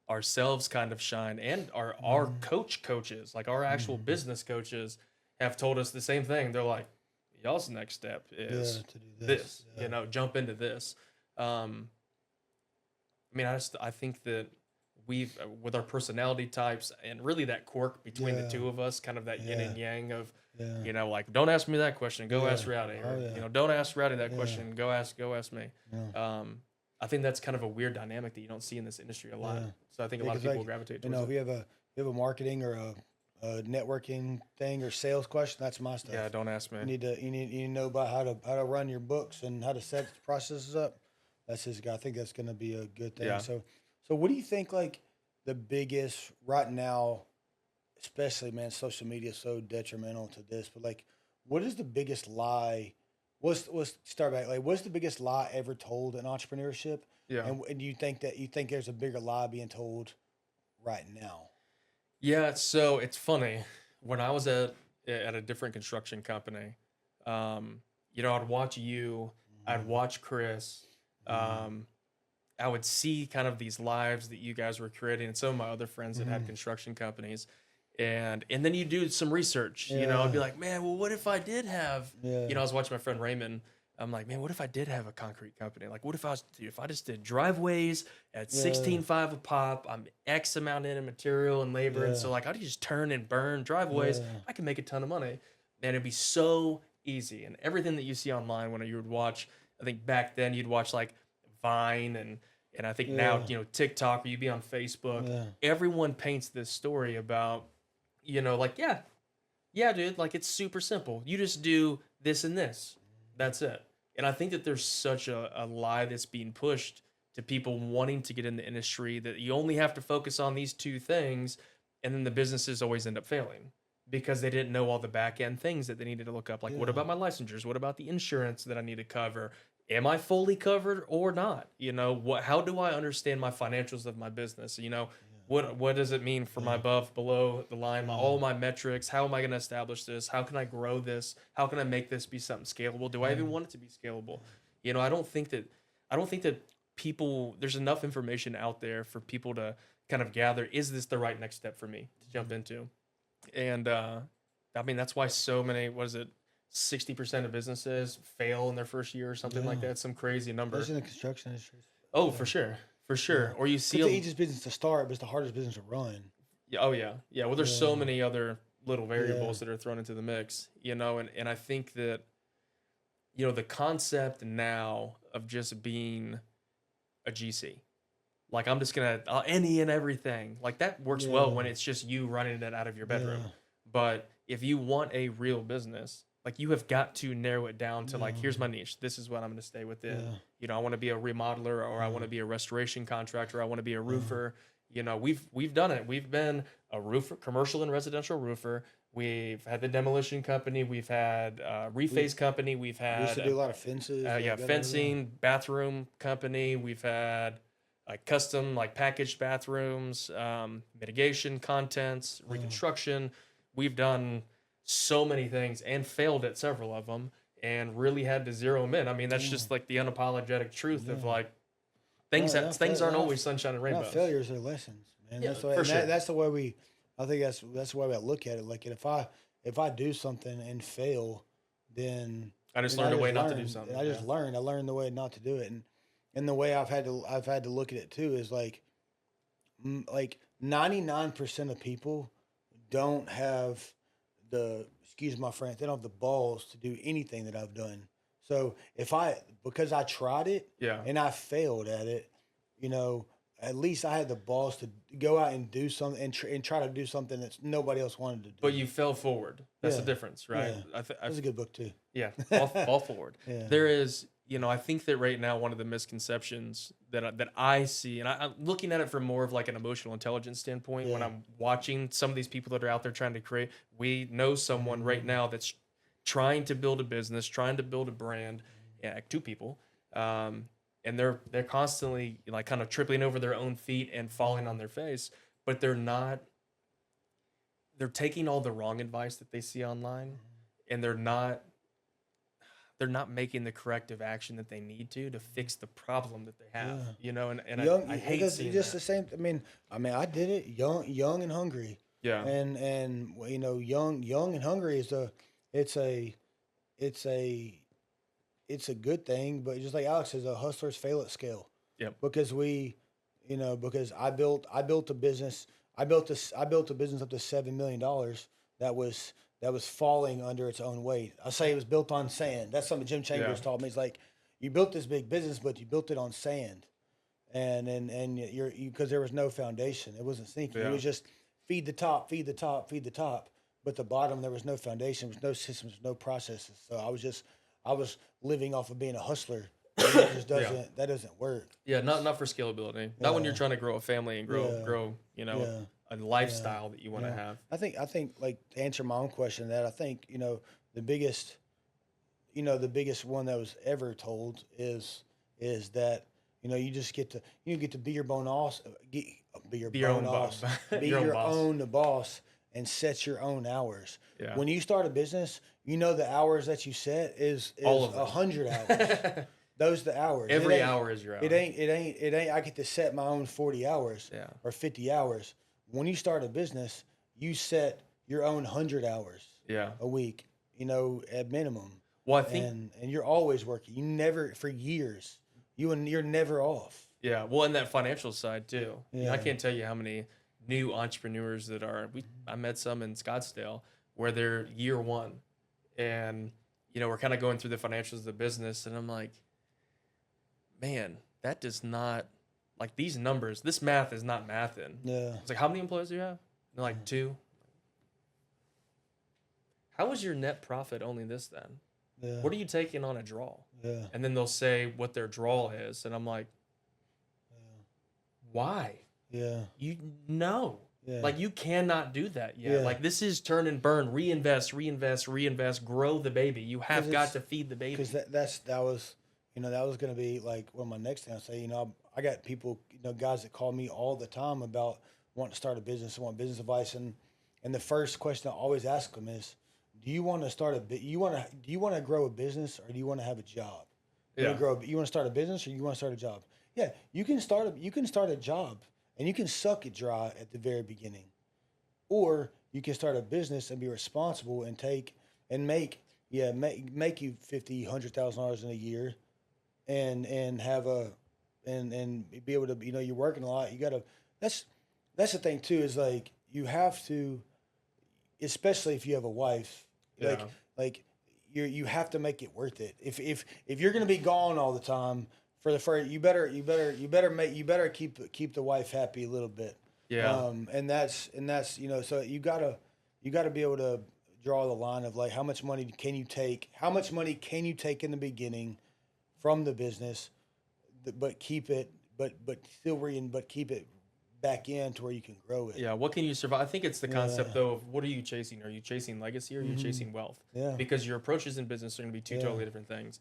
ourselves kind of shine and our coaches, like our actual business coaches have told us the same thing. They're like, y'all's next step is to do this. Jump into this. I think that we've, with our personality types and really that quirk between the two of us, kind of that yin and yang of, like, don't ask me that question, go ask Rowdy. Or, don't ask Rowdy that question, go ask me. Yeah. I think that's kind of a weird dynamic that you don't see in this industry a lot. Yeah. So I think a lot of people gravitate towards it. If you have a marketing or a networking thing or sales question, that's my stuff. Yeah, don't ask me. You need to know about how to run your books and how to set processes up. That's his guy. I think that's going to be a good thing. Yeah. So what do you think, like, the biggest right now, especially, man, social media is so detrimental to this, but, like, what is the biggest lie? Let's start back. Like, what's the biggest lie ever told in entrepreneurship? Yeah. And do you think there's a bigger lie being told right now? Yeah. So it's funny. When I was at a different construction company, I'd watch you, I'd watch Chris, I would see kind of these lives that you guys were creating and some of my other friends that had construction companies. And then you do some research, I'd be like, man, well, what if I did have, I was watching my friend Raymond. I'm like, man, what if I did have a concrete company? Like, what if I just did driveways at $16.5 a pop? I'm X amount in material and labor. And so, like, how do you just turn and burn driveways? I can make a ton of money. And it'd be so easy. And everything that you see online when you would watch, I think back then you'd watch like Vine and I think now, TikTok, or you'd be on Facebook. Yeah. Everyone paints this story about, like, yeah, dude, like, it's super simple. You just do this and this. That's it. And I think that there's such a lie that's being pushed to people wanting to get in the industry that you only have to focus on these two things, and then the businesses always end up failing because they didn't know all the back end things that they needed to look up. Like, what about my licensures? What about the insurance that I need to cover? Am I fully covered or not? How do I understand my financials of my business? What does it mean for my above, below the line, all my metrics? How am I going to establish this? How can I grow this? How can I make this be something scalable? Do I even want it to be scalable? I don't think that people, there's enough information out there for people to kind of gather, is this the right next step for me to jump into? And that's why so many, 60% of businesses fail in their first year or something like that. Some crazy number. Especially in the construction industry. Oh, for sure. Yeah. Or you see it's the easiest business to start, but it's the hardest business to run. Yeah. Oh yeah. Yeah. Well, there's so many other little variables that are thrown into the mix, and I think that, the concept now of just being a GC, like, I'm just going to any and everything, like, that works well when it's just you running it out of your bedroom. Yeah. But if you want a real business, like, you have got to narrow it down to, like, here's my niche. This is what I'm going to stay within. I want to be a remodeler, or I want to be a restoration contractor. I want to be a roofer. We've done it. We've been a roofer, commercial and residential roofer. We've had the demolition company. We've had reface company. We've had we used to do a lot of fences. Fencing, bathroom company. We've had custom, like, packaged bathrooms, mitigation, contents, reconstruction. We've done so many things and failed at several of them and really had to zero them in. I mean, that's just like the unapologetic truth of, like, Things No, things aren't no, always sunshine and rainbows. not failures are lessons, man. Yeah, That's the way, for sure. that's the way we. I think that's the way I look at it. Like if I do something and fail, then I just then learned a way not to learned. do something. I just yeah. learned. I learned the way not to do it, and the way I've had to look at it too is like 99% of people don't have the, excuse my French, they don't have the balls to do anything that I've done. So because I tried it Yeah. and I failed at it, at least I had the balls to go out and do something and try to do something that nobody else wanted to do. But you fell forward. That's the Yeah. difference, right? Yeah. That's a good book too. Yeah, fall forward. Yeah. There is, I think that right now one of the misconceptions that I see, and I'm looking at it from more of like an emotional intelligence standpoint. When Yeah. I'm watching some of these people that are out there trying to create, we know someone right now that's trying to build a business, trying to build a brand, two people, and they're constantly like kind of tripping over their own feet and falling on their face, but they're taking all the wrong advice that they see online, and they're not making the corrective action that they need to fix the problem that they have. And I hate seeing just that. the same. I mean, I did it young and hungry. Yeah. And young and hungry is it's a good thing, but just like Alex says, hustlers fail at scale. Yep. Because because I built a business. I built a business up to $7 million that was falling under its own weight. I say it was built on sand. That's something Jim Chambers taught me. It's like you built this big business, but you built it on sand, and you because there was no foundation. It wasn't sinking. Yeah. It was just feed the top, feed the top, feed the top. But the bottom, there was no foundation, there was no systems, no processes. So I was living off of being a hustler. And it just doesn't that doesn't work. Yeah, not for scalability. Not when you're trying to grow a family and grow a lifestyle that you want to have. I think like to answer my own question, that I think the biggest one that was ever told is that you just get to be your own boss, be your own boss, be your own boss, and set your own hours. Yeah. When you start a business, the hours that you set is All of them. 100 hours. Those are the hours. Every hour is your hour. It ain't. I get to set my own 40 hours or 50 hours. When you start a business, you set your own 100 hours a week, at minimum. Well, I think, and you're always working. You never, for years, you're never off. yeah. Well, and that financial side too. Yeah. I can't tell you how many new entrepreneurs that are. I met some in Scottsdale where they're year one, and we're kind of going through the financials of the business, and I'm like, man, that does not, like, these numbers, this math is not mathing. Yeah. It's like, how many employees do you have? And they're like, 2. How is your net profit only this then? Yeah. What are you taking on a draw? Yeah. And then they'll say what their draw is, and I'm like, why? Yeah. No. Yeah. Like, you cannot do that yet. Yeah. Like, this is turn and burn, reinvest, grow the baby. You have 'Cause got to feed the baby. Because that was going to be like one of my next things. I say, I got people, guys that call me all the time about wanting to start a business and want business advice, and the first question I always ask them is, do you want to start do you want to grow a business, or do you want to have a job? You want to start a business, or you want to start a job? Yeah, you can start a job, and you can suck it dry at the very beginning, or you can start a business and be responsible and make you $50,000, $100,000 in a year, and have and be able to, you're working a lot. You gotta. That's the thing too, is like you have to, especially if you have a wife, you have to make it worth it. If you're gonna be gone all the time for the first, you better keep the wife happy a little bit. Yeah. And that's so you gotta be able to draw the line of like, how much money can you take in the beginning from the business, but keep it back in to where you can grow it. Yeah, what can you survive? I think it's the concept, though, of what are you chasing? Are you chasing legacy, or are you chasing wealth? Yeah. Because your approaches in business are going to be two totally different things.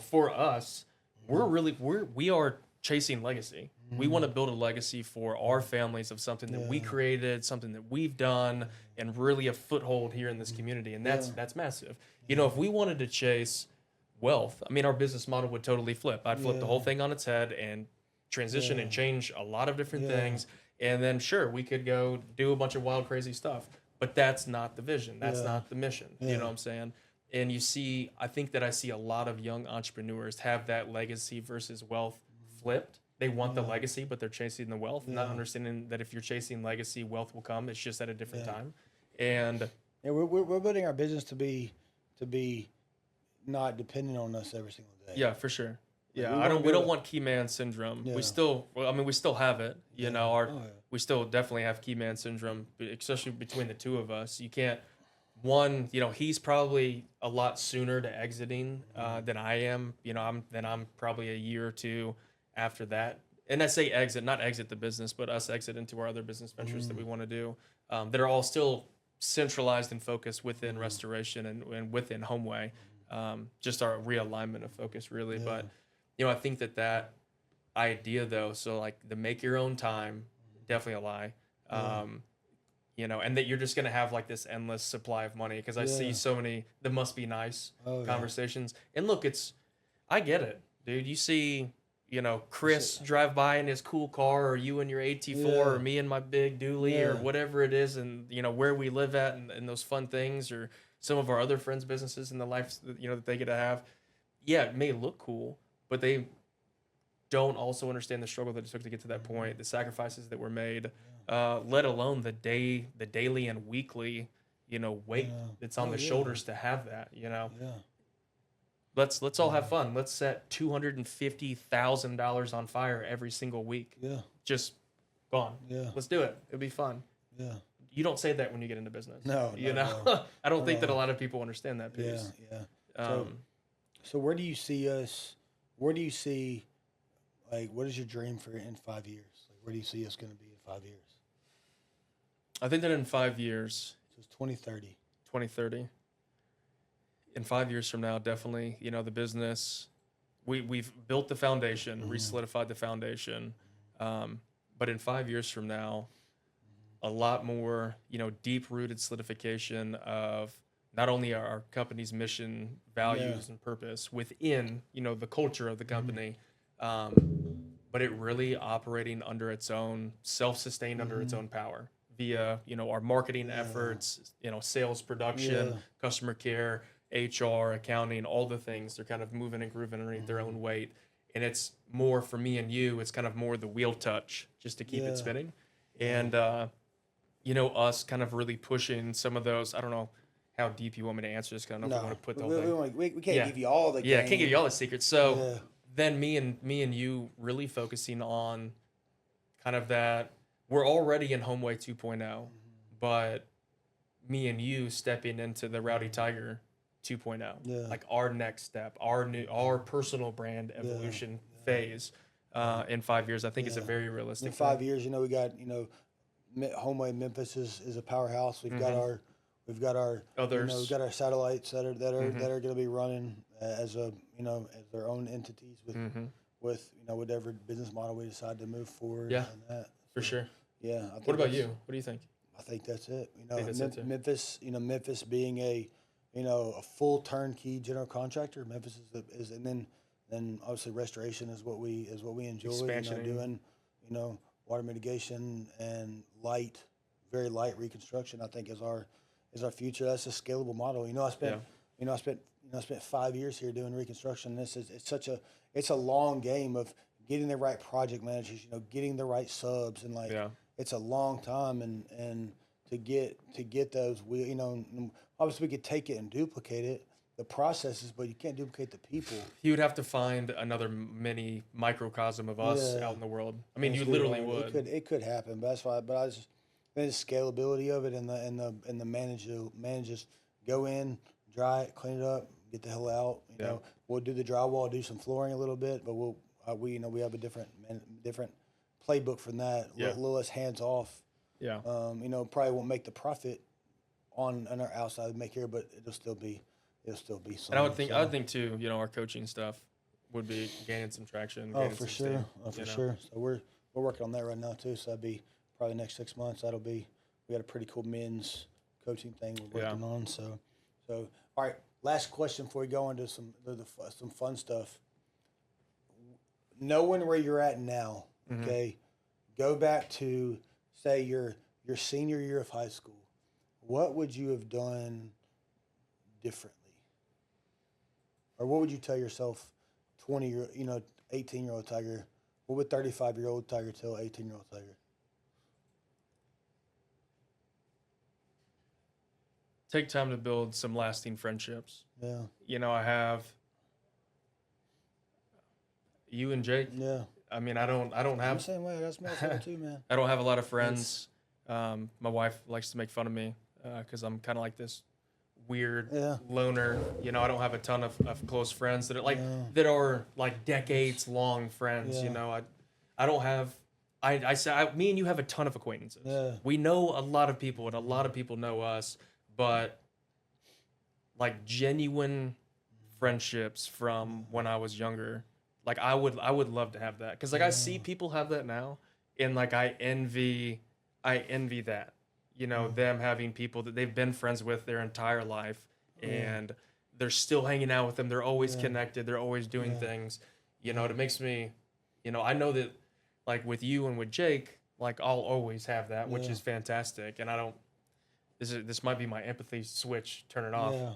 For us, we are chasing legacy. We want to build a legacy for our families of something that we created, something that we've done, and really a foothold here in this community. And that's massive. If we wanted to chase wealth, I mean, our business model would totally flip. I'd flip the whole thing on its head and transition and change a lot of different things. And then sure, we could go do a bunch of wild, crazy stuff, but that's not the vision. That's not the mission. You know what I'm saying? And I think that I see a lot of young entrepreneurs have that legacy versus wealth flipped. They want the legacy, but they're chasing the wealth, not understanding that if you're chasing legacy, wealth will come. It's just at a different time. And we're building our business to be not dependent on us every single day. Yeah, for sure. Yeah, we don't want key man syndrome. We still have it. You know, we still definitely have key man syndrome, especially between the two of us. You can't. One, you know, he's probably a lot sooner to exiting than I am. You know, I'm probably a year or two after that. And I say exit, not exit the business, but us exit into our other business ventures that we want to do that are all still centralized and focused within restoration and within Homeway. Just our realignment of focus, really. But, you know, I think that idea, though, so like the make your own time, definitely a lie. You know, and that you're just going to have like this endless supply of money, because I see so many the must be nice conversations. And look, I get it, dude. You see, you know, Chris drive by in his cool car, or you in your AT4, or me in my big dually, or whatever it is, and, you know, where we live at and those fun things, or some of our other friends' businesses and the life, you know, that they get to have. Yeah, it may look cool, but they don't also understand the struggle that it took to get to that point, the sacrifices that were made, let alone the daily and weekly, you know, weight that's on the shoulders to have that, you know. Let's all have fun. Let's set $250,000 on fire every single week. Just gone. Let's do it. It'll be fun. You don't say that when you get into business. No. I don't think that a lot of people understand that piece. So where do you see us? Where do you see, like, what is your dream for in 5 years? Like, where do you see us going to be in 5 years? I think that in 5 years. So it's 2030. 2030. In 5 years from now, definitely, you know, the business, we've built the foundation, re-solidified the foundation. But in 5 years from now, a lot more, you know, deep-rooted solidification of not only our company's mission, values, and purpose within, you know, the culture of the company, but it really operating under its own, self-sustained under its own power via, you know, our marketing efforts, you know, sales, production, customer care, HR, accounting, all the things. They're kind of moving and grooving underneath their own weight. And it's more, for me and you, it's kind of more the wheel touch just to keep it spinning. And, you know, us kind of really pushing some of those, I don't know how deep you want me to answer this, because I don't know if you want to put the whole thing. We can't give you all the game. I can't give you all the secrets. So then me and you really focusing on kind of that, we're already in Homeway 2.0, but me and you stepping into the Rowdy Tiger 2.0, like our next step, our personal brand evolution phase in 5 years. I think it's a very realistic. In 5 years, you know, we got, you know, Homeway Memphis is a powerhouse. We've got our others. You know, we've got our satellites that are going to be running as a, you know, as their own entities with you know, whatever business model we decide to move forward. Yeah, and that. For sure. Yeah. What about you? What do you think? I think that's it. You know, Memphis. You know, Memphis being a, you know, a full turnkey general contractor. Memphis is and then obviously restoration is what we enjoy. Expansion. You know, doing, you know, water mitigation and very light reconstruction, I think is our future. That's a scalable model. You know, I spent 5 years here doing reconstruction. It's a long game of getting the right project managers, you know, getting the right subs, and it's a long time, and to get those, you know, obviously we could take it and duplicate it, the processes, but you can't duplicate the people. You would have to find another mini microcosm of us out in the world. I mean, you literally would. It could happen, but that's why. But I just the scalability of it and the managers go in, dry it, clean it up, get the hell out. You know, we'll do the drywall, do some flooring a little bit, but we have a different playbook from that. A little less hands off. You know, probably won't make the profit on our outside make here, but it'll still be something. And I would think too, you know, our coaching stuff would be gaining some traction. For sure. So we're working on that right now too. So that'd be probably next 6 months. We got a pretty cool men's coaching thing we're working on. So all right. Last question before we go into some fun stuff. knowing where you're at now, Mm-hmm. okay, go back to, say, your senior year of high school. What would you have done differently? Or what would you tell yourself, 18-year-old Tiger? What would 35-year-old Tiger tell 18-year-old Tiger? Take time to build some lasting friendships. Yeah. You know, I have you and Jake. Yeah. I mean, I don't I'm the have same way. That's my fault too, man. I don't have a lot of friends. My wife likes to make fun of me because I'm kind of like this weird Yeah. loner. You know, I don't have a ton of close friends that are that are like decades long friends. Yeah. You know, I don't have. I say me and you have a ton of acquaintances. Yeah. We know a lot of people, and a lot of people know us. But like genuine friendships from when I was younger, like I would love to have that, because like I see people have that now, and like I envy that, you know, them having people that they've been friends with their entire life, and they're still hanging out with them. They're always connected. They're always doing things. You know, it makes me, you know, I know that like with you and with Jake, like I'll always have that, which is fantastic. And I don't. This might be my empathy switch. Turn it off. Yeah.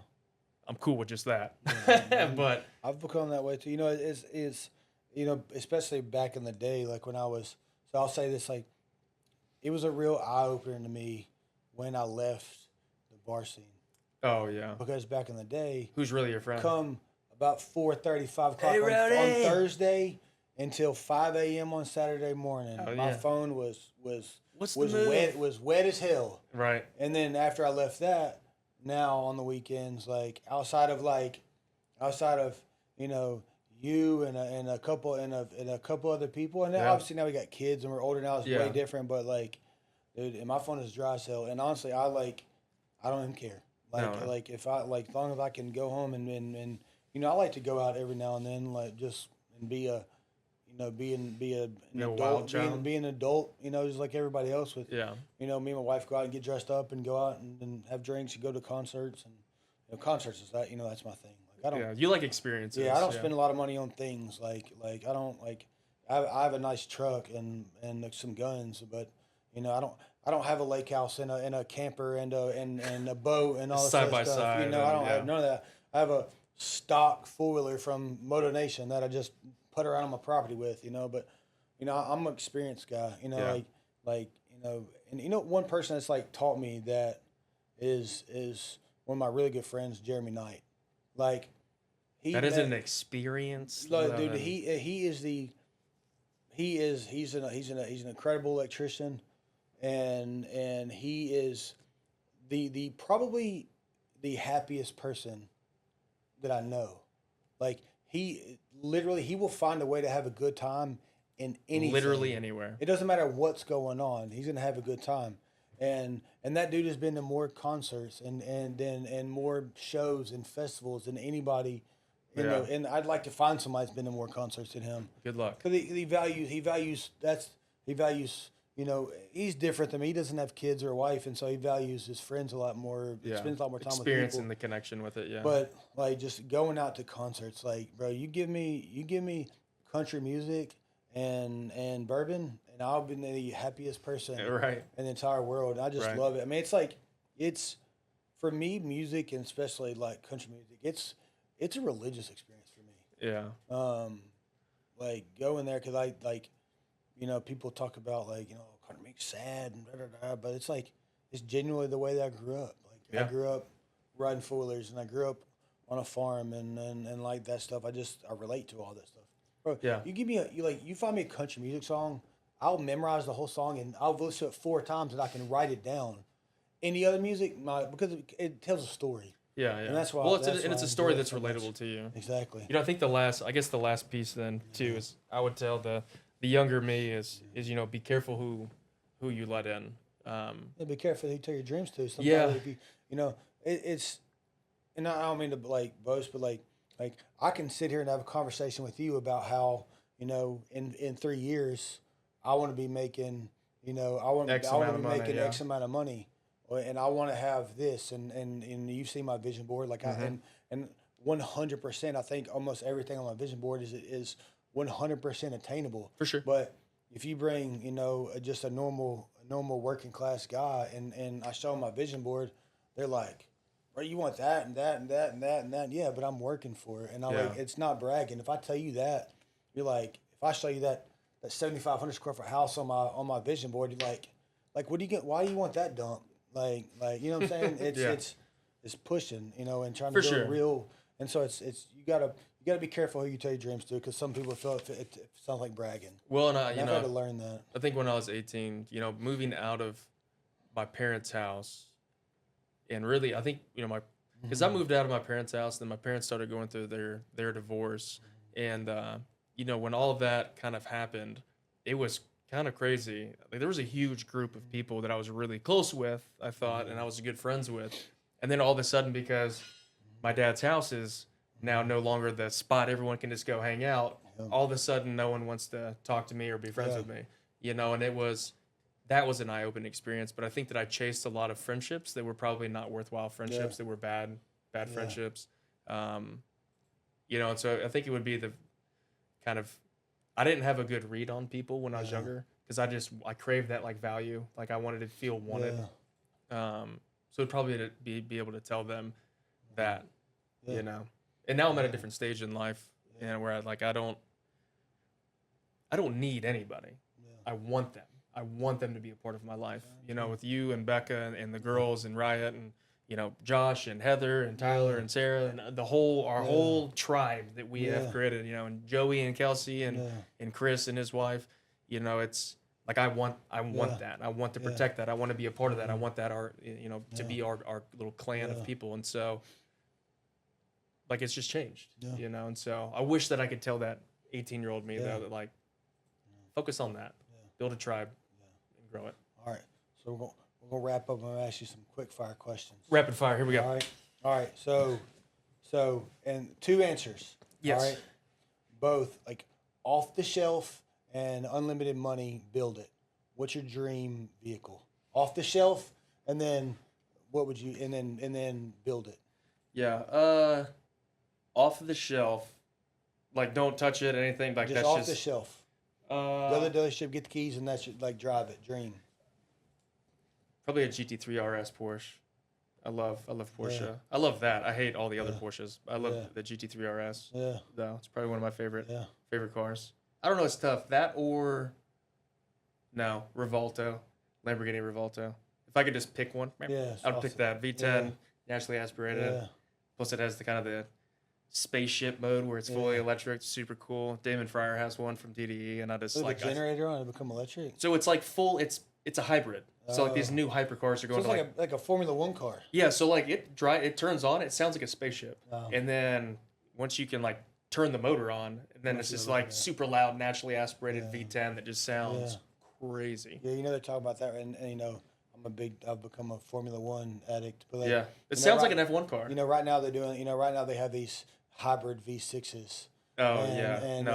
I'm cool with just that. But I've become that way too. You know, it's you know, especially back in the day, like when I was. So I'll say this, like, it was a real eye opener to me when I left the bar scene, oh yeah, because back in the day, who's really your friend? come about 4:30, 5 o'clock Hey, on Rowdy! Thursday until 5 a.m. on Saturday morning. Oh, My yeah. phone was What's the move? wet as hell. Right. And then after I left that, now on the weekends, like outside of you know you and a couple other people, and then Yeah. obviously now we got kids and we're older now. It's Yeah. way different, but like, dude, and my phone is dry as hell. And honestly, I don't even care. Like No. like if I like as long as I can go home and you know, I like to go out every now and then, like just and be a you know, be an wild adult, child. be an adult, you know, just like everybody else with, Yeah. you know, me and my wife go out and get dressed up and go out and have drinks and go to concerts, and you know, concerts is that, you know, that's my thing. Like I don't, Yeah. You like experiences. yeah, I don't spend a lot of money on things like I don't like, I have a nice truck and some guns, but you know, I don't have a lake house and a camper and a boat and all this Side other by stuff. side You know, I and- don't have none of that. I have a stock four-wheeler from Moto Nation that I just put around on my property with, you know, but you know, I'm an experienced guy, you know, Yeah. like, you know, and you know, one person that's like taught me that is one of my really good friends, Jeremy Knight. Like That is an experience. like, dude, he's an incredible electrician, and he is the probably the happiest person that I know. Like he will find a way to have a good time in anything. Literally anywhere. It doesn't matter what's going on. He's gonna have a good time. And that dude has been to more concerts and more shows and festivals than anybody. And I'd like to find somebody that's been to more concerts than him. Good luck. Because he values you know, he's different than me. He doesn't have kids or a wife, and so he values his friends a lot more. Yeah. Spends a lot more time with Experiencing people. the connection with it. Yeah. But like just going out to concerts, like bro, you give me country music and bourbon, and I'll be the happiest person Right. in the entire world. And I just Right. love it. I mean, it's for me, music, and especially like country music. It's a religious experience for me. Yeah. Like going there because I like, you know, people talk about like, you know, country music's sad and da da da, but it's like it's genuinely the way that I grew up. Like Yeah. I grew up riding four-wheelers, and I grew up on a farm and like that stuff. I relate to all that stuff. Bro, Yeah. you give me you find me a country music song, I'll memorize the whole song and I'll listen to it 4 times and I can write it down. Any other music, because it tells a story. Yeah. Yeah. And that's why. Well, that's why it's I a story enjoy it that's so much. relatable to you. Exactly. You know, I think the last piece then too is I would tell the younger me is you know, be careful who you let in. Yeah, be careful who you tell your dreams to. Sometimes Yeah. if you know, it's, and I don't mean to like boast, but like I can sit here and have a conversation with you about how, you know, in 3 years I want to be making, you know, I want to be making yeah. X amount of money, and I want to have this, and you've seen my vision board, like Mm-hmm. and 100%, I think almost everything on my vision board is 100% attainable. For sure. But if you bring, just a normal working class guy and I show them my vision board, they're like, bro, you want that and that and that and that and that. Yeah, but I'm working for it. And it's not bragging. If I tell you that, you're like, if I show you that 7,500 square foot house on my vision board, you're like, what do you get? Why do you want that dump? Like, you know what I'm saying? It's pushing, and trying to build real. And so it's you gotta be careful who you tell your dreams to, because some people feel it sounds like bragging. Well, and I've had to learn that. I think when I was 18, moving out of my parents' house, and really, I think because I moved out of my parents' house, then my parents started going through their divorce, and when all of that kind of happened, it was kind of crazy. Like, there was a huge group of people that I was really close with, I thought, and I was good friends with, and then all of a sudden, because my dad's house is now no longer the spot everyone can just go hang out, all of a sudden no one wants to talk to me or be friends with me, and that was an eye-opening experience. But I think that I chased a lot of friendships that were probably not worthwhile friendships, that were bad friendships, and so I think it would be the kind of, I didn't have a good read on people when I was younger, because I craved that like value, like I wanted to feel wanted, so it'd probably be able to tell them that, and now I'm at a different stage in life, where I don't need anybody. I want them to be a part of my life, with you and Becca and the girls and Riot and Josh and Heather and Tyler and Sarah and our whole tribe that we have created, and Joey and Kelsey and Chris and his wife. It's like I want that. I want to protect that. I want to be a part of that. I want that to be our little clan of people. And so, like, it's just changed, and so I wish that I could tell that 18-year-old me though, that like, focus on that, build a tribe, and grow it. All right, so we're gonna wrap up. I'm gonna ask you some quick fire questions. Rapid fire. Here we go. All right. So and 2 answers. Yes. All right. Both like off the shelf and unlimited money. Build it. What's your dream vehicle? Off the shelf, and then what would you? And then build it. Yeah. Off the shelf, like don't touch it, anything like just that's off just the shelf. Go to the dealership, get the keys, and that's like drive it. Dream. Probably a GT3 RS Porsche. I love Porsche. Yeah. I love that. I hate all the other Porsches. I love the GT3 RS. Yeah. Though it's probably one of my favorite cars. I don't know. It's tough. That or Revolto, Lamborghini Revolto. If I could just pick one, I'd pick that V10, naturally aspirated. Yeah. Plus, it has the kind of the spaceship mode where it's fully electric. It's super cool. Damon Fryer has one from DDE, and I just like the generator on it become electric. So it's like full. It's a hybrid. So like these new hypercars are going so it's like a Formula One car. Yeah. So like it turns on. It sounds like a spaceship. Oh. And then once you can like turn the motor on, and then it's just like super loud, naturally aspirated V10 that just sounds crazy. Yeah, they're talking about that, and I've become a Formula One addict. But it sounds like an F1 car. Right now they're doing. Right now they have these hybrid V6s. Oh and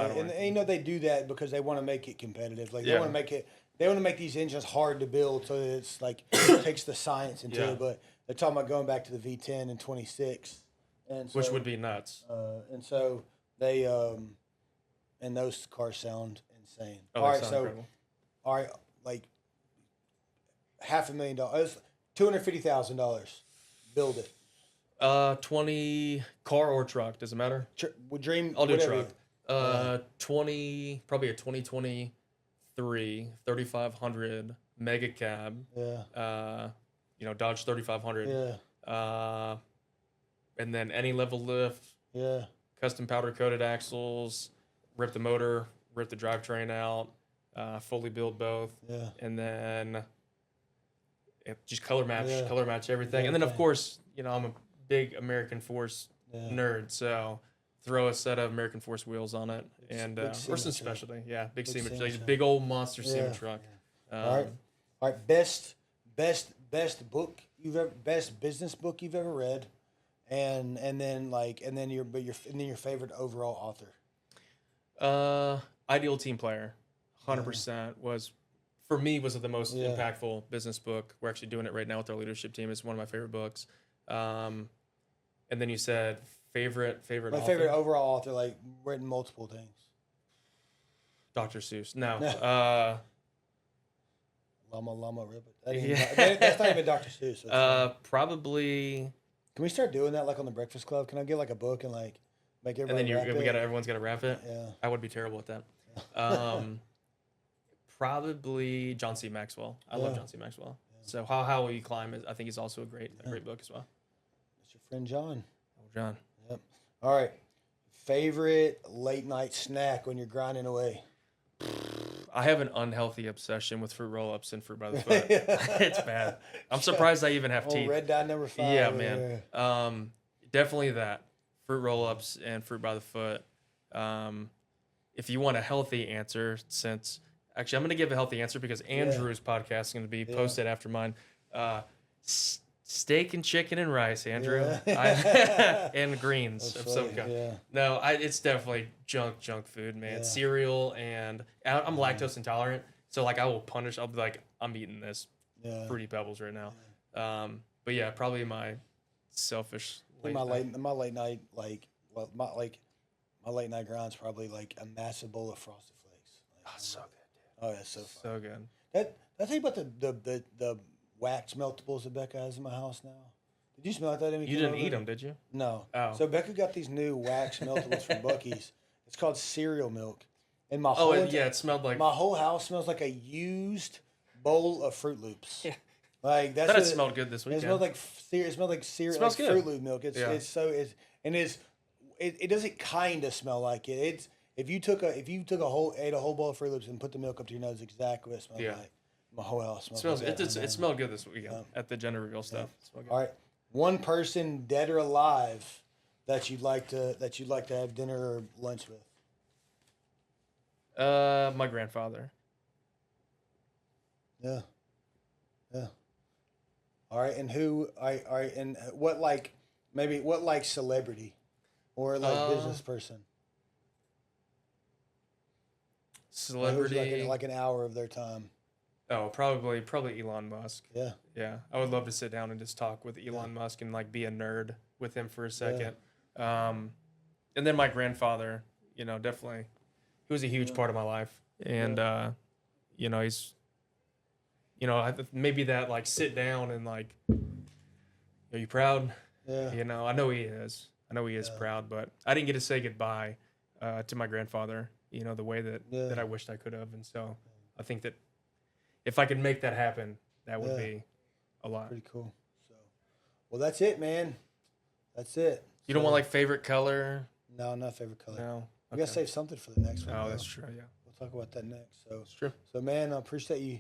they do that because they want to make it competitive. Like they want to make it. They want to make these engines hard to build, so that it's like it takes the science into it. But they're talking about going back to the V10 and 26, and so, which would be nuts. And so they and those cars sound insane. Oh, all right, so incredible. All right, like $500,000, $250,000, build it. 20 car or truck, does it matter? Dream. I'll do truck. 20, probably a 2023 3500 mega cab. Yeah. Dodge 3500. Yeah. And then any level lift. Yeah. Custom powder coated axles. Rip the motor. Rip the drivetrain out. Fully build both. Yeah. And then just color match everything. And then of course, I'm a big American Force nerd, so throw a set of American Force wheels on it, and or some specialty. Yeah, big SEMA, like big old monster SEMA truck. All right. Best book you've ever, best business book you've ever read, and then your favorite overall author. Ideal Team Player, 100% was the most impactful business book. We're actually doing it right now with our leadership team. It's one of my favorite books. And then you said favorite my author? Favorite overall author, like written multiple things. Dr. Seuss. No. Llama Ribbit. Yeah. That's not even Dr. Seuss. So Probably. can we start doing that like on the Breakfast Club? Can I get like a book and like make And everybody then rap it? everyone's got to rap it. Yeah. I would be terrible at that. Probably John C. Maxwell. I love John C. Maxwell. So How Will You Climb I think is also a great book as well. It's your friend John. Oh, John. Yep. All right. Favorite late night snack when you're grinding away? I have an unhealthy obsession with fruit roll-ups and fruit by the foot. It's bad. I'm surprised I even have teeth. Red dye number 5. Yeah, man. Definitely that. Fruit roll-ups and fruit by the foot. If you want a healthy answer, actually, I'm going to give a healthy answer because Andrew's podcast is going to be posted after mine. Steak and chicken and rice, Andrew. And greens of some kind. Yeah. No, it's definitely junk food, man. Yeah. Cereal, and I'm lactose intolerant, so like I'll be like, I'm eating this Fruity Pebbles right now. Yeah. But yeah, probably my selfish my late night my late night grind's probably like a massive bowl of Frosted Flakes. Like, so good, dude. Oh yeah, so fun. So good. Did I tell you about the wax meltables that Becca has in my house now? Did you smell that? You didn't eat them, did you? No. Oh. So Becca got these new wax meltables from Buc-ee's. It's called cereal milk, and it smelled like my whole house smells like a used bowl of Fruit Loops. Yeah. Like that's. It smelled good this weekend. It smelled like cereal. Smells good. Fruit Loop milk. It doesn't kind of smell like it. It's if you ate a whole bowl of Fruit Loops and put the milk up to your nose, exactly what it smells like. My whole house smells. It smelled good this weekend at the gender reveal stuff. Yeah. All right, one person, dead or alive, that you'd like to have dinner or lunch with. My grandfather. Yeah. All right, and and what celebrity or business person? Celebrity, like an hour of their time. Oh, probably Elon Musk. Yeah. I would love to sit down and just talk with Elon Musk and like be a nerd with him for a second. And then my grandfather, definitely, he was a huge part of my life, and he's, maybe that like sit down and like, are you proud? Yeah. I know he is. Proud, but I didn't get to say goodbye to my grandfather. The way that I wished I could have, and so I think that if I could make that happen, that would be a lot. Pretty cool. So, well, that's it, man. That's it. You don't want like favorite color? No, not favorite color. No. We gotta save something for the next one. Oh, that's true. Yeah. We'll talk about that next. So that's true. So, man, I appreciate you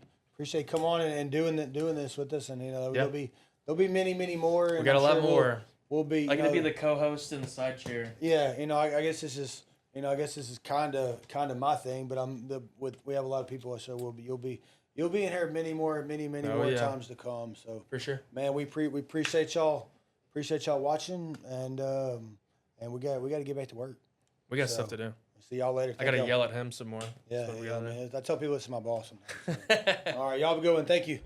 come on and doing this with us, and there'll be many more. We got a lot more. We'll be. I'm gonna be the co-host in the side chair. Yeah, I guess this is. I guess this is kind of my thing, but we have a lot of people, so you'll be in here many more times to come. So for sure, man, we appreciate y'all watching, and we got to get back to work. We got stuff to do. See y'all later. I got to yell at him some more. Yeah, man. I tell people this is my boss sometimes. So. All right, y'all have a good one. Thank you.